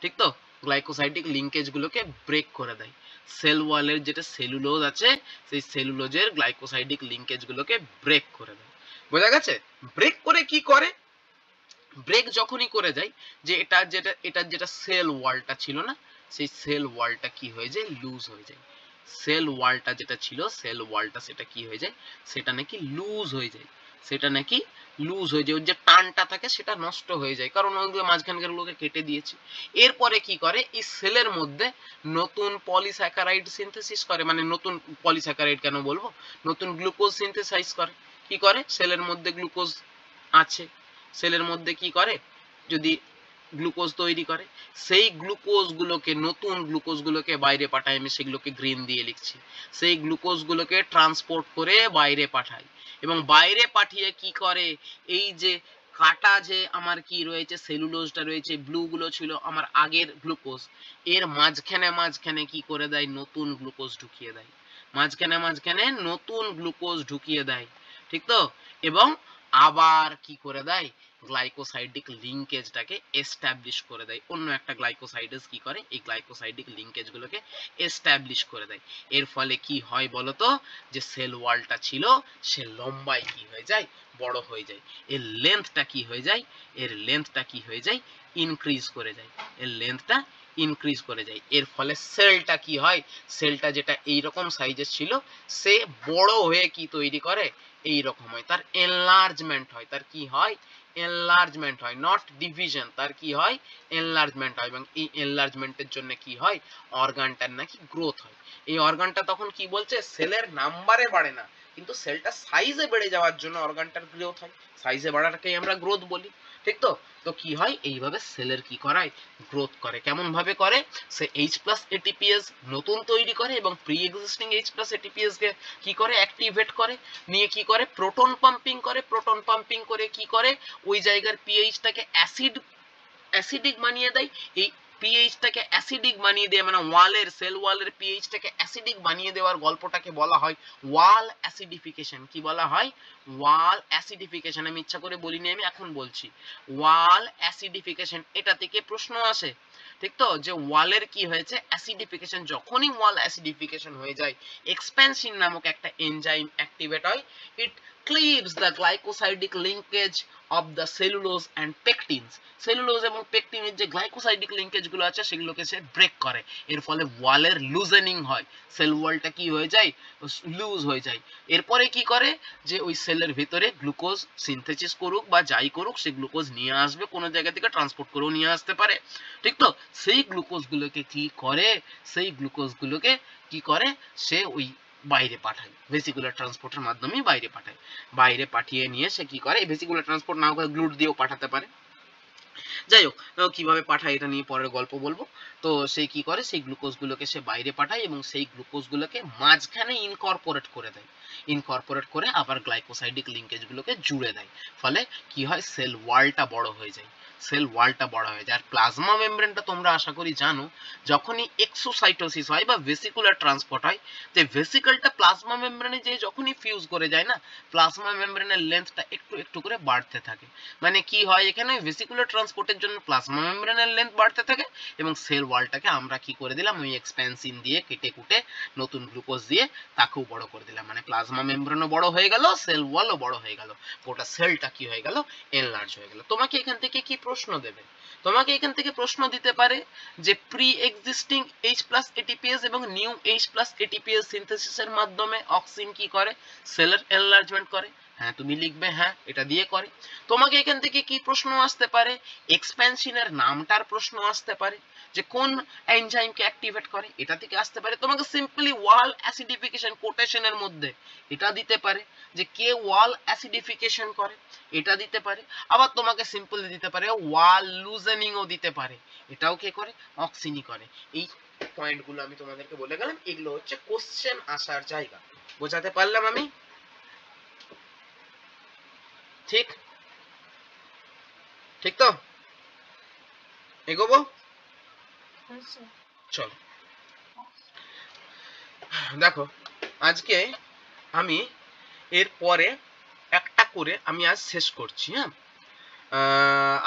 ঠিক তো? গ্লাইকোসাইডিক লিঙ্কেজ গুলোকে ব্রেক করে দেয়। সেল ওয়ালের যেটা সেলুলোজ আছে, সেই সেলুলোজের গ্লাইকোসাইডিক লিঙ্কেজ গুলোকে ব্রেক করে দেয়। বোঝা গেছে? ব্রেক করে কি করে? ব্রেক যখনই করে যায়, যে এটার যেটা সেল ওয়ালটা ছিল না, সেই সেল ওয়ালটা কি হয়ে যায়? লুজ হয়ে যায়। সেল ওয়ালটা যেটা ছিল, সেল ওয়ালটা সেটা কি হয়ে যায়? সেটা নাকি লুজ হয়ে যায়। সেটা নাকি লুজ হয়ে যায়। ওর যে টানটা থাকে সেটা নষ্ট হয়ে যায়, কারণ ওইগুলো মাঝখানকার গুলোকে কেটে দিয়েছে। এরপরে কি করে? এই সেলের মধ্যে নতুন পলিস্যাকারাইড সিনথেসিস করে, মানে নতুন পলিস্যাকারাইড কেন বলবো, নতুন গ্লুকোজ সিনথেসাইজ করে। কি করে? সেলের মধ্যে গ্লুকোজ আছে, সেলের মধ্যে কি করে? যদি গ্লুকোজ তৈরি করে, সেই গ্লুকোজ গুলোকে, নতুন গ্লুকোজ গুলোকে বাইরে পাঠায়। আমি সেগুলোকে গ্রিন দিয়ে লিখছি। সেই গ্লুকোজ গুলোকে ট্রান্সপোর্ট করে বাইরে পাঠায়, এবং বাইরে পাঠিয়ে কি করে? এই যে কাটা যে আমার কি রয়েছে, সেলুলোজটা রয়েছে, ব্লু গুলো ছিল আমার আগের গ্লুকোজ, এর মাঝখানে কি করে দেয়? নতুন গ্লুকোজ ঢুকিয়ে দেয়। মাঝখানে নতুন গ্লুকোজ ঢুকিয়ে দেয়, ঠিক তো? এবং আবার কি করে দেয়? গ্লাইকোসাইডিক লিঙ্কেজটাকে এস্টাবলিশ করে দেয়। অন্য একটা গ্লাইকোসাইডেজ কি করে? এই গ্লাইকোসাইডিক লিঙ্কেজ গুলোকে এস্টাবলিশ করে দেয়। এর ফলে কি হয় বলতো? যে সেল ওয়ালটা ছিল, সে লম্বায় কি হয়ে যায়? বড় হয়ে যায়। এর লেন্থটা কি হয়ে যায়? এর লেন্থটা কি হয়ে যায়? ইনক্রিজ করে যায়। এর লেন্থটা ইনক্রিজ করে যায়। এর ফলে সেলটা কি হয়? সেলটা যেটা এইরকম সাইজের ছিল, সে বড় হয়ে কি তৈরি করে? এইরকম হয়। তার এনলার্জমেন্ট হয়। তার কি হয়? এনলার্জমেন্ট হয়, নট ডিভিশন। তার কি হয়? এনলার্জমেন্ট হয়। এবং এই এনলার্জমেন্টের জন্য কি হয়? অর্গানটার নাকি গ্রোথ হয়। এই অর্গানটা তখন কি বলছে? সেলের নাম্বারে বাড়ে না, কিন্তু সেলটা সাইজে বেড়ে যাওয়ার জন্য অর্গানটার গ্রোথ হয়। সাইজে বাড়াটাকেই আমরা গ্রোথ বলি, ঠিক তো? তো কি হয়? এইভাবে সেলের কি করায়? গ্রোথ করে। কেমন ভাবে করে? সে H+ ATPase নতুন তৈরি করে এবং প্রি এক্সিস্টিং H+ ATPase কে কি করে? অ্যাক্টিভেট করে। নিয়ে কি করে? প্রোটন পাম্পিং করে। প্রোটন পাম্পিং করে কি করে? ওই জায়গার পিএইচটাকে অ্যাসিডিক বানিয়ে দেয়। এই পিএইচটাকে অ্যাসিডিক বানিয়ে দেয়, মানে সেল ওয়ালের পিএইচটাকে অ্যাসিডিক বানিয়ে দেওয়ার গল্পটাকে বলা হয় ওয়াল অ্যাসিডিফিকেশন। কি বলা হয়? ওয়াল অ্যাসিডিফিকেশন, আমি ইচ্ছা করে বলিনি, আমি এখন বলছি ওয়াল অ্যাসিডিফিকেশন, এটা থেকে প্রশ্ন আসে, ঠিক তো, যে ওয়ালের কি হয়েছে অ্যাসিডিফিকেশন, যখনই ওয়াল অ্যাসিডিফিকেশন হয়ে যায় এক্সপ্যানসিন নামক একটা এনজাইম অ্যাক্টিভেট হয়, it cleaves the glycosidic linkage of the cellulose and pectins, cellulose এবং পেকটিনের যে গ্লাইকোসাইডিক লিঙ্কেজ গুলো আছে সেগুলোকে সে ব্রেক করে, এর ফলে ওয়ালের লুজেনিং হয়, সেল ওয়ালটা কি হয়ে যায়, লুজ হয়ে যায়। এরপরে কি করে, যে ওই সেলের ভিতরে গ্লুকোজ সিনথেসিস করুক বা যাই করুক, সে গ্লুকোজ নিয়ে আসবে, কোনো জায়গা থেকে ট্রান্সপোর্ট করেও নিয়ে আসতে পারে, ঠিক তো, সেই গ্লুকোজ গুলোকে কি করে, সেই গ্লুকোজ গুলোকে কি করে, সে ওই বাইরে পাঠায়, ভেসিকুলার ট্রান্সপোর্টের মাধ্যমে বাইরে পাঠায়, বাইরে পাঠিয়ে নিয়ে সে কি করে, ভেসিকুলার ট্রান্সপোর্ট না করে গ্লুট দিয়েও পাঠাতে পারে, যাই হোক কিভাবে পাঠায় এটা নিয়ে পরের গল্প বলবো। তো সে কি করে, সেই গ্লুকোজ গুলোকে সে বাইরে পাঠায় এবং সেই গ্লুকোজ গুলোকে মাঝখানে ইনকর্পোরেট করে দেয়, ইনকর্পোরেট করে আবার গ্লাইকোসাইডিক লিঙ্কেজ গুলোকে জুড়ে দেয়, ফলে কি হয়, সেল ওয়ালটা বড় হয়ে যায়, সেল ওয়ালটা বড় হয়ে যায়। আর প্লাজমা মেমব্রেনটা তোমরা আশা করি জানো, যখনই এক্সোসাইটোসিস হয় বা ভেসিকুলার ট্রান্সপোর্ট হয়, যে ভেসিকলটা প্লাজমা মেমব্রেনে যে যখনই ফিউজ করে যায় না, প্লাজমা মেমব্রেনের লেন্থটা একটু একটু করে বাড়তে থাকে, মানে কি হয়, এখানে ভেসিকুলার ট্রান্সপোর্টের জন্য প্লাজমা মেমব্রেনের লেন্থ বাড়তে থাকে এবং সেল ওয়ালটাকে আমরা কি করে দিলাম, ওই এক্সপ্যানসিন দিয়ে কেটে কুটে নতুন গ্লুকোজ দিয়ে তাকেও বড় করে দিলাম, মানে প্লাজমা মেমব্রেনও বড় হয়ে গেল, সেল ওয়ালও বড় হয়ে গেল, গোটা সেলটা কি হয়ে গেল, এনলার্জ হয়ে গেল। তোমাকে এখান থেকে কি প্রশ্ন দেবে, তোমাকে এখান থেকে প্রশ্ন দিতে পারে যে প্রি এক্সিস্টিং H+ ATPase এবং নিউ H+ ATPase সিনথেসিসের মাধ্যমে অক্সিন কি করে, সেলের এনলার্জমেন্ট করে, হ্যাঁ তুমি লিখবে হ্যাঁ এটা দিয়ে করে। তোমাকে এখান থেকে কি প্রশ্ন আসতে পারে, এক্সপ্যানশনের নামটার প্রশ্ন আসতে পারে, যে কোন এনজাইমকে অ্যাক্টিভেট করে, এটা থেকে আসতে পারে। তোমাকে সিম্পলি ওয়াল অ্যাসিডিফিকেশন কোটেশনের মধ্যে এটা দিতে পারে, যে কে ওয়াল অ্যাসিডিফিকেশন করে, এটা দিতে পারে। আবার তোমাকে সিম্পলি দিতে পারে ওয়াল লুজেনিংও দিতে পারে, এটাও কে করে, অক্সিনই করে। এই পয়েন্টগুলো আমি তোমাদেরকে বলে গেলাম, এগুলো হচ্ছে কোশ্চেন আসার জায়গা। বোঝাতে পারলাম আমি? ঠিক ঠিক তো, এগোবো, চলো। দেখো আজকে আমি এরপরে একটা করে আমি আজ শেষ করছি, হ্যাঁ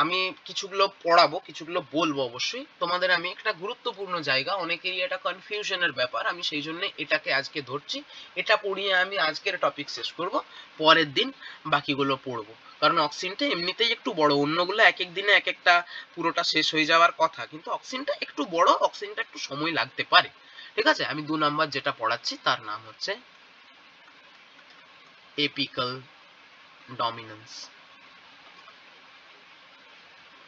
আমি কিছুগুলো পড়াবো, কিছুগুলো বলবো, অবশ্যই তোমাদের আমি একটা গুরুত্বপূর্ণ জায়গা, অনেকেরই এটা কনফিউশনের ব্যাপার, আমি সেই জন্য এটাকে আজকে ধরছি, এটা পড়িয়ে আমি আজকের টপিক শেষ করব, পরের দিন বাকিগুলো পড়বো, কারণ অক্সিনটা এমনিতেই একটু বড়, অন্যগুলো এক এক দিনে এক একটা পুরোটা শেষ হয়ে যাওয়ার কথা, কিন্তু অক্সিনটা একটু বড়, অক্সিনটা একটু সময় লাগতে পারে, ঠিক আছে। আমি 2 নাম্বার যেটা পড়াচ্ছি তার নাম হচ্ছে এপিক্যাল ডমিনেন্স।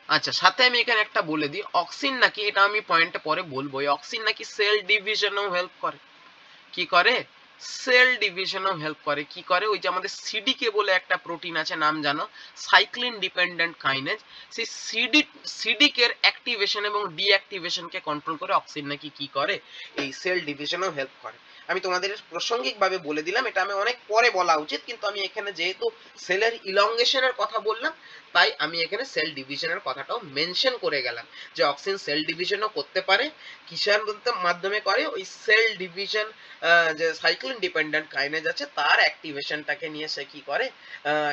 আচ্ছা, সাথে আমি এখানে একটা বলে দিই, অক্সিন নাকি, এটা আমি পয়েন্টে পরে বলবো, অক্সিন নাকি সেল ডিভিশনেও হেল্প করে, কি করে, সেল ডিভিশনেও হেল্প করে, কি করে, ওই যে আমাদের সিডিকে বলে একটা প্রোটিন আছে, নাম জানো, সাইক্লিন ডিপেন্ডেন্ট কাইনেজ, সেই সিডিকের অ্যাক্টিভেশন এবং ডিঅ্যাক্টিভেশনকে কন্ট্রোল করে অক্সিন নাকি কি করে, এই সেল ডিভিশনেও হেল্প করে। আমি তোমাদের প্রাসঙ্গিকভাবে বলে দিলাম, এটা আমি অনেক পরে বলা উচিত, কিন্তু আমি এখানে যেহেতু সেলের ইলংগেশনের কথা বললাম, তাই আমি এখানে সেল ডিভিশনের কথাটাও মেনশন করে গেলাম, যে অক্সিন সেল ডিভিশনও করতে পারে, কিসের মাধ্যমে করে, ওই সেল ডিভিশন যে সাইক্লিন ডিপেন্ডেন্ট কাইনেজ আছে তার অ্যাক্টিভেশনটাকে নিয়ে সে কি করে,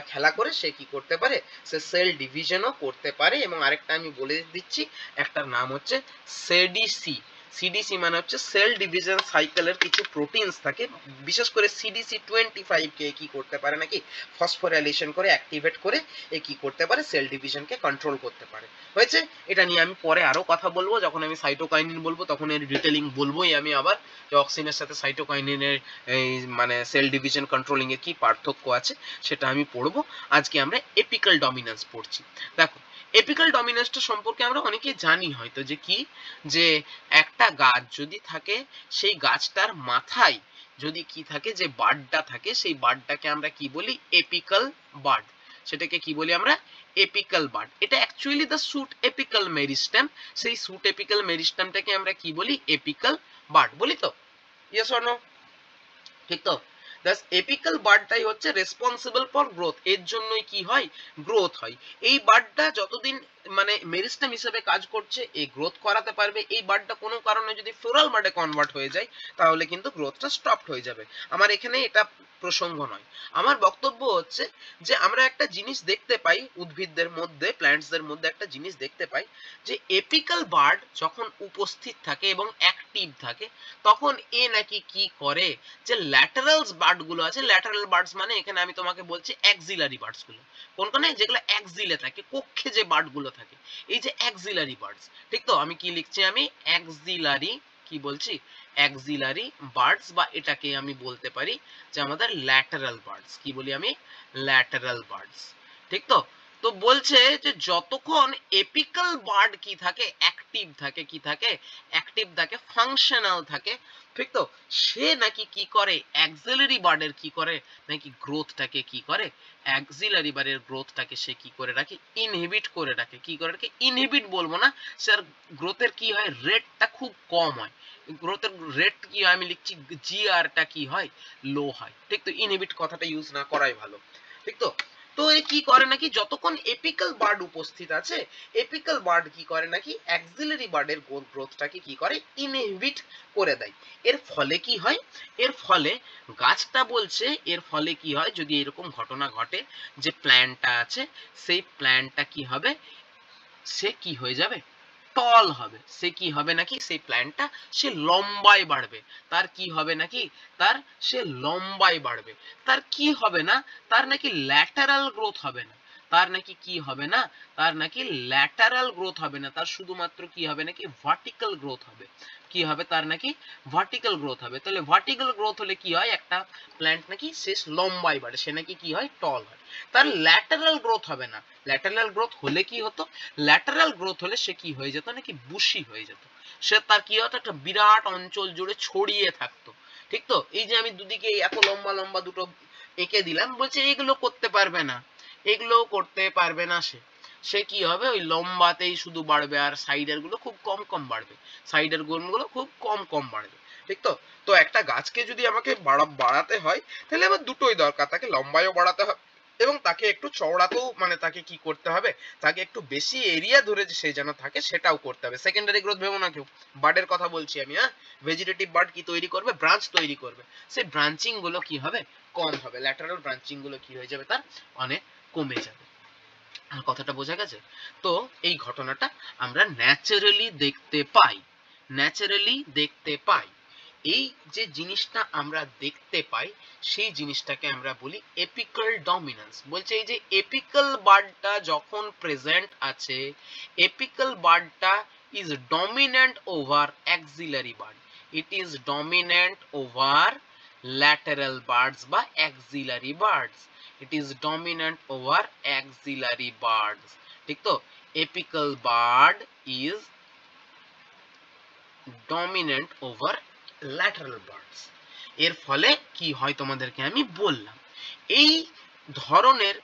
খেলা করে সে কি করতে পারে, সে সেল ডিভিশনও করতে পারে। এবং আরেকটা আমি বলে দিচ্ছি, একটার নাম হচ্ছে সিডিসি, সিডিসি মানে হচ্ছে সেল ডিভিশন সাইকেলের কিছু প্রোটিনস থাকে, বিশেষ করে CDC25 কে কি করতে পারে নাকি, ফসফোরাইলেশন করে অ্যাক্টিভেট করে এ কি করতে পারে, সেল ডিভিশনকে কন্ট্রোল করতে পারে। হয়েছে, এটা নিয়ে আমি পরে আরো কথা বলবো, যখন আমি সাইটোকাইনিন বলবো তখন এর ডিটেইলিং বলবোই আমি আবার, যে অক্সিনের সাথে সাইটোকাইনিনের এই মানে সেল ডিভিশন কন্ট্রোলিং এর কি পার্থক্য আছে সেটা আমি পড়বো। আজকে আমরা এপিক্যাল ডমিনেন্স পড়ছি। দেখো এপিক্যাল ডমিনেন্সটা সম্পর্কে আমরা অনেকেই জানি হয়তো, যে কি, যে একটা গাছ যদি থাকে, সেই গাছটার মাথায় যদি কি থাকে, যে বার্ডটা থাকে, সেই বার্ডটাকে আমরা কি বলি, এপিক্যাল বার্ড, সেটাকে কি বলি আমরা, এপিক্যাল বার্ড। এটা actually the shoot apical meristem, সেই শুট এপিক্যাল মেরিস্টেমটাকে আমরা কি বলি, এপিক্যাল বার্ড বলি তো, ইয়েস অর নো, ঠিক তো। দ্যাস এপিক্যাল বার্ডটাই হচ্ছে রেসপন্সিবল ফর গ্রোথ, এর জন্যই কি হয়, গ্রোথ হয়। এই বার্ডটা যতদিন মানে মেরিস্টেম হিসেবে কাজ করছে এ গ্রোথ করাতে পারবে। এই বার্ডটা কোনো কারণে যদি ফ্লোরাল বার্ডে কনভার্ট হয়ে যায় তাহলে কিন্তু গ্রোথটা স্টপড হয়ে যাবে। আমার এখানে এটা প্রসঙ্গ নয়। আমার বক্তব্য হচ্ছে যে আমরা একটা জিনিস দেখতে পাই উদ্ভিদদের মধ্যে, প্ল্যান্টসদের মধ্যে একটা জিনিস দেখতে পাই যে এপিক্যাল বার্ড যখন উপস্থিত থাকে এবং অ্যাক্টিভ থাকে তখন এ নাকি কি করে, যে ল্যাটারালস বার্ড গুলো আছে, ল্যাটারাল বার্ডস মানে এখানে আমি তোমাকে বলছি অ্যাক্সিলারি বার্ডস গুলো, কোনখানে যেগুলো অ্যাক্সিলে থাকে, কক্ষে যে বার্ড গুলো থাকে, এই যে অ্যাক্সিলারি বার্ডস, ঠিক তো আমি কি লিখছি, আমি অ্যাক্সিলারি, কি বলছি, অ্যাক্সিলারি বার্ডস, বা এটাকে আমি বলতে পারি যে আমাদের ল্যাটারাল বার্ডস, কি বলি আমি, ল্যাটারাল বার্ডস, ঠিক তো। তো বলছে যে যতক্ষণ এপিক্যাল বার্ড কি থাকে, অ্যাক্টিভ থাকে, কি থাকে, অ্যাক্টিভ থাকে, ফাংশনাল থাকে, ঠিক তো, সে নাকি কি করে, অ্যাক্সিলারি বার্ডের কি করে, নাকি গ্রোথটাকে কি করে, অ্যাক্সিলারি বার্ডের গ্রোথটাকে সে কি করে রাখে, ইনহিবিট করে রাখে। কি করে রাখে, ইনহিবিট বলবো না স্যার, গ্রোথের কি হয়, রেটটা খুব কম হয়, গ্রোথের রেট কি হয়, আমি লিখছি জিআরটা কি হয়, লো হয়, ঠিক তো, ইনহিবিট কথাটা ইউজ না করাই ভালো, ঠিক তো। তো এ কি করে নাকি, যতক্ষণ এপিক্যাল বার্ড উপস্থিত আছে, এপিক্যাল বার্ড কি করে নাকি অ্যাক্সিলারি বার্ডের গ্রোথটাকে কি করে, ইনহিবিট করে দেয়। এর ফলে কি হয়, এর ফলে গাছটা বলছে, এর ফলে কি হয়, যদি এরকম ঘটনা ঘটে যে প্ল্যান্টটা আছে, সেই প্ল্যান্টটা কি হবে, সে কি হয়ে যাবে, টল হবে, সে কি হবে নাকি, সেই প্ল্যান্টটা সে লম্বায় বাড়বে, তার কি হবে নাকি, তার সে লম্বায় বাড়বে, তার কি হবে না, তার নাকি ল্যাটারাল গ্রোথ হবে না, তার নাকি কি হবে না, তার নাকি ল্যাটারাল গ্রোথ হবে না, তার শুধুমাত্র কি হবে নাকি ভার্টিক্যাল গ্রোথ হবে, কি হবে, তার নাকি ভার্টিক্যাল গ্রোথ হবে। তাহলে ভার্টিক্যাল গ্রোথ হলে কি হয়, একটা প্ল্যান্ট নাকি শেষ লম্বায় বাড়ে, সে নাকি কি হয়, টল হয়, তার ল্যাটারাল গ্রোথ হবে না। ল্যাটারাল গ্রোথ হলে কি হতো, ল্যাটারাল গ্রোথ হলে সে কি হয়ে যেত নাকি বুশি হয়ে যেত, সে তার কি হতো, একটা বিরাট অঞ্চল জুড়ে ছড়িয়ে থাকতো, ঠিক তো। এই যে আমি দুদিকে এত লম্বা লম্বা দুটো এঁকে দিলাম, বলছে এগুলো করতে পারবে না, এগুলো করতে পারবে না, সে সে কি হবে, ওই লম্বাতেই শুধু বাড়বে, আর সাইডের গুলো খুব কম কম বাড়বে, সাইডের গুলো খুব কম কম বাড়বে, ঠিক তো। তো একটা গাছকে যদি আমাকে বাড়াতে হয় তাহলে আমার দুটোই দরকার, তাকে লম্বায়ও বাড়াতে হবে এবং তাকে একটু চওড়াতেও, মানে তাকে কি করতে হবে, তাকে একটু বেশি এরিয়া ধরে যে সে যেন থাকে সেটাও করতে হবে। সেকেন্ডারি গ্রোথ ভেবো না কেউ, বার্ডের কথা বলছি আমি, হ্যাঁ, ভেজিটেটিভ বার্ড কি তৈরি করবে, ব্রাঞ্চ তৈরি করবে, সেই ব্রাঞ্চিং গুলো কি হবে, কম হবে, ল্যাটারাল ব্রাঞ্চিং গুলো কি হয়ে যাবে, তার অনেক কমে যাবে। কথাটা বোঝা গেছে? তো এই ঘটনাটা আমরা ন্যাচারালি দেখতে পাই, ন্যাচারালি দেখতে পাই। এই যে জিনিসটা আমরা দেখতে পাই সেই জিনিসটাকে আমরা বলি এপিক্যাল ডমিনেন্স। বলছে এই যে এপিক্যাল বার্ডটা যখন প্রেজেন্ট আছে, এপিক্যাল বার্ডটা is dominant over axillary bird, it is dominant over lateral birds বা axillary birds, it is dominant over axillary birds, ঠিক তো। apical bird is dominant over lateral birds। এর ফলে কি হয় তোমাদেরকে আমি বললাম, এই ধরনের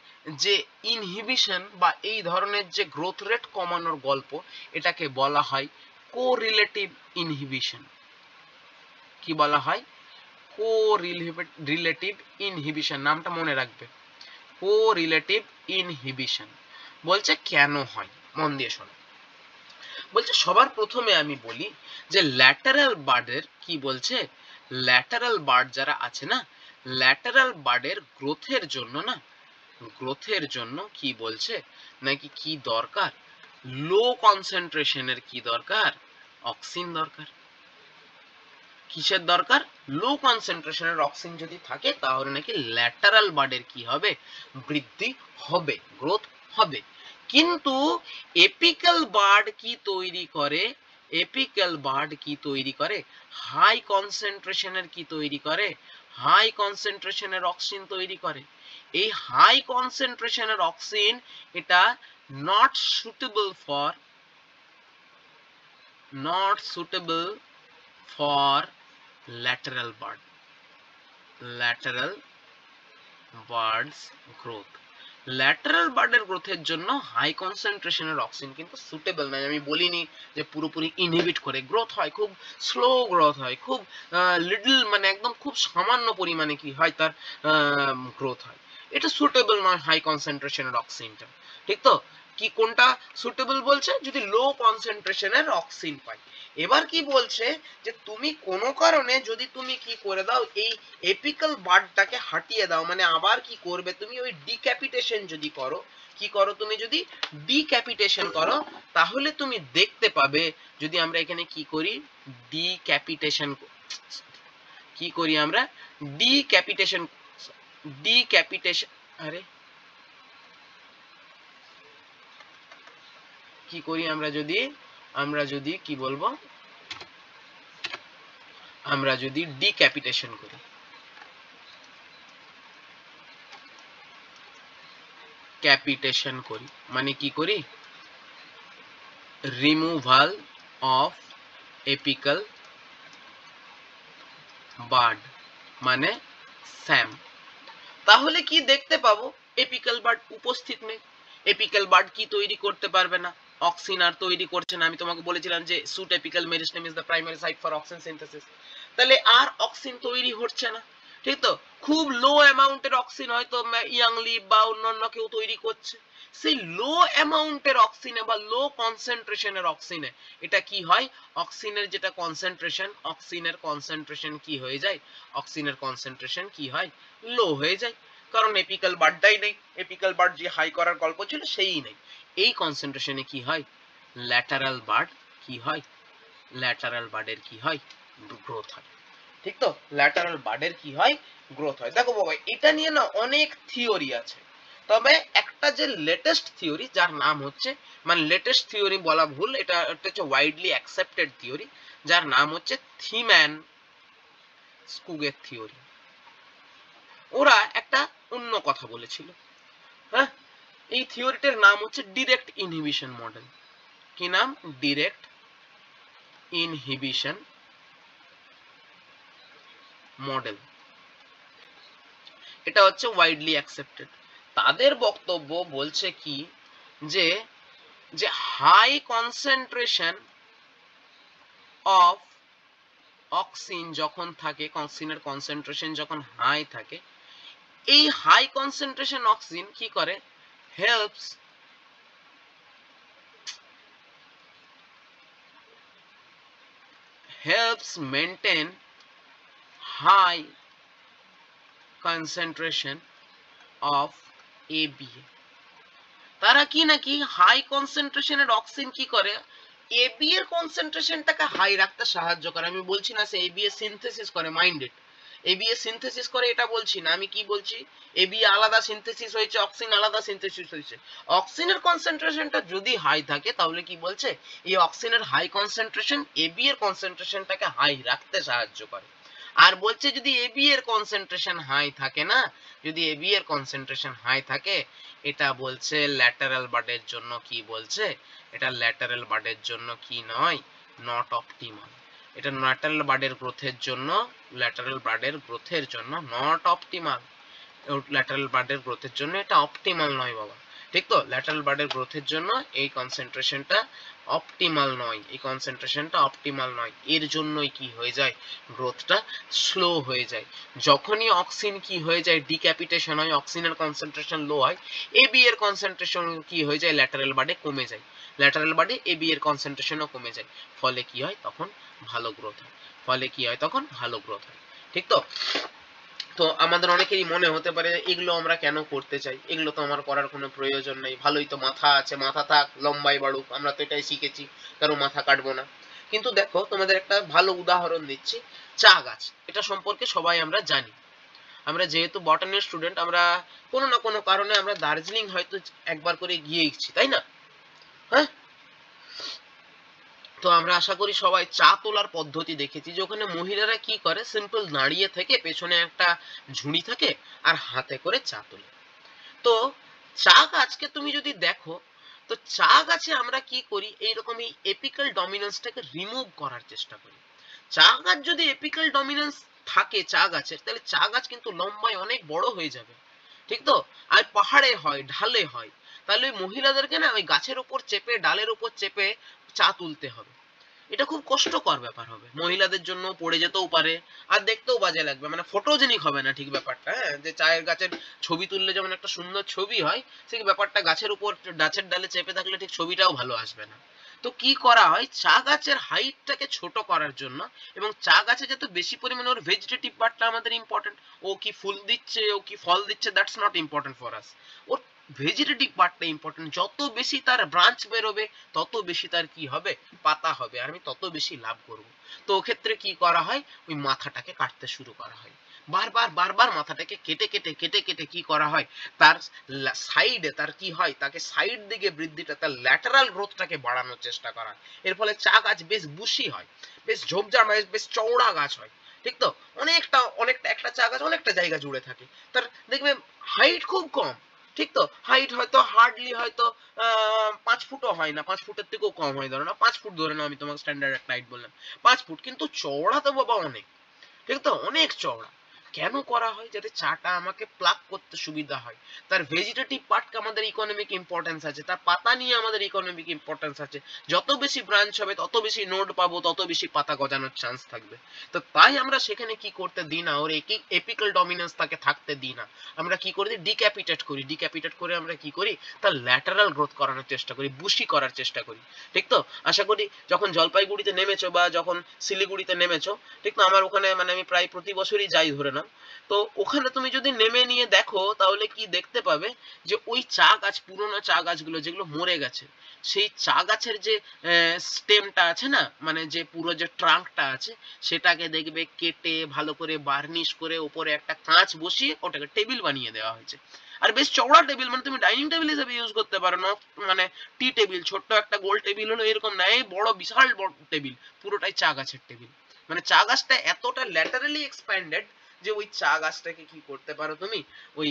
যে ইনহিবিশন বা এই ধরনের যে গ্রোথ রেট কমানোর গল্প, এটাকে বলা হয় কোরিলেটিভ ইনহিবিশন। কি বলা হয়, কোরিলেটিভ ইনহিবিশন, নামটা মনে রাখবে, কোরিলেটিভ ইনহিবিশন। বলছে কেন হয়, মন দিয়ে শোনো। বলছে সবার প্রথমে আমি বলি যে ল্যাটারাল বার্ডের কি বলছে, ল্যাটারাল বার্ড যারা আছে না, ল্যাটারাল বার্ডের গ্রোথের জন্য না, গ্রোথের জন্য কি বলছে নাকি কি দরকার, লো কনসেন্ট্রেশনের কি দরকার, অক্সিন দরকার। কিসের দরকার, লো কনসেন্ট্রেশনের অক্সিজেন যদি থাকে তাহলে নাকি ল্যাটারাল বার্ডের কি হবে, বৃদ্ধি হবে, গ্রোথ হবে। কিন্তু এপিক্যাল বার্ড কি তৈরি করে, এপিক্যাল বার্ড কি তৈরি করে, হাই কনসেন্ট্রেশনের কি তৈরি করে, হাই কনসেন্ট্রেশনের অক্সিজেন তৈরি করে। এই হাই কনসেন্ট্রেশনের অক্সিজেন এটা not suitable for, not suitable for lateral bird, lateral birds growth, lateral বার্ডের গ্রোথের জন্য হাই কনসেন্ট্রেশনের অক্সিন কিন্তু সুটেবল নয়। আমি বলিনি যে পুরোপুরি ইনহিবিট করে, গ্রোথ হয় খুব স্লো, গ্রোথ হয় খুব লিটল, মানে একদম খুব সামান্য পরিমাণে কি হয় তার গ্রোথ হয়। এটা সুটেবল নয় হাই কনসেন্ট্রেশনের অক্সিনটা। ঠিক তো? কি কোনটা সুটেবল বলছে? যদি লো কনসেন্ট্রেশনের অক্সিন পাই। এবার কি বলছে যে তুমি কোনো কারণে যদি তুমি কি করে দাও, এই এপিক্যাল বার্ডটাকে হাটিয়ে দাও, মানে আবার কি করবে তুমি, ওই ডিক্যাপিটেশন যদি করো, কি করো তুমি যদি ডিক্যাপিটেশন করো, তাহলে তুমি দেখতে পাবে, যদি আমরা এখানে কি করি ডিক্যাপিটেশন, কি করি আমরা ডিক্যাপিটেশন, ডিক্যাপিটেশন, আরে কি করি আমরা যদি কি বলবো, আমরা যদি ডিক্যাপিটেশন করি, ক্যাপিটেশন করি, মানে কি করি রিমুভাল অফ এপিক্যাল বার্ড, মানে স্যাম, তাহলে কি দেখতে পাবো এপিক্যাল বার্ড উপস্থিত নেই। এপিক্যাল বার্ড কি তৈরি করতে পারবে না, অক্সিন আর তৈরি করছে না। আমি তোমাকে বলেছিলাম যে shoot apical meristem is the primary site for auxin synthesis. তাহলে আর অক্সিন তৈরি হচ্ছে না, ঠিক তো? খুব লো অ্যামাউন্টের অক্সিন হয়তো ইয়াং লিভ বা অন্যান্য কেউ তৈরি করছে। সেই লো অ্যামাউন্টের অক্সিনে বা লো কনসেন্ট্রেশনের অক্সিনে এটা কি হয়, অক্সিনের যেটা কনসেন্ট্রেশন, অক্সিনের কনসেন্ট্রেশন কি হয়ে যায়, অক্সিনের কনসেন্ট্রেশন কি হয়, লো হয়ে যায়। কারণ এপিক্যাল বার্ডটাই নেই, এপিক্যাল বার্ড যে হাই করার গল্প ছিল সেই নেই। এই কনসেন্ট্রেশনে কি হয়, ল্যাটারাল বার্ড কি হয়, ল্যাটারাল বার্ডের কি হয়, গ্রোথ হয়। ঠিক তো? ল্যাটারাল বার্ডের কি হয়, গ্রোথ হয়। দেখো বাবা, এটা নিয়ে না অনেক থিওরি আছে, তবে একটা যে লেটেস্ট থিওরি, যার নাম হচ্ছে, মানে লেটেস্ট থিওরি বলা ভুল, এটা হচ্ছে ওয়াইডলি অ্যাকসেপ্টেড থিওরি, যার নাম হচ্ছে থিম্যান স্কুগের থিওরি। ওরা একটা অন্য কথা বলেছিল, হ্যাঁ, এই থিওরিটার নাম হচ্ছে ডিরেক্ট ইনহিবিশন মডেল। কি নাম? Direct inhibition model. এটা হচ্ছে ওয়াইডলি অ্যাকসেপ্টেড। তাদের বক্তব্য বলছে কি, যে যে হাই কনসেন্ট্রেশন অফ অক্সিন যখন থাকে, অক্সিনের কনসেন্ট্রেশন যখন হাই থাকে, এই হাই কনসেন্ট্রেশন অক্সিন কি করে, helps maintain high concentration of ABA। তারা কি নাকি হাই কনসেন্ট্রেশনের অক্সিন কি করে, AB এর কনসেন্ট্রেশনটাকে হাই রাখতে সাহায্য করে। আমি বলছি না সে ABA সিনথেসিস করে, মাইন্ডেড, ABA সিনথেসিস করে এটা বলছি না। আমি কি বলছি, ABA আলাদা সিনথেসিস হয়েছে, অক্সিন আলাদা সিনথেসিস হয়েছে। অক্সিনের কনসেন্ট্রেশনটা যদি হাই থাকে, তাহলে কি বলছে, এই অক্সিনের হাই কনসেন্ট্রেশন AB এর কনসেন্ট্রেশনটাকে হাই রাখতে সাহায্য করে। আর বলছে যদি AB এর কনসেন্ট্রেশন হাই থাকে না, যদি AB এর কনসেন্ট্রেশন হাই থাকে, এটা বলছে ল্যাটারাল বার্ডের জন্য কি বলছে, এটা ল্যাটারাল বার্ডের জন্য কি নয়, নট অপটিমাল। এটা ল্যাটারাল বার্ডের গ্রোথের জন্য, ল্যাটারাল বার্ডের গ্রোথের জন্য নট অপটিমাল, ল্যাটারাল বার্ডের গ্রোথের জন্য এটা অপটিমাল নয় বাবা। ঠিক তো? ল্যাটারাল বার্ডের গ্রোথের জন্য এই কনসেন্ট্রেশনটা অপটিমাল নয়, এই কনসেন্ট্রেশনটা অপটিমাল নয়। এর জন্যই কি হয়ে যায়, গ্রোথটা স্লো হয়ে যায়। যখনই অক্সিন কি হয়ে যায়, ডিক্যাপিটেশন হয়, অক্সিনের কনসেন্ট্রেশন লো হয়, AB এর কনসেন্ট্রেশন কি হয়ে যায়, ল্যাটারাল বার্ডে কমে যায়, ল্যাটারাল বার্ডে AB এর কনসেন্ট্রেশনও কমে যায়। ফলে কি হয়, তখন ভালো গ্রোথ হয়, ফলে কি হয়, তখন ভালো গ্রোথ হয়। ঠিক তো? তো আমাদের অনেকেরই মনে হতে পারে এগুলো আমরা কেন করতে চাই, এগুলো তো আমার করার কোনো প্রয়োজন নেই, ভালোই তো মাথা আছে, মাথা থাক, লম্বাই বাড়ুক, আমরা তো এটাই শিখেছি, কারো মাথা কাটবো না। কিন্তু দেখো, তোমাদের একটা ভালো উদাহরণ দিচ্ছি, চা গাছ, এটা সম্পর্কে সবাই আমরা জানি। আমরা যেহেতু বটানির স্টুডেন্ট, আমরা কোনো না কোনো কারণে আমরা দার্জিলিং হয়তো একবার করে গিয়েইছি, তাই না? হ্যাঁ, তো আমরা আশা করি সবাই চা তোলার পদ্ধতি দেখেছি, যে ওখানে মহিলারা কি করে, সিম্পল দাঁড়িয়ে থেকে পেছনে একটা ঝুড়ি থাকে আর হাতে করে চা তোলে। তো চা গাছকে তুমি যদি দেখো, তো চা গাছে আমরা কি করি, এইরকম এই এপিক্যাল ডমিনেন্সটাকে রিমুভ করার চেষ্টা করি। চা গাছ যদি এপিক্যাল ডমিনেন্স থাকে চা গাছের, তাহলে চা গাছ কিন্তু লম্বায় অনেক বড় হয়ে যাবে। ঠিক তো? আর পাহাড়ে হয়, ঢালে হয়। তাহলে ওই মহিলাদেরকে না ওই গাছের উপর চেপে, ডালের উপর চেপে চা তুলতে হবে। এটা খুব কষ্টকর ব্যাপার হবে। মহিলাদের জন্য পড়ে যেতেও পারে। আর দেখতেও বাজে লাগবে। মানে ফটোজেনিক হবে না ঠিক ব্যাপারটা, হ্যাঁ? যে চায়ের গাছের ছবি তুললে যেমন একটা সুন্দর ছবি হয়, সেই ব্যাপারটা গাছের উপর গাছের ডালে চেপে থাকলে ঠিক ছবিটাও ভালো আসবে না। তো কি করা হয়, চা গাছের হাইটটাকে ছোট করার জন্য, এবং চা গাছে যত বেশি পরিমাণে ওর ভেজিটেটিভ পার্টটা আমাদের ইম্পর্টেন্ট। ও কি ফুল দিচ্ছে, ও কি ফল দিচ্ছে, that's not important for us. Or vegetative পার্টটা ইম্পর্টেন্ট। যত বেশি তার ব্রাঞ্চ বেরোবে, তত বেশি তার কি হবে, পাতা হবে, আর আমি তত বেশি লাভ করব। তো ওক্ষেত্রে কি করা হয়, ওই মাথাটাকে কাটতে শুরু করা হয়। বারবার বারবার মাথাটাকে কেটে কেটে কেটে কেটে কি করা হয়, তার সাইডে তার কি হয়, তাকে সাইড দিকে বৃদ্ধিটা, তার ল্যাটারাল গ্রোথটাকে বাড়ানোর চেষ্টা করা হয়। এর ফলে চা গাছ বেশ বুশি হয়, বেশ ঝোপঝাড় হয়, বেশ চওড়া গাছ হয়। ঠিক তো? অনেকটা অনেকটা একটা চা গাছ অনেকটা জায়গা জুড়ে থাকে। তার দেখবে হাইট খুব কম। ঠিক তো? হাইট হয়তো হার্ডলি হয়তো ৫ ফুটও হয় না। ৫ ফুটের থেকেও কম হয় ধরে নাও। ৫ ফুট ধরে নাও, আমি তোমাকে স্ট্যান্ডার্ড একটা হাইট বললাম। ৫ ফুট, কিন্তু চওড়া তো বাবা অনেক। ঠিক তো? অনেক চওড়া। কেন করা হয়? যাতে চাটা আমাকে প্লাগ করতে সুবিধা হয়। তার ভেজিটেটিভ পার্টকে আমাদের ইকোনমিক ইম্পর্টেন্স আছে। তার পাতা নিয়ে আমাদের ইকোনমিক ইম্পর্টেন্স আছে। যত বেশি ব্রাঞ্চ হবে, তত বেশি নোড পাবো, তত বেশি পাতা গজানোর চান্স থাকবে। তো তাই আমরা সেখানে কি করতে দিই না, ওর এপিক্যাল ডমিনেন্স তাকে থাকতে দিই না। আমরা কি করে দিই, ডিক্যাপিটেট করি। ডিক্যাপিটেট করে আমরা কি করি, তার ল্যাটারাল গ্রোথ করানোর চেষ্টা করি, বুশি করার চেষ্টা করি। ঠিক তো? আশা করি যখন জলপাইগুড়িতে নেমেছো বা যখন শিলিগুড়িতে নেমেছো, ঠিক না, আমার ওখানে মানে আমি প্রায় প্রতি বছরই যাই ধরে নাও। তো ওখানে তুমি যদি নেমে নিয়ে দেখো, তাহলে কি দেখতে পাবে, যে ওই চা গাছ, পুরোনো চা গাছগুলো যেগুলো মরে গেছে, সেই চা গাছের যে স্টেমটা আছে না, মানে যে পুরো যে ট্রাঙ্কটা আছে, সেটাকে দেখবে কেটে ভালো করে বার্নিশ করে উপরে একটা কাঁচ বসিয়ে ওটাকে টেবিল বানিয়ে দেওয়া হয়েছে। আর বেশ চওড়া টেবিল, মানে তুমি ডাইনিং টেবিল হিসেবে ইউজ করতে পারো না, মানে টি টেবিল, ছোট্ট একটা গোল টেবিল হলো এরকম না, এই বড় বিশাল বড় টেবিল, পুরোটাই চা গাছের টেবিল। মানে চা গাছটা এতটা ল্যাটারালি এক্সপ্যান্ডেড যে ওই চা গাছটাকে কি করতে পারো তুমি, ওই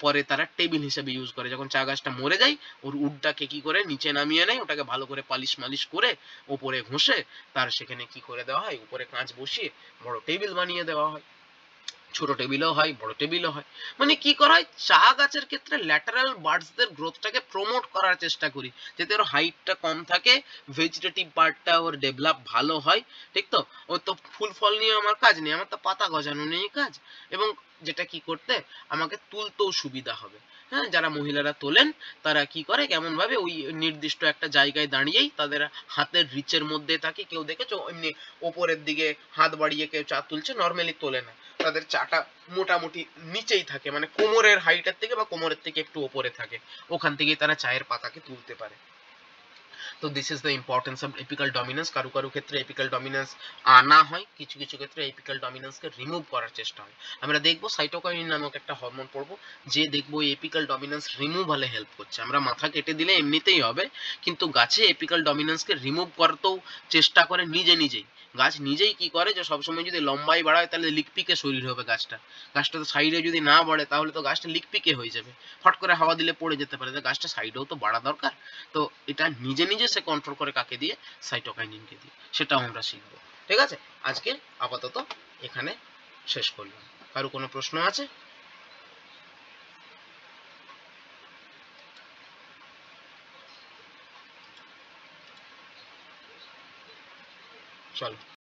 পরে তারা টেবিল হিসেবে ইউজ করে। যখন চা গাছটা মরে যায়, ওর উডটাকে কি করে নিচে নামিয়ে নেয়, ওটাকে ভালো করে পালিশ মালিশ করে ওপরে ঘষে তার সেখানে কি করে দেওয়া হয়, উপরে কাঁচ বসিয়ে বড় টেবিল বানিয়ে দেওয়া হয়। ছোট টেবিলও হয়, বড় টেবিলও হয়। মানে কি করা হয়, চা গাছের ক্ষেত্রে ল্যাটারাল বার্ডসদের গ্রোথটাকে প্রমোট করার চেষ্টা করি, যাতে ওর হাইটটা কম থাকে, ভেজিটেটিভ পার্টটা ওর ডেভেলপ ভালো হয়। ঠিক তো? ওর তো ফুল ফল নিয়ে আমার কাজ নেই, আমার তো পাতা গজানো নিয়ে কাজ। এবং যেটা কি করতে, আমাকে তুলতেও সুবিধা হবে। হ্যাঁ, যারা মহিলারা তোলেন, তারা কি করে, কেমন ভাবে ওই নির্দিষ্ট একটা জায়গায় দাঁড়িয়েই তাদের হাতের রিচের মধ্যে থাকে। কেউ দেখেছো এমনি ওপরের দিকে হাত বাড়িয়ে কেউ চা তুলছে, নর্মালি তোলে না। তাদের চাটা মোটামুটি নিচেই থাকে, মানে কোমরের হাইটের থেকে বা কোমরের থেকে একটু ওপরে থাকে। ওখান থেকেই তারা চায়ের পাতাকে তুলতে পারে। তো this is the importance of apical dominance. কারো কারো ক্ষেত্রে এপিক্যাল ডমিনেন্স আনা হয়, কিছু কিছু ক্ষেত্রে এপিক্যাল ডমিনেন্সকে রিমুভ করার চেষ্টা হয়। আমরা দেখবো সাইটোকাইনিন নামক একটা হরমোন পড়বো, যে দেখবো এই এপিক্যাল ডমিনেন্স রিমুভালে হেল্প করছে। আমরা মাথা কেটে দিলে এমনিতেই হবে, কিন্তু গাছে এপিক্যাল ডমিনেন্সকে রিমুভ করতেও চেষ্টা করে নিজে নিজেই। গাছ নিজেই কি করে, যে সবসময় যদি লম্বাই বাড়ায়, তাহলে লিকপিকে শরীর হবে গাছটা। গাছটা তো সাইডে যদি না বাড়ে, তাহলে তো গাছটা লিকপিকে হয়ে যাবে, ফট করে হাওয়া দিলে পড়ে যেতে পারে। তো গাছটা সাইডেও তো বাড়া দরকার। তো এটা নিজে নিজে সে কন্ট্রোল করে, কাকে দিয়ে, সাইটোকাইনিনকে দিয়ে। সেটাও আমরা শিখবো। ঠিক আছে? আজকে আপাতত এখানে শেষ করলাম। কারো কোনো প্রশ্ন আছে? চলো।